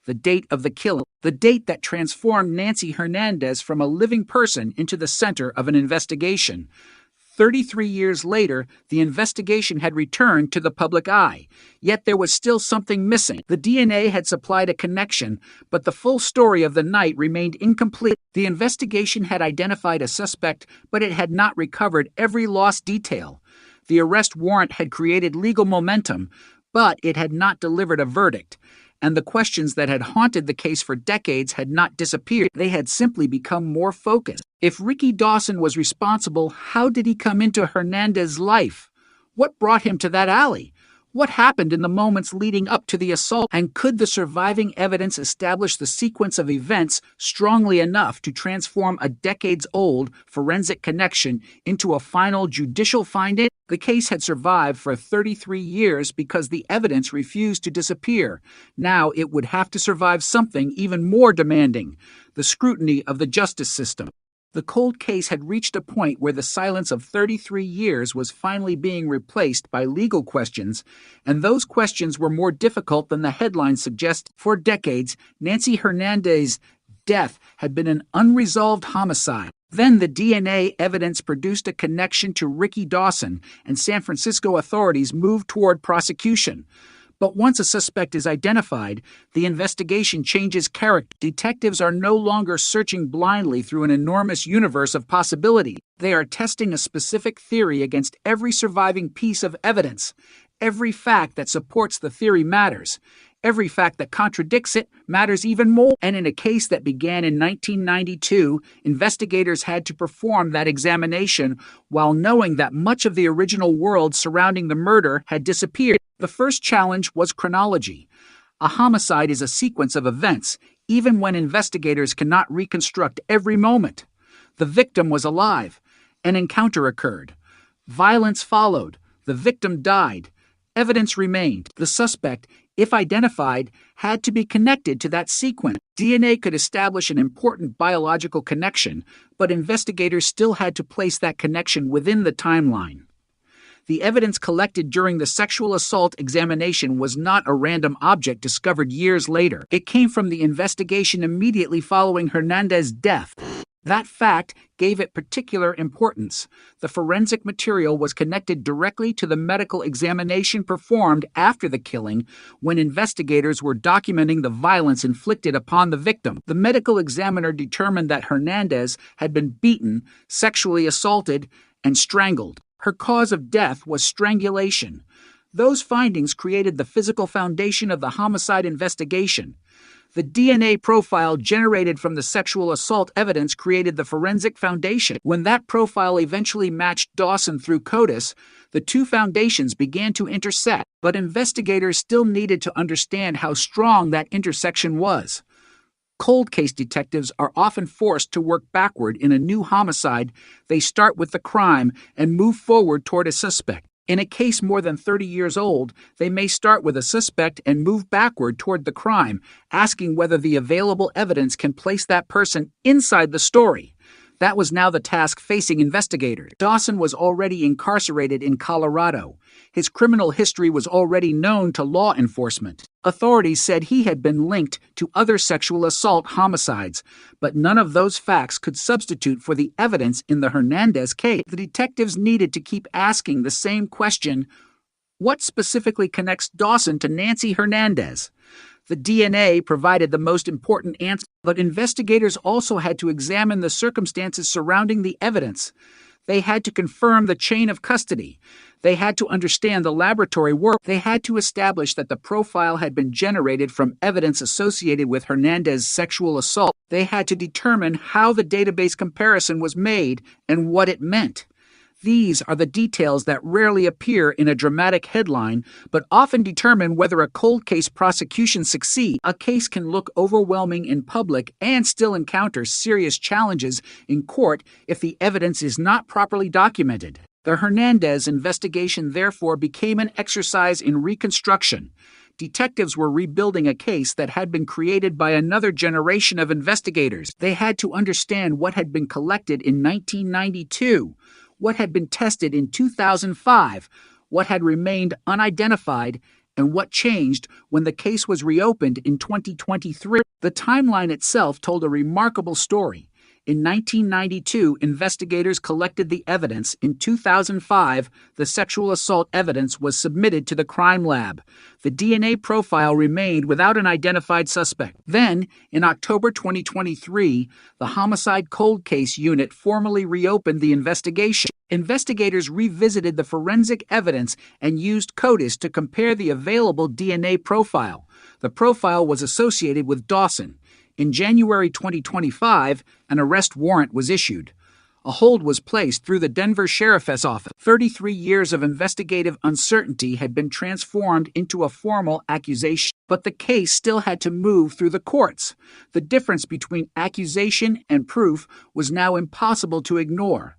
The date of the killing, the date that transformed Nancy Hernandez from a living person into the center of an investigation. 33 years later, the investigation had returned to the public eye. Yet there was still something missing. The DNA had supplied a connection, but the full story of the night remained incomplete. The investigation had identified a suspect, but it had not recovered every lost detail. The arrest warrant had created legal momentum, but it had not delivered a verdict. And the questions that had haunted the case for decades had not disappeared. They had simply become more focused. If Ricky Dawson was responsible, how did he come into Hernandez's life? What brought him to that alley? What happened in the moments leading up to the assault? And could the surviving evidence establish the sequence of events strongly enough to transform a decades-old forensic connection into a final judicial finding? The case had survived for 33 years because the evidence refused to disappear. Now it would have to survive something even more demanding: the scrutiny of the justice system. The cold case had reached a point where the silence of 33 years was finally being replaced by legal questions, and those questions were more difficult than the headlines suggest. For decades, Nancy Hernandez's death had been an unresolved homicide. Then the DNA evidence produced a connection to Ricky Dawson, and San Francisco authorities moved toward prosecution. But once a suspect is identified, the investigation changes character. Detectives are no longer searching blindly through an enormous universe of possibility. They are testing a specific theory against every surviving piece of evidence. Every fact that supports the theory matters. Every fact that contradicts it matters even more. And in a case that began in 1992, investigators had to perform that examination while knowing that much of the original world surrounding the murder had disappeared. The first challenge was chronology. A homicide is a sequence of events, even when investigators cannot reconstruct every moment. The victim was alive. An encounter occurred. Violence followed. The victim died. Evidence remained. The suspect, if identified, had to be connected to that sequence. DNA could establish an important biological connection, but investigators still had to place that connection within the timeline. The evidence collected during the sexual assault examination was not a random object discovered years later. It came from the investigation immediately following Hernandez's death. That fact gave it particular importance. The forensic material was connected directly to the medical examination performed after the killing when investigators were documenting the violence inflicted upon the victim. The medical examiner determined that Hernandez had been beaten, sexually assaulted, and strangled. Her cause of death was strangulation. Those findings created the physical foundation of the homicide investigation. The DNA profile generated from the sexual assault evidence created the forensic foundation. When that profile eventually matched Dawson through CODIS, the two foundations began to intersect, but investigators still needed to understand how strong that intersection was. Cold case detectives are often forced to work backward in a new homicide. They start with the crime and move forward toward a suspect. In a case more than 30 years old, they may start with a suspect and move backward toward the crime, asking whether the available evidence can place that person inside the story. That was now the task facing investigators. Dawson was already incarcerated in Colorado. His criminal history was already known to law enforcement. Authorities said he had been linked to other sexual assault homicides, but none of those facts could substitute for the evidence in the Hernandez case. The detectives needed to keep asking the same question: what specifically connects Dawson to Nancy Hernandez? The DNA provided the most important answer, but investigators also had to examine the circumstances surrounding the evidence. They had to confirm the chain of custody. They had to understand the laboratory work. They had to establish that the profile had been generated from evidence associated with Hernandez's sexual assault. They had to determine how the database comparison was made and what it meant. These are the details that rarely appear in a dramatic headline, but often determine whether a cold case prosecution succeeds. A case can look overwhelming in public and still encounter serious challenges in court if the evidence is not properly documented. The Hernandez investigation therefore became an exercise in reconstruction. Detectives were rebuilding a case that had been created by another generation of investigators. They had to understand what had been collected in 1992. What had been tested in 2005, what had remained unidentified, and what changed when the case was reopened in 2023. The timeline itself told a remarkable story. In 1992, investigators collected the evidence. In 2005, the sexual assault evidence was submitted to the crime lab. The DNA profile remained without an identified suspect. Then, in October 2023, the Homicide Cold Case Unit formally reopened the investigation. Investigators revisited the forensic evidence and used CODIS to compare the available DNA profile. The profile was associated with Dawson. In January 2025, an arrest warrant was issued. A hold was placed through the Denver Sheriff's Office. 33 years of investigative uncertainty had been transformed into a formal accusation, but the case still had to move through the courts. The difference between accusation and proof was now impossible to ignore.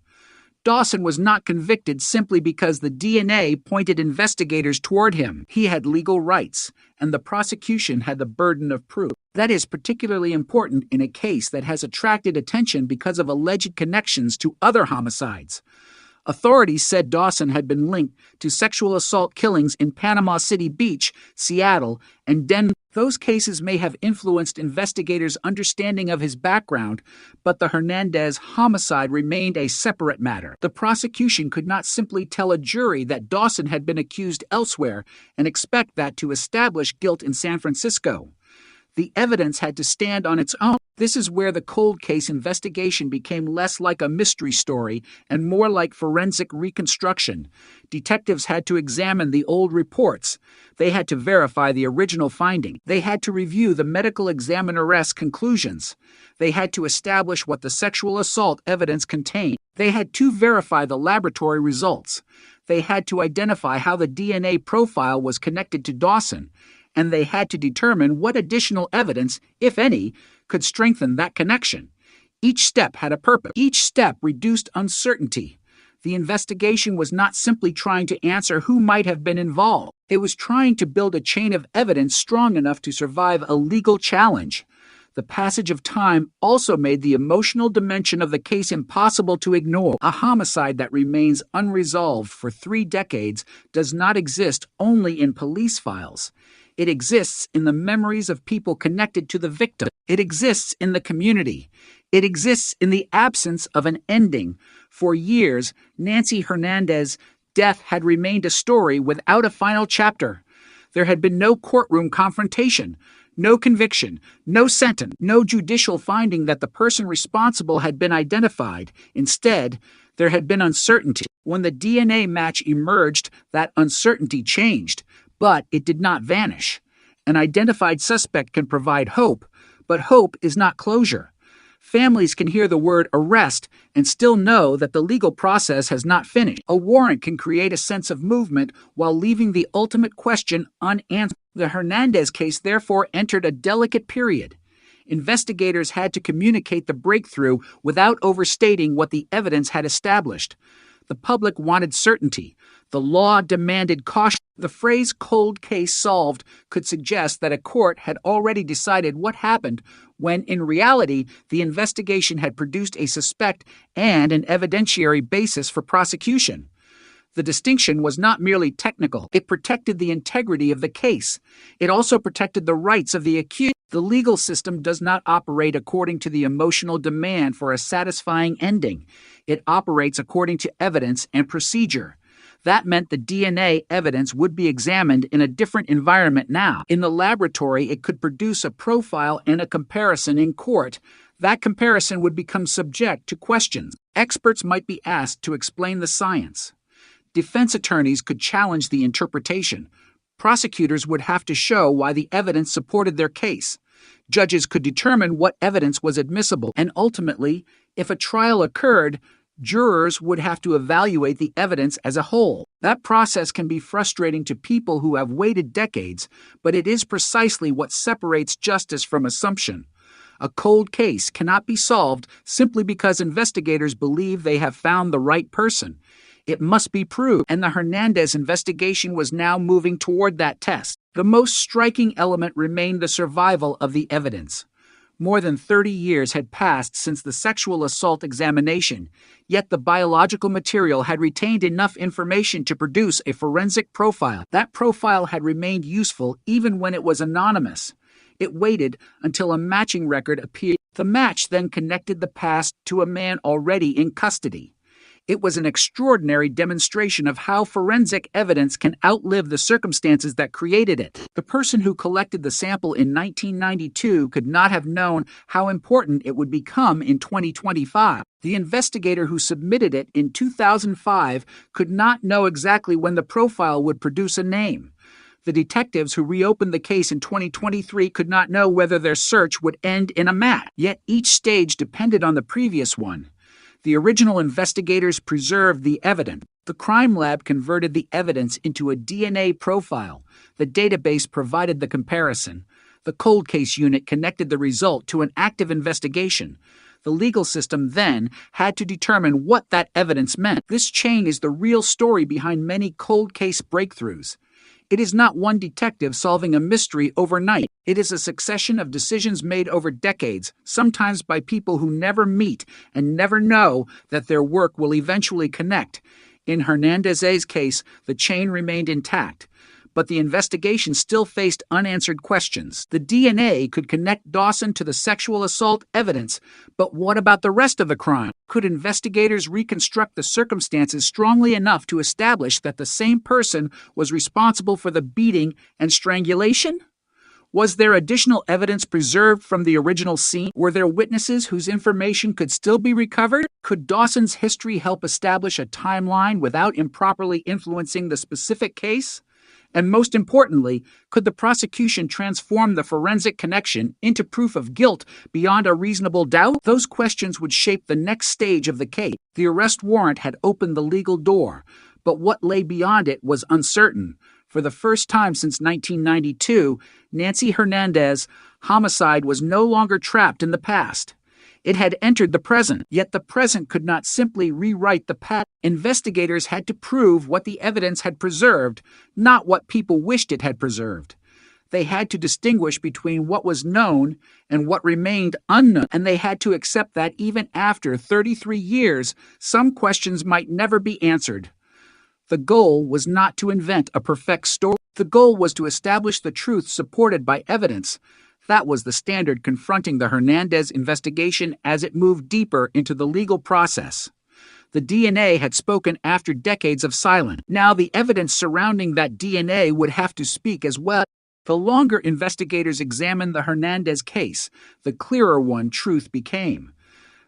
Dawson was not convicted simply because the DNA pointed investigators toward him. He had legal rights, and the prosecution had the burden of proof. That is particularly important in a case that has attracted attention because of alleged connections to other homicides. Authorities said Dawson had been linked to sexual assault killings in Panama City Beach, Seattle, and Denver. Those cases may have influenced investigators' understanding of his background, but the Hernandez homicide remained a separate matter. The prosecution could not simply tell a jury that Dawson had been accused elsewhere and expect that to establish guilt in San Francisco. The evidence had to stand on its own. This is where the cold case investigation became less like a mystery story and more like forensic reconstruction. Detectives had to examine the old reports. They had to verify the original finding. They had to review the medical examiner's conclusions. They had to establish what the sexual assault evidence contained. They had to verify the laboratory results. They had to identify how the DNA profile was connected to Dawson. And they had to determine what additional evidence, if any, could strengthen that connection. Each step had a purpose. Each step reduced uncertainty. The investigation was not simply trying to answer who might have been involved. It was trying to build a chain of evidence strong enough to survive a legal challenge. The passage of time also made the emotional dimension of the case impossible to ignore. A homicide that remains unresolved for 3 decades does not exist only in police files. It exists in the memories of people connected to the victim. It exists in the community. It exists in the absence of an ending. For years, Nancy Hernandez's death had remained a story without a final chapter. There had been no courtroom confrontation, no conviction, no sentence, no judicial finding that the person responsible had been identified. Instead, there had been uncertainty. When the DNA match emerged, that uncertainty changed. But it did not vanish. An identified suspect can provide hope, but hope is not closure. Families can hear the word arrest and still know that the legal process has not finished. A warrant can create a sense of movement while leaving the ultimate question unanswered. The Hernandez case therefore entered a delicate period. Investigators had to communicate the breakthrough without overstating what the evidence had established. The public wanted certainty. The law demanded caution. The phrase cold case solved could suggest that a court had already decided what happened when, in reality, the investigation had produced a suspect and an evidentiary basis for prosecution. The distinction was not merely technical. It protected the integrity of the case. It also protected the rights of the accused. The legal system does not operate according to the emotional demand for a satisfying ending. It operates according to evidence and procedure. That meant the DNA evidence would be examined in a different environment now. In the laboratory, it could produce a profile and a comparison in court. That comparison would become subject to questions. Experts might be asked to explain the science. Defense attorneys could challenge the interpretation. Prosecutors would have to show why the evidence supported their case. Judges could determine what evidence was admissible, and ultimately, if a trial occurred, jurors would have to evaluate the evidence as a whole. That process can be frustrating to people who have waited decades, but it is precisely what separates justice from assumption. A cold case cannot be solved simply because investigators believe they have found the right person. It must be proved, and the Hernandez investigation was now moving toward that test. The most striking element remained the survival of the evidence. More than 30 years had passed since the sexual assault examination, yet the biological material had retained enough information to produce a forensic profile. That profile had remained useful even when it was anonymous. It waited until a matching record appeared. The match then connected the past to a man already in custody. It was an extraordinary demonstration of how forensic evidence can outlive the circumstances that created it. The person who collected the sample in 1992 could not have known how important it would become in 2025. The investigator who submitted it in 2005 could not know exactly when the profile would produce a name. The detectives who reopened the case in 2023 could not know whether their search would end in a match. Yet each stage depended on the previous one. The original investigators preserved the evidence. The crime lab converted the evidence into a DNA profile. The database provided the comparison. The cold case unit connected the result to an active investigation. The legal system then had to determine what that evidence meant. This chain is the real story behind many cold case breakthroughs. It is not one detective solving a mystery overnight. It is a succession of decisions made over decades, sometimes by people who never meet and never know that their work will eventually connect. In Hernandez's case, the chain remained intact, but the investigation still faced unanswered questions. The DNA could connect Dawson to the sexual assault evidence, but what about the rest of the crime? Could investigators reconstruct the circumstances strongly enough to establish that the same person was responsible for the beating and strangulation? Was there additional evidence preserved from the original scene? Were there witnesses whose information could still be recovered? Could Dawson's history help establish a timeline without improperly influencing the specific case? And most importantly, could the prosecution transform the forensic connection into proof of guilt beyond a reasonable doubt? Those questions would shape the next stage of the case. The arrest warrant had opened the legal door, but what lay beyond it was uncertain. For the first time since 1992, Nancy Hernandez's homicide was no longer trapped in the past. It had entered the present, yet the present could not simply rewrite the past. Investigators had to prove what the evidence had preserved, not what people wished it had preserved. They had to distinguish between what was known and what remained unknown, and they had to accept that even after 33 years, some questions might never be answered. The goal was not to invent a perfect story. The goal was to establish the truth supported by evidence. That was the standard confronting the Hernandez investigation as it moved deeper into the legal process. The DNA had spoken after decades of silence. Now the evidence surrounding that DNA would have to speak as well. The longer investigators examined the Hernandez case, the clearer one truth became.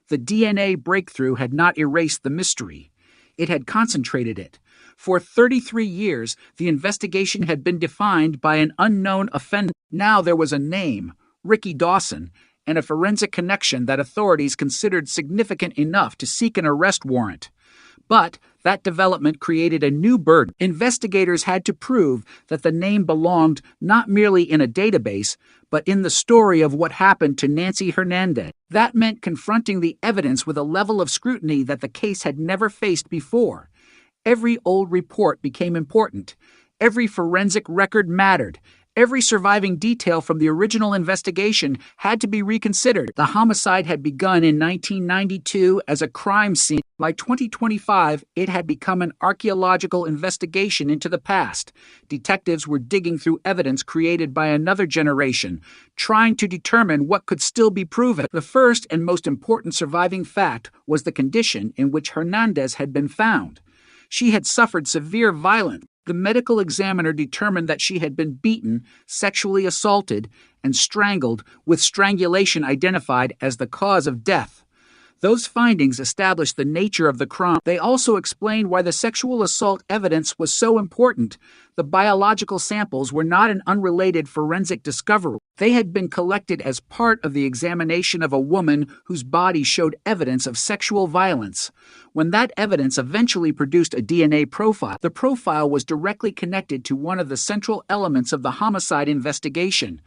The DNA breakthrough had not erased the mystery. It had concentrated it. For 33 years, the investigation had been defined by an unknown offender. Now there was a name, Ricky Dawson, and a forensic connection that authorities considered significant enough to seek an arrest warrant. But that development created a new burden. Investigators had to prove that the name belonged not merely in a database, but in the story of what happened to Nancy Hernandez. That meant confronting the evidence with a level of scrutiny that the case had never faced before. Every old report became important. Every forensic record mattered. Every surviving detail from the original investigation had to be reconsidered. The homicide had begun in 1992 as a crime scene. By 2025, it had become an archaeological investigation into the past. Detectives were digging through evidence created by another generation, trying to determine what could still be proven. The first and most important surviving fact was the condition in which Hernandez had been found. She had suffered severe violence. The medical examiner determined that she had been beaten, sexually assaulted, and strangled, with strangulation identified as the cause of death. Those findings established the nature of the crime. They also explained why the sexual assault evidence was so important. The biological samples were not an unrelated forensic discovery. They had been collected as part of the examination of a woman whose body showed evidence of sexual violence. When that evidence eventually produced a DNA profile, the profile was directly connected to one of the central elements of the homicide investigation.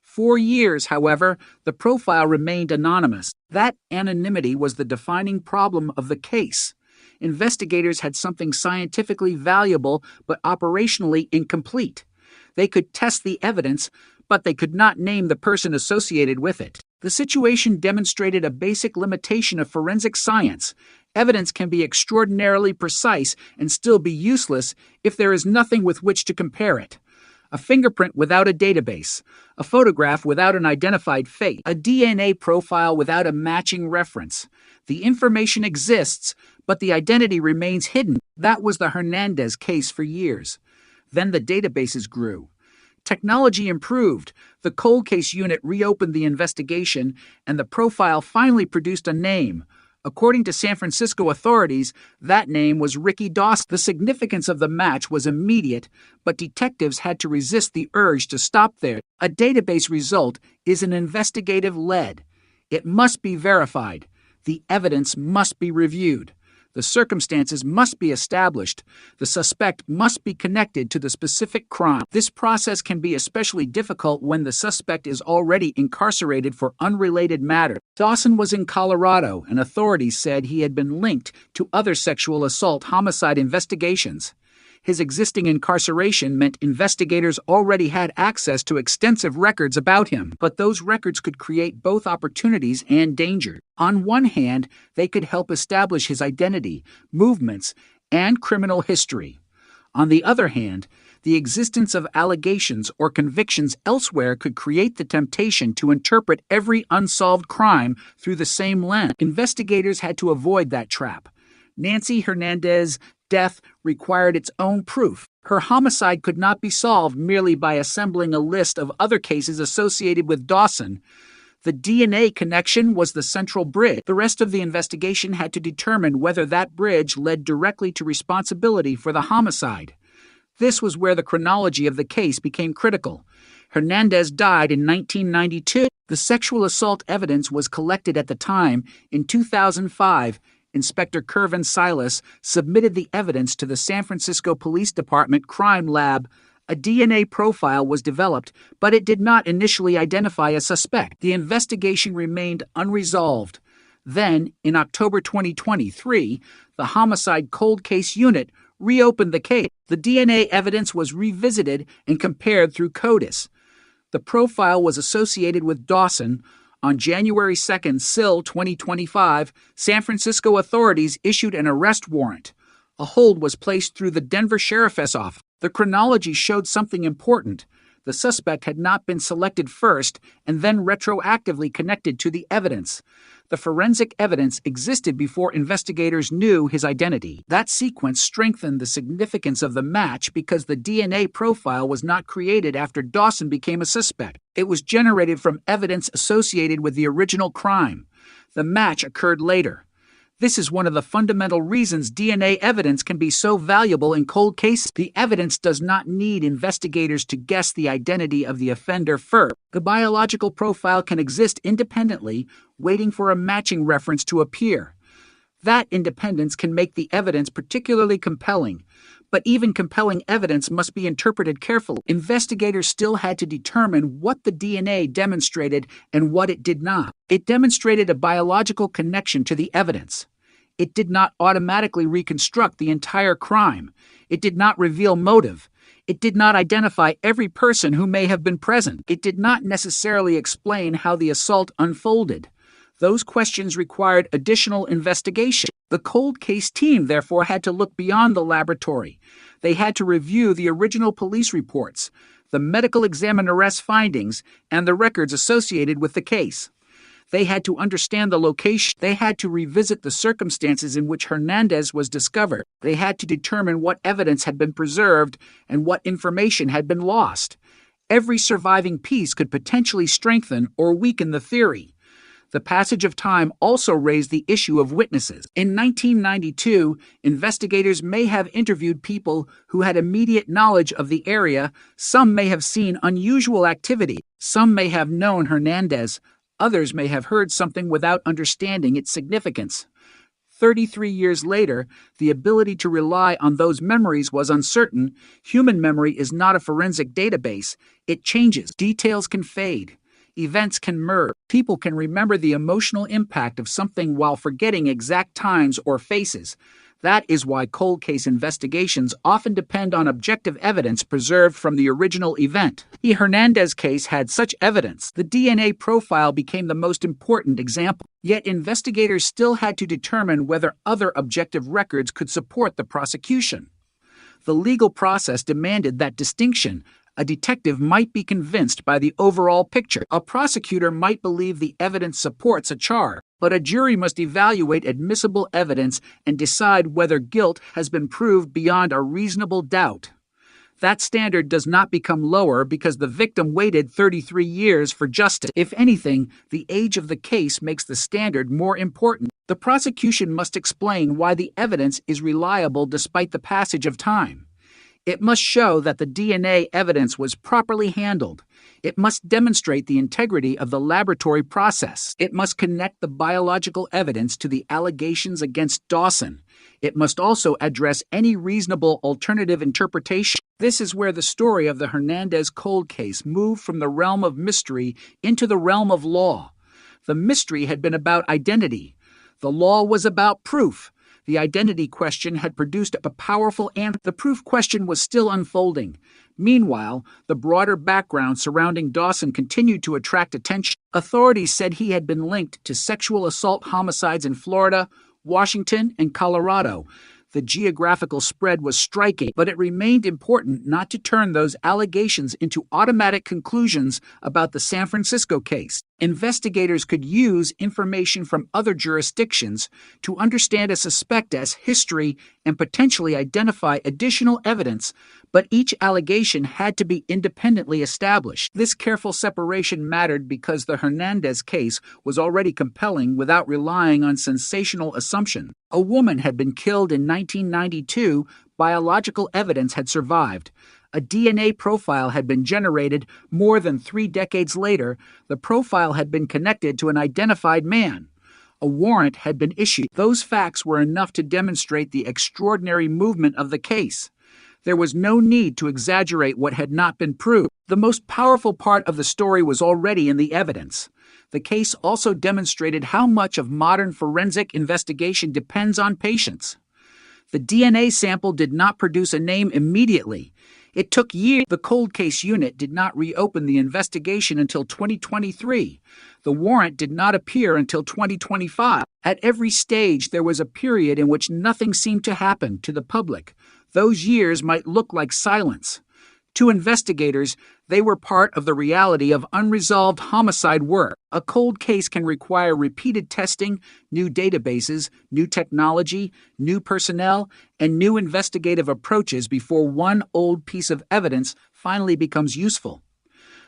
For years, however, the profile remained anonymous. That anonymity was the defining problem of the case. Investigators had something scientifically valuable but operationally incomplete. They could test the evidence, but they could not name the person associated with it. The situation demonstrated a basic limitation of forensic science. Evidence can be extraordinarily precise and still be useless if there is nothing with which to compare it. A fingerprint without a database, a photograph without an identified face, a DNA profile without a matching reference. The information exists, but the identity remains hidden. That was the Hernandez case for years. Then the databases grew. Technology improved. The cold case unit reopened the investigation, and the profile finally produced a name. According to San Francisco authorities, that name was Ricky Dawson. The significance of the match was immediate, but detectives had to resist the urge to stop there. A database result is an investigative lead. It must be verified. The evidence must be reviewed. The circumstances must be established. The suspect must be connected to the specific crime. This process can be especially difficult when the suspect is already incarcerated for unrelated matters. Dawson was in Colorado, and authorities said he had been linked to other sexual assault homicide investigations. His existing incarceration meant investigators already had access to extensive records about him, but those records could create both opportunities and danger. On one hand, they could help establish his identity, movements, and criminal history. On the other hand, the existence of allegations or convictions elsewhere could create the temptation to interpret every unsolved crime through the same lens. Investigators had to avoid that trap. Nancy Hernandez's death required its own proof. Her homicide could not be solved merely by assembling a list of other cases associated with Dawson. The DNA connection was the central bridge. The rest of the investigation had to determine whether that bridge led directly to responsibility for the homicide. This was where the chronology of the case became critical. Hernandez died in 1992. The sexual assault evidence was collected at the time. In 2005, Inspector Kervin Silas submitted the evidence to the San Francisco Police Department Crime Lab. A DNA profile was developed, but it did not initially identify a suspect. The investigation remained unresolved. Then, in October 2023, the Homicide Cold Case Unit reopened the case. The DNA evidence was revisited and compared through CODIS. The profile was associated with Dawson. On January 2nd, SIL 2025, San Francisco authorities issued an arrest warrant. A hold was placed through the Denver Sheriff's Office. The chronology showed something important. The suspect had not been selected first and then retroactively connected to the evidence. The forensic evidence existed before investigators knew his identity. That sequence strengthened the significance of the match because the DNA profile was not created after Dawson became a suspect. It was generated from evidence associated with the original crime. The match occurred later. This is one of the fundamental reasons DNA evidence can be so valuable in cold cases. The evidence does not need investigators to guess the identity of the offender first. The biological profile can exist independently, waiting for a matching reference to appear. That independence can make the evidence particularly compelling. But even compelling evidence must be interpreted carefully. Investigators still had to determine what the DNA demonstrated and what it did not. It demonstrated a biological connection to the evidence. It did not automatically reconstruct the entire crime. It did not reveal motive. It did not identify every person who may have been present. It did not necessarily explain how the assault unfolded. Those questions required additional investigation. The cold case team, therefore, had to look beyond the laboratory. They had to review the original police reports, the medical examiner's findings, and the records associated with the case. They had to understand the location. They had to revisit the circumstances in which Hernandez was discovered. They had to determine what evidence had been preserved and what information had been lost. Every surviving piece could potentially strengthen or weaken the theory. The passage of time also raised the issue of witnesses. In 1992, investigators may have interviewed people who had immediate knowledge of the area. Some may have seen unusual activity. Some may have known Hernandez. Others may have heard something without understanding its significance. 33 years later, the ability to rely on those memories was uncertain. Human memory is not a forensic database. It changes. Details can fade. Events can merge. People can remember the emotional impact of something while forgetting exact times or faces. That is why cold case investigations often depend on objective evidence preserved from the original event. The Hernandez case had such evidence. The DNA profile became the most important example. Yet investigators still had to determine whether other objective records could support the prosecution. The legal process demanded that distinction. A detective might be convinced by the overall picture. A prosecutor might believe the evidence supports a charge, but a jury must evaluate admissible evidence and decide whether guilt has been proved beyond a reasonable doubt. That standard does not become lower because the victim waited 33 years for justice. If anything, the age of the case makes the standard more important. The prosecution must explain why the evidence is reliable despite the passage of time. It must show that the DNA evidence was properly handled. It must demonstrate the integrity of the laboratory process. It must connect the biological evidence to the allegations against Dawson. It must also address any reasonable alternative interpretation. This is where the story of the Hernandez cold case moved from the realm of mystery into the realm of law. The mystery had been about identity. The law was about proof. The identity question had produced a powerful answer. The proof question was still unfolding. Meanwhile, the broader background surrounding Dawson continued to attract attention. Authorities said he had been linked to sexual assault homicides in Florida, Washington, and Colorado. The geographical spread was striking, but it remained important not to turn those allegations into automatic conclusions about the San Francisco case. Investigators could use information from other jurisdictions to understand a suspect's history and potentially identify additional evidence, but each allegation had to be independently established. This careful separation mattered because the Hernandez case was already compelling without relying on sensational assumption. A woman had been killed in 1992. Biological evidence had survived. A DNA profile had been generated more than 3 decades later. The profile had been connected to an identified man. A warrant had been issued. Those facts were enough to demonstrate the extraordinary movement of the case. There was no need to exaggerate what had not been proved. The most powerful part of the story was already in the evidence. The case also demonstrated how much of modern forensic investigation depends on patience. The DNA sample did not produce a name immediately. It took years. The cold case unit did not reopen the investigation until 2023. The warrant did not appear until 2025. At every stage, there was a period in which nothing seemed to happen to the public. Those years might look like silence. To investigators, they were part of the reality of unresolved homicide work. A cold case can require repeated testing, new databases, new technology, new personnel, and new investigative approaches before one old piece of evidence finally becomes useful.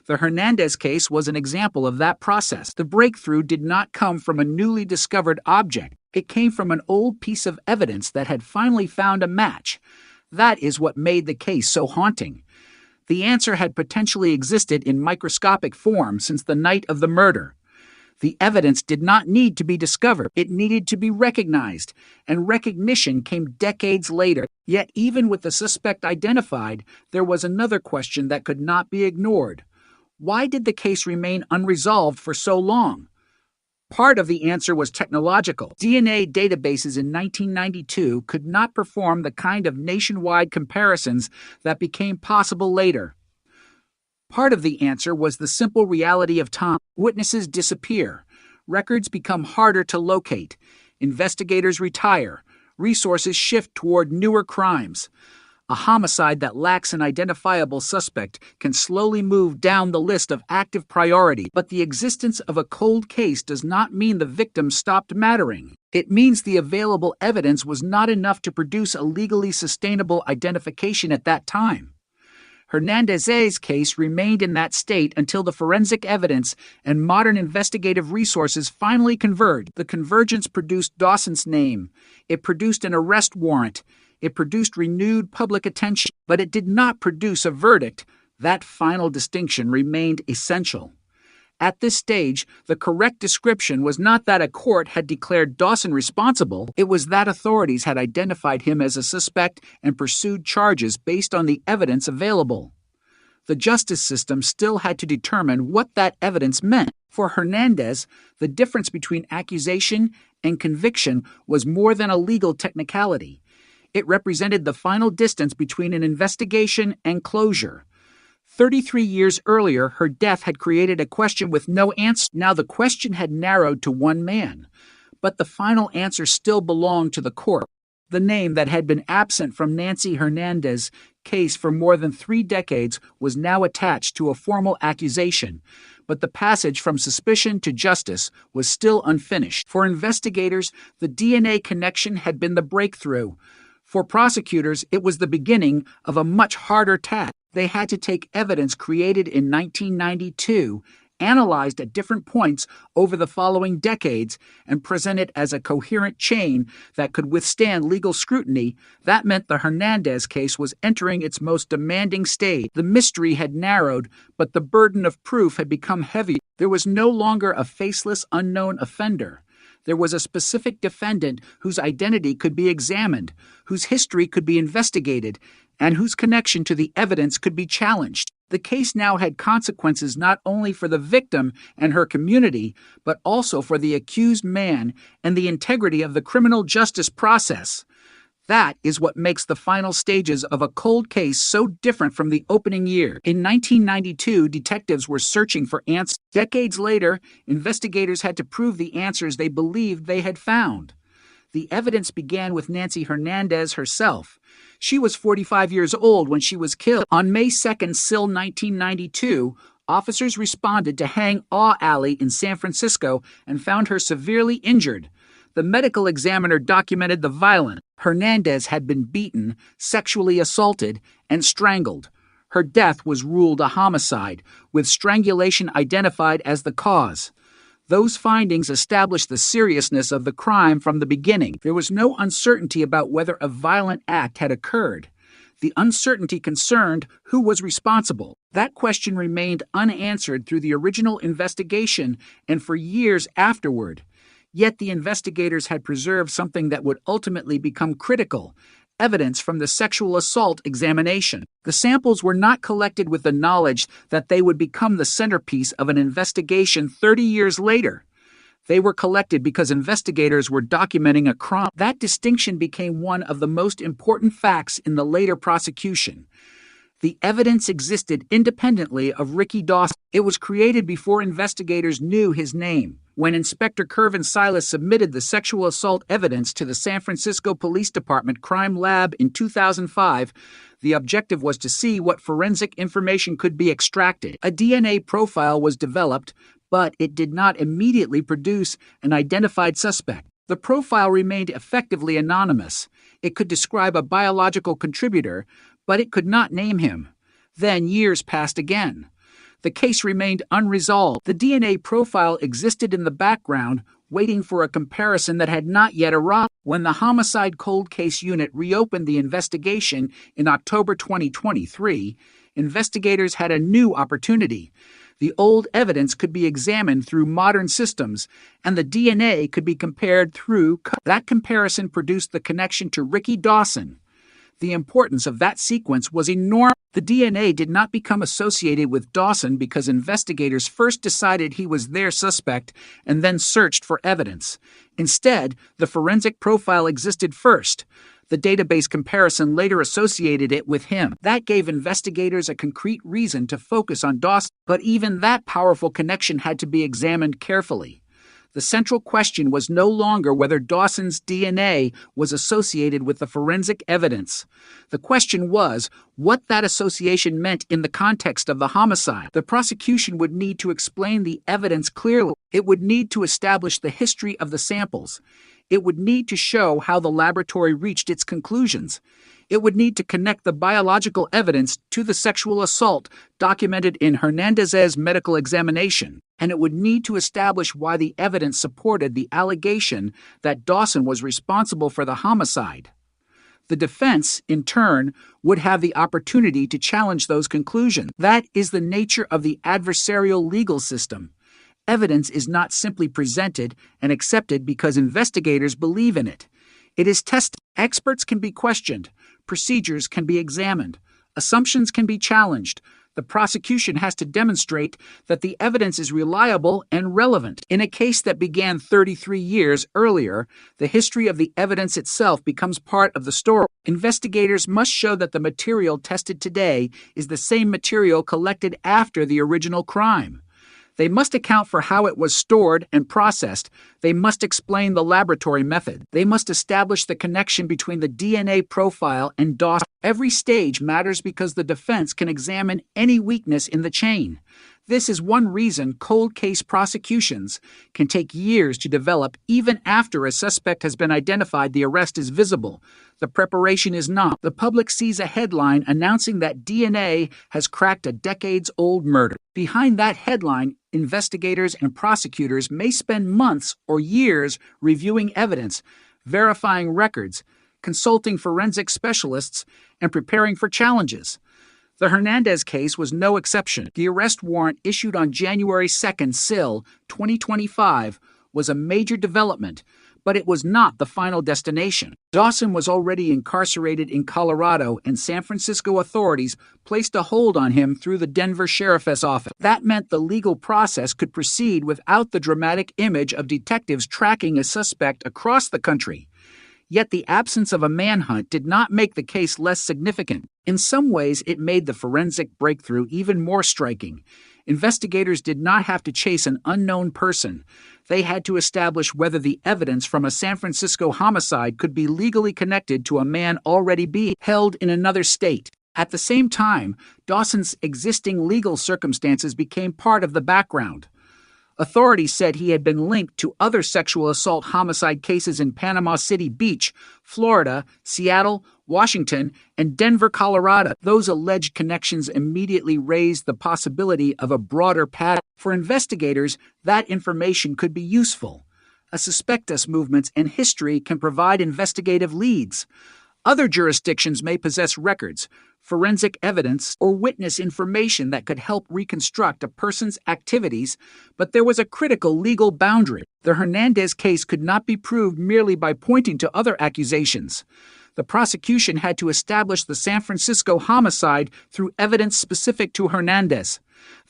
The Hernandez case was an example of that process. The breakthrough did not come from a newly discovered object. It came from an old piece of evidence that had finally found a match. That is what made the case so haunting. The answer had potentially existed in microscopic form since the night of the murder. The evidence did not need to be discovered. It needed to be recognized, and recognition came decades later. Yet even with the suspect identified, there was another question that could not be ignored. Why did the case remain unresolved for so long? Part of the answer was technological. DNA databases in 1992 could not perform the kind of nationwide comparisons that became possible later. Part of the answer was the simple reality of time. Witnesses disappear. Records become harder to locate. Investigators retire. Resources shift toward newer crimes. A homicide that lacks an identifiable suspect can slowly move down the list of active priority. But the existence of a cold case does not mean the victim stopped mattering. It means the available evidence was not enough to produce a legally sustainable identification at that time. Hernandez's case remained in that state until the forensic evidence and modern investigative resources finally converged. The convergence produced Dawson's name. It produced an arrest warrant. It produced renewed public attention, but it did not produce a verdict. That final distinction remained essential. At this stage, the correct description was not that a court had declared Dawson responsible, it was that authorities had identified him as a suspect and pursued charges based on the evidence available. The justice system still had to determine what that evidence meant. For Hernandez, the difference between accusation and conviction was more than a legal technicality. It represented the final distance between an investigation and closure. 33 years earlier, her death had created a question with no answer. Now the question had narrowed to one man, but the final answer still belonged to the court. The name that had been absent from Nancy Hernandez's case for more than 3 decades was now attached to a formal accusation, but the passage from suspicion to justice was still unfinished. For investigators, the DNA connection had been the breakthrough. For prosecutors, it was the beginning of a much harder task. They had to take evidence created in 1992, analyzed at different points over the following decades, and present it as a coherent chain that could withstand legal scrutiny. That meant the Hernandez case was entering its most demanding stage. The mystery had narrowed, but the burden of proof had become heavy. There was no longer a faceless, unknown offender. There was a specific defendant whose identity could be examined, whose history could be investigated, and whose connection to the evidence could be challenged. The case now had consequences not only for the victim and her community, but also for the accused man and the integrity of the criminal justice process. That is what makes the final stages of a cold case so different from the opening year. In 1992, detectives were searching for answers. Decades later, investigators had to prove the answers they believed they had found. The evidence began with Nancy Hernandez herself. She was 45 years old when she was killed. On May 2nd, SIL 1992, officers responded to Hang Aw Alley in San Francisco and found her severely injured. The medical examiner documented the violence. Hernandez had been beaten, sexually assaulted, and strangled. Her death was ruled a homicide, with strangulation identified as the cause. Those findings established the seriousness of the crime from the beginning. There was no uncertainty about whether a violent act had occurred. The uncertainty concerned who was responsible. That question remained unanswered through the original investigation and for years afterward. Yet the investigators had preserved something that would ultimately become critical: evidence from the sexual assault examination. The samples were not collected with the knowledge that they would become the centerpiece of an investigation 30 years later. They were collected because investigators were documenting a crime. That distinction became one of the most important facts in the later prosecution. The evidence existed independently of Ricky Dawson. It was created before investigators knew his name. When Inspector Kervin Silas submitted the sexual assault evidence to the San Francisco Police Department Crime Lab in 2005, the objective was to see what forensic information could be extracted. A DNA profile was developed, but it did not immediately produce an identified suspect. The profile remained effectively anonymous. It could describe a biological contributor, but it could not name him. Then years passed again. The case remained unresolved. The DNA profile existed in the background, waiting for a comparison that had not yet arrived. When the Homicide Cold Case Unit reopened the investigation in October 2023, investigators had a new opportunity. The old evidence could be examined through modern systems, and the DNA could be compared through. That comparison produced the connection to Ricky Dawson. The importance of that sequence was enormous. The DNA did not become associated with Dawson because investigators first decided he was their suspect and then searched for evidence. Instead, the forensic profile existed first. The database comparison later associated it with him. That gave investigators a concrete reason to focus on Dawson, but even that powerful connection had to be examined carefully. The central question was no longer whether Dawson's DNA was associated with the forensic evidence. The question was what that association meant in the context of the homicide. The prosecution would need to explain the evidence clearly. It would need to establish the history of the samples. It would need to show how the laboratory reached its conclusions. It would need to connect the biological evidence to the sexual assault documented in Hernandez's medical examination, and it would need to establish why the evidence supported the allegation that Dawson was responsible for the homicide. The defense, in turn, would have the opportunity to challenge those conclusions. That is the nature of the adversarial legal system. Evidence is not simply presented and accepted because investigators believe in it. It is tested. Experts can be questioned. Procedures can be examined. Assumptions can be challenged. The prosecution has to demonstrate that the evidence is reliable and relevant. In a case that began 33 years earlier, the history of the evidence itself becomes part of the story. Investigators must show that the material tested today is the same material collected after the original crime. They must account for how it was stored and processed. They must explain the laboratory method. They must establish the connection between the DNA profile and Dawson. Every stage matters because the defense can examine any weakness in the chain. This is one reason cold case prosecutions can take years to develop even after a suspect has been identified. The arrest is visible. The preparation is not. The public sees a headline announcing that DNA has cracked a decades-old murder. Behind that headline, investigators and prosecutors may spend months or years reviewing evidence, verifying records, consulting forensic specialists, and preparing for challenges. The Hernandez case was no exception. The arrest warrant issued on January 2nd, SIL, 2025, was a major development, but it was not the final destination. Dawson was already incarcerated in Colorado, and San Francisco authorities placed a hold on him through the Denver Sheriff's Office. That meant the legal process could proceed without the dramatic image of detectives tracking a suspect across the country. Yet the absence of a manhunt did not make the case less significant. In some ways, it made the forensic breakthrough even more striking. Investigators did not have to chase an unknown person. They had to establish whether the evidence from a San Francisco homicide could be legally connected to a man already being held in another state. At the same time, Dawson's existing legal circumstances became part of the background. Authorities said he had been linked to other sexual assault homicide cases in Panama City Beach, Florida, Seattle, Washington, and Denver, Colorado. Those alleged connections immediately raised the possibility of a broader pattern. For investigators, that information could be useful. A suspect us movement and history can provide investigative leads. Other jurisdictions may possess records, forensic evidence, or witness information that could help reconstruct a person's activities, but there was a critical legal boundary. The Hernandez case could not be proved merely by pointing to other accusations. The prosecution had to establish the San Francisco homicide through evidence specific to Hernandez.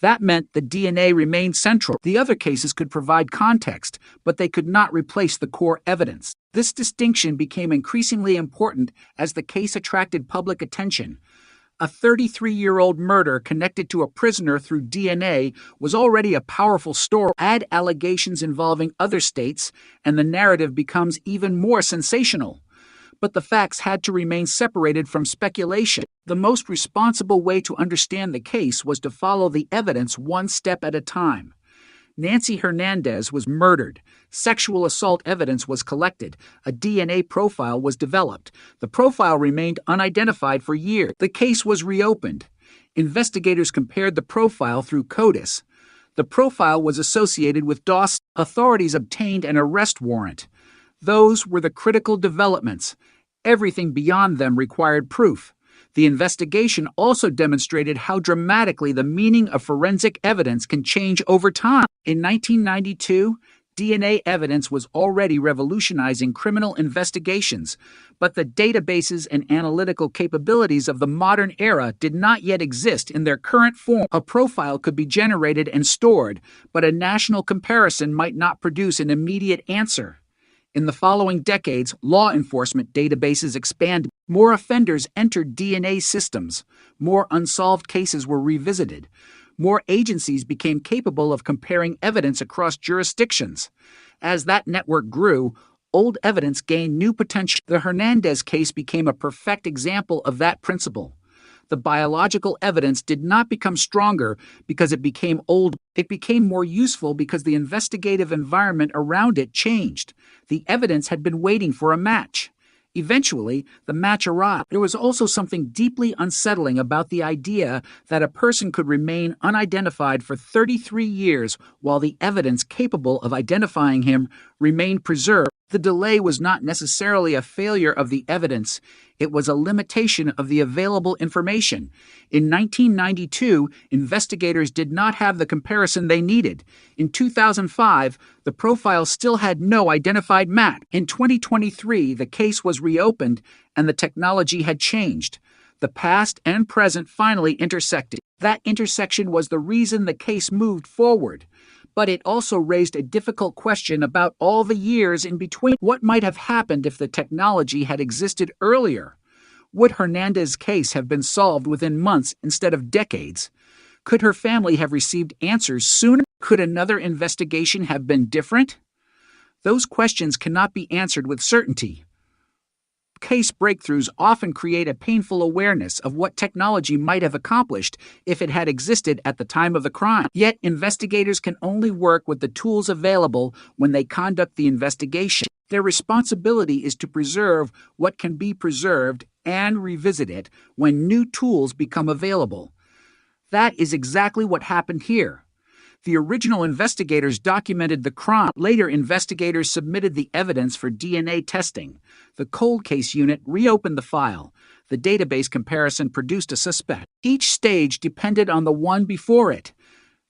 That meant the DNA remained central. The other cases could provide context, but they could not replace the core evidence. This distinction became increasingly important as the case attracted public attention. A 33-year-old murder connected to a prisoner through DNA was already a powerful story. Add allegations involving other states, and the narrative becomes even more sensational. But the facts had to remain separated from speculation. The most responsible way to understand the case was to follow the evidence one step at a time. Nancy Hernandez was murdered. Sexual assault evidence was collected. A DNA profile was developed. The profile remained unidentified for years. The case was reopened. Investigators compared the profile through CODIS. The profile was associated with Dawson. Authorities obtained an arrest warrant. Those were the critical developments. Everything beyond them required proof. The investigation also demonstrated how dramatically the meaning of forensic evidence can change over time. In 1992, DNA evidence was already revolutionizing criminal investigations, but the databases and analytical capabilities of the modern era did not yet exist in their current form. A profile could be generated and stored, but a national comparison might not produce an immediate answer. In the following decades, law enforcement databases expanded. More offenders entered DNA systems. More unsolved cases were revisited. More agencies became capable of comparing evidence across jurisdictions. As that network grew, old evidence gained new potential. The Hernandez case became a perfect example of that principle. The biological evidence did not become stronger because it became old. It became more useful because the investigative environment around it changed. The evidence had been waiting for a match. Eventually, the match arrived. There was also something deeply unsettling about the idea that a person could remain unidentified for 33 years while the evidence capable of identifying him remained preserved. The delay was not necessarily a failure of the evidence. It was a limitation of the available information. In 1992, investigators did not have the comparison they needed. In 2005, the profile still had no identified match. In 2023, the case was reopened and the technology had changed. The past and present finally intersected. That intersection was the reason the case moved forward. But it also raised a difficult question about all the years in between. What might have happened if the technology had existed earlier? Would Hernandez's case have been solved within months instead of decades? Could her family have received answers sooner? Could another investigation have been different? Those questions cannot be answered with certainty. Case breakthroughs often create a painful awareness of what technology might have accomplished if it had existed at the time of the crime. Yet, investigators can only work with the tools available when they conduct the investigation. Their responsibility is to preserve what can be preserved and revisit it when new tools become available. That is exactly what happened here. The original investigators documented the crime. Later, investigators submitted the evidence for DNA testing. The cold case unit reopened the file. The database comparison produced a suspect. Each stage depended on the one before it.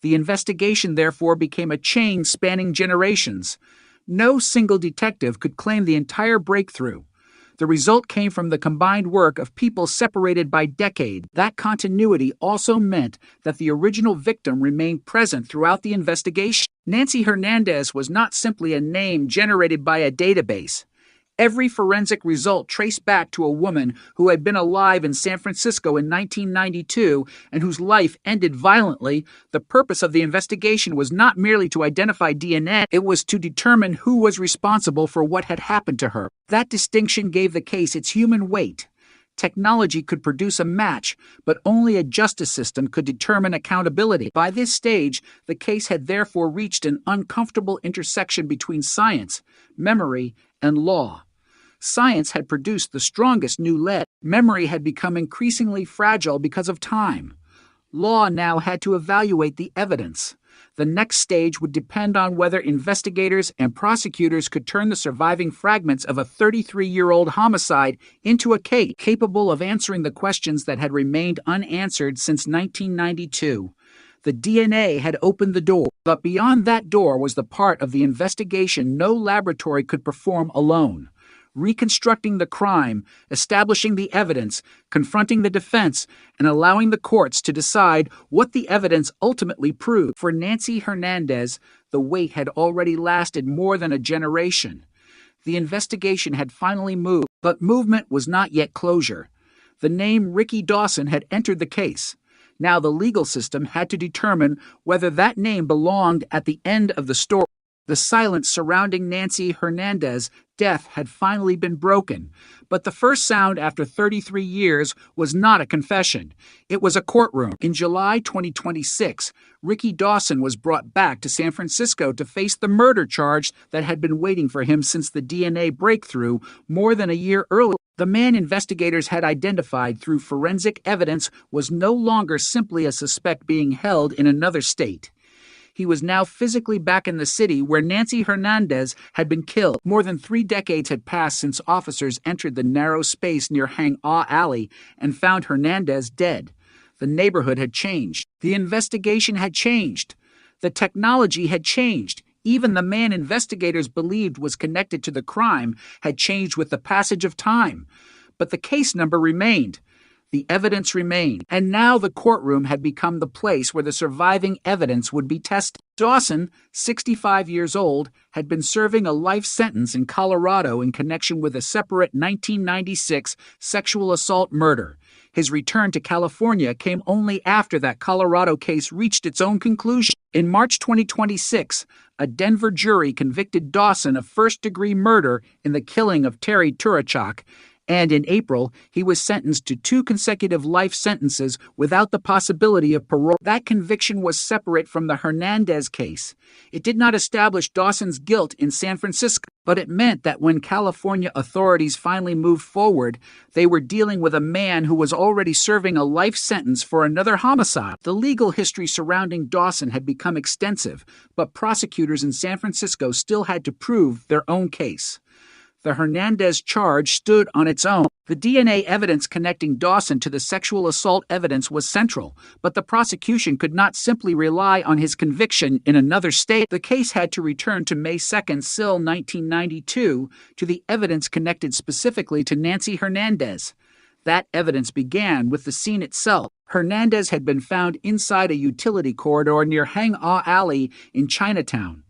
The investigation, therefore, became a chain spanning generations. No single detective could claim the entire breakthrough. The result came from the combined work of people separated by decades. That continuity also meant that the original victim remained present throughout the investigation. Nancy Hernandez was not simply a name generated by a database. Every forensic result traced back to a woman who had been alive in San Francisco in 1992 and whose life ended violently. The purpose of the investigation was not merely to identify DNA, it was to determine who was responsible for what had happened to her. That distinction gave the case its human weight. Technology could produce a match, but only a justice system could determine accountability. By this stage, the case had therefore reached an uncomfortable intersection between science, memory, and law. Science had produced the strongest new lead. Memory had become increasingly fragile because of time. Law now had to evaluate the evidence. The next stage would depend on whether investigators and prosecutors could turn the surviving fragments of a 33-year-old homicide into a case capable of answering the questions that had remained unanswered since 1992. The DNA had opened the door, but beyond that door was the part of the investigation no laboratory could perform alone. Reconstructing the crime, establishing the evidence, confronting the defense, and allowing the courts to decide what the evidence ultimately proved. For Nancy Hernandez, the wait had already lasted more than a generation. The investigation had finally moved, but movement was not yet closure. The name Ricky Dawson had entered the case. Now the legal system had to determine whether that name belonged at the end of the story. The silence surrounding Nancy Hernandez's death had finally been broken, but the first sound after 33 years was not a confession. It was a courtroom. In July 2026, Ricky Dawson was brought back to San Francisco to face the murder charge that had been waiting for him since the DNA breakthrough more than a year earlier. The man investigators had identified through forensic evidence was no longer simply a suspect being held in another state. He was now physically back in the city where Nancy Hernandez had been killed. More than 3 decades had passed since officers entered the narrow space near Hang Ah Alley and found Hernandez dead. The neighborhood had changed. The investigation had changed. The technology had changed. Even the man investigators believed was connected to the crime had changed with the passage of time. But the case number remained. The evidence remained, and now the courtroom had become the place where the surviving evidence would be tested. Dawson, 65 years old, had been serving a life sentence in Colorado in connection with a separate 1996 sexual assault murder. His return to California came only after that Colorado case reached its own conclusion. In March 2026, a Denver jury convicted Dawson of first-degree murder in the killing of Terry Turachak, and in April, he was sentenced to 2 consecutive life sentences without the possibility of parole. That conviction was separate from the Hernandez case. It did not establish Dawson's guilt in San Francisco, but it meant that when California authorities finally moved forward, they were dealing with a man who was already serving a life sentence for another homicide. The legal history surrounding Dawson had become extensive, but prosecutors in San Francisco still had to prove their own case. The Hernandez charge stood on its own. The DNA evidence connecting Dawson to the sexual assault evidence was central, but the prosecution could not simply rely on his conviction in another state. The case had to return to May 2nd, SIL 1992, to the evidence connected specifically to Nancy Hernandez. That evidence began with the scene itself. Hernandez had been found inside a utility corridor near Hang Ah Alley in Chinatown.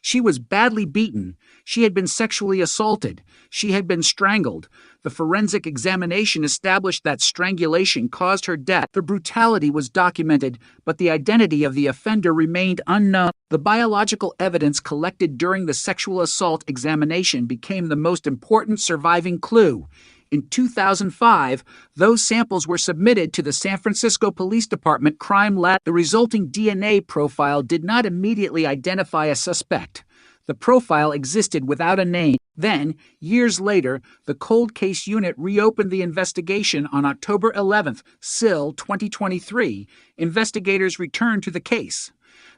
She was badly beaten. She had been sexually assaulted. She had been strangled. The forensic examination established that strangulation caused her death. The brutality was documented, but the identity of the offender remained unknown. The biological evidence collected during the sexual assault examination became the most important surviving clue. In 2005, those samples were submitted to the San Francisco Police Department Crime Lab. The resulting DNA profile did not immediately identify a suspect. The profile existed without a name. Then, years later, the Cold Case Unit reopened the investigation on October 11th, SIL 2023. Investigators returned to the case.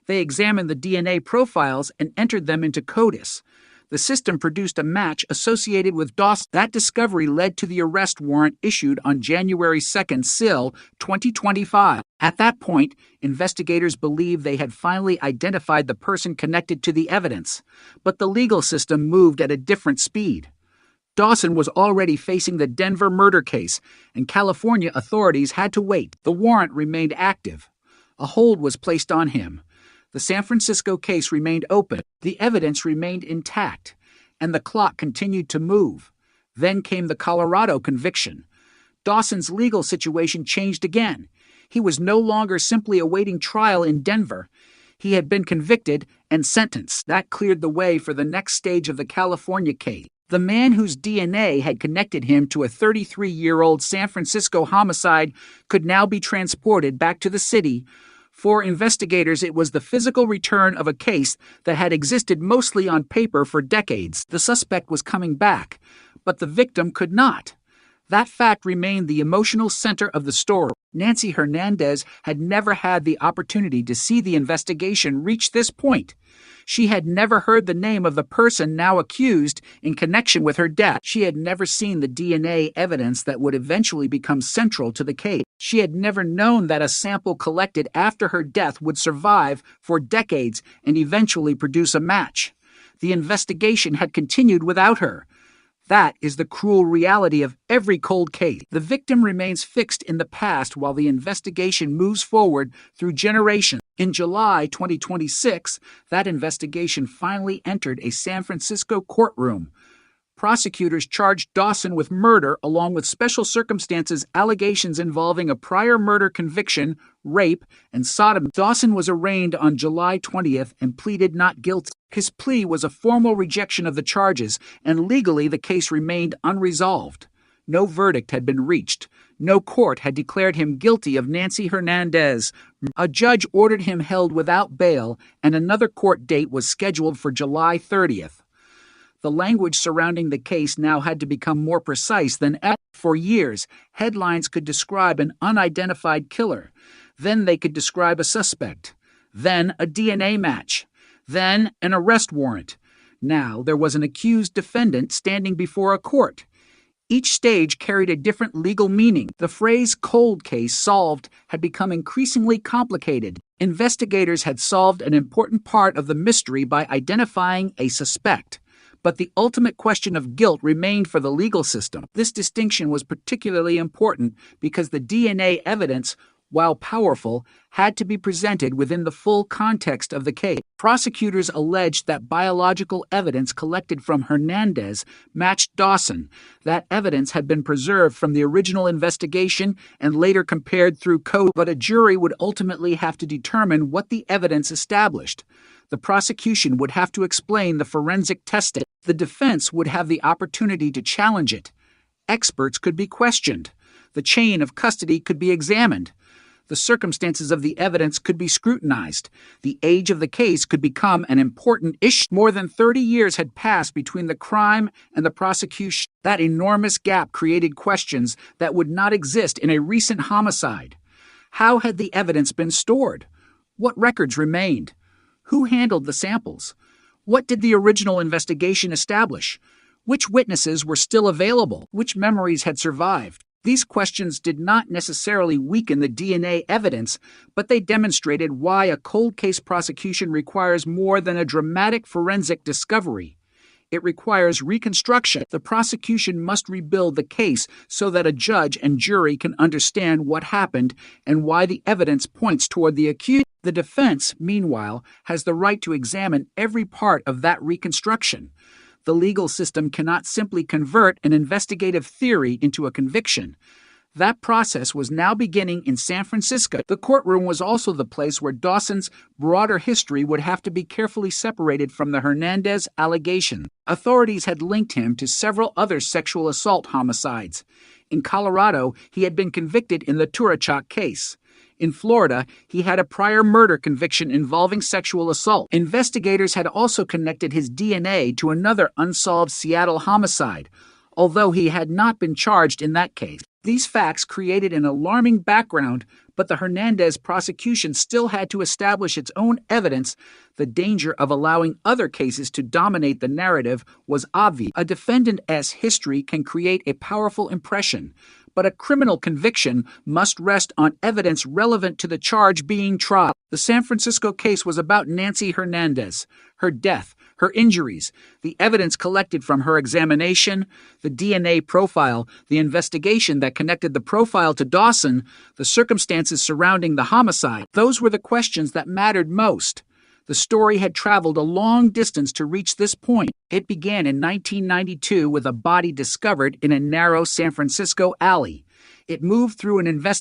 They examined the DNA profiles and entered them into CODIS. The system produced a match associated with Dawson. That discovery led to the arrest warrant issued on January 2nd, SIL 2025. At that point, investigators believed they had finally identified the person connected to the evidence, but the legal system moved at a different speed. Dawson was already facing the Denver murder case, and California authorities had to wait. The warrant remained active. A hold was placed on him. The San Francisco case remained open, the evidence remained intact, and the clock continued to move. Then came the Colorado conviction. Dawson's legal situation changed again. He was no longer simply awaiting trial in Denver. He had been convicted and sentenced. That cleared the way for the next stage of the California case. The man whose DNA had connected him to a 33-year-old San Francisco homicide could now be transported back to the city. For investigators, it was the physical return of a case that had existed mostly on paper for decades. The suspect was coming back, but the victim could not. That fact remained the emotional center of the story. Nancy Hernandez had never had the opportunity to see the investigation reach this point. She had never heard the name of the person now accused in connection with her death. She had never seen the DNA evidence that would eventually become central to the case. She had never known that a sample collected after her death would survive for decades and eventually produce a match. The investigation had continued without her. That is the cruel reality of every cold case. The victim remains fixed in the past while the investigation moves forward through generations. In July 2026, that investigation finally entered a San Francisco courtroom. Prosecutors charged Dawson with murder along with special circumstances allegations involving a prior murder conviction, rape, and sodomy. Dawson was arraigned on July 20th and pleaded not guilty. His plea was a formal rejection of the charges, and legally the case remained unresolved. No verdict had been reached. No court had declared him guilty of Nancy Hernandez. A judge ordered him held without bail, and another court date was scheduled for July 30th. The language surrounding the case now had to become more precise than ever. For years, headlines could describe an unidentified killer. Then they could describe a suspect. Then a DNA match. Then an arrest warrant. Now there was an accused defendant standing before a court. Each stage carried a different legal meaning. The phrase cold case solved had become increasingly complicated. Investigators had solved an important part of the mystery by identifying a suspect. But the ultimate question of guilt remained for the legal system. This distinction was particularly important because the DNA evidence, while powerful, had to be presented within the full context of the case. Prosecutors alleged that biological evidence collected from Hernandez matched Dawson. That evidence had been preserved from the original investigation and later compared through code, but a jury would ultimately have to determine what the evidence established. The prosecution would have to explain the forensic testing. The defense would have the opportunity to challenge it. Experts could be questioned. The chain of custody could be examined. The circumstances of the evidence could be scrutinized. The age of the case could become an important issue. More than 30 years had passed between the crime and the prosecution. That enormous gap created questions that would not exist in a recent homicide. How had the evidence been stored? What records remained? Who handled the samples? What did the original investigation establish? Which witnesses were still available? Which memories had survived? These questions did not necessarily weaken the DNA evidence, but they demonstrated why a cold case prosecution requires more than a dramatic forensic discovery. It requires reconstruction. The prosecution must rebuild the case so that a judge and jury can understand what happened and why the evidence points toward the accused. The defense, meanwhile, has the right to examine every part of that reconstruction. The legal system cannot simply convert an investigative theory into a conviction. That process was now beginning in San Francisco. The courtroom was also the place where Dawson's broader history would have to be carefully separated from the Hernandez allegation. Authorities had linked him to several other sexual assault homicides. In Colorado, he had been convicted in the Turachok case. In Florida, he had a prior murder conviction involving sexual assault. Investigators had also connected his DNA to another unsolved Seattle homicide, although he had not been charged in that case. These facts created an alarming background, but the Hernandez prosecution still had to establish its own evidence. The danger of allowing other cases to dominate the narrative was obvious. A defendant's history can create a powerful impression, but a criminal conviction must rest on evidence relevant to the charge being tried. The San Francisco case was about Nancy Hernandez, her death, her injuries, the evidence collected from her examination, the DNA profile, the investigation that connected the profile to Dawson, the circumstances surrounding the homicide. Those were the questions that mattered most. The story had traveled a long distance to reach this point. It began in 1992 with a body discovered in a narrow San Francisco alley. It moved through an investigation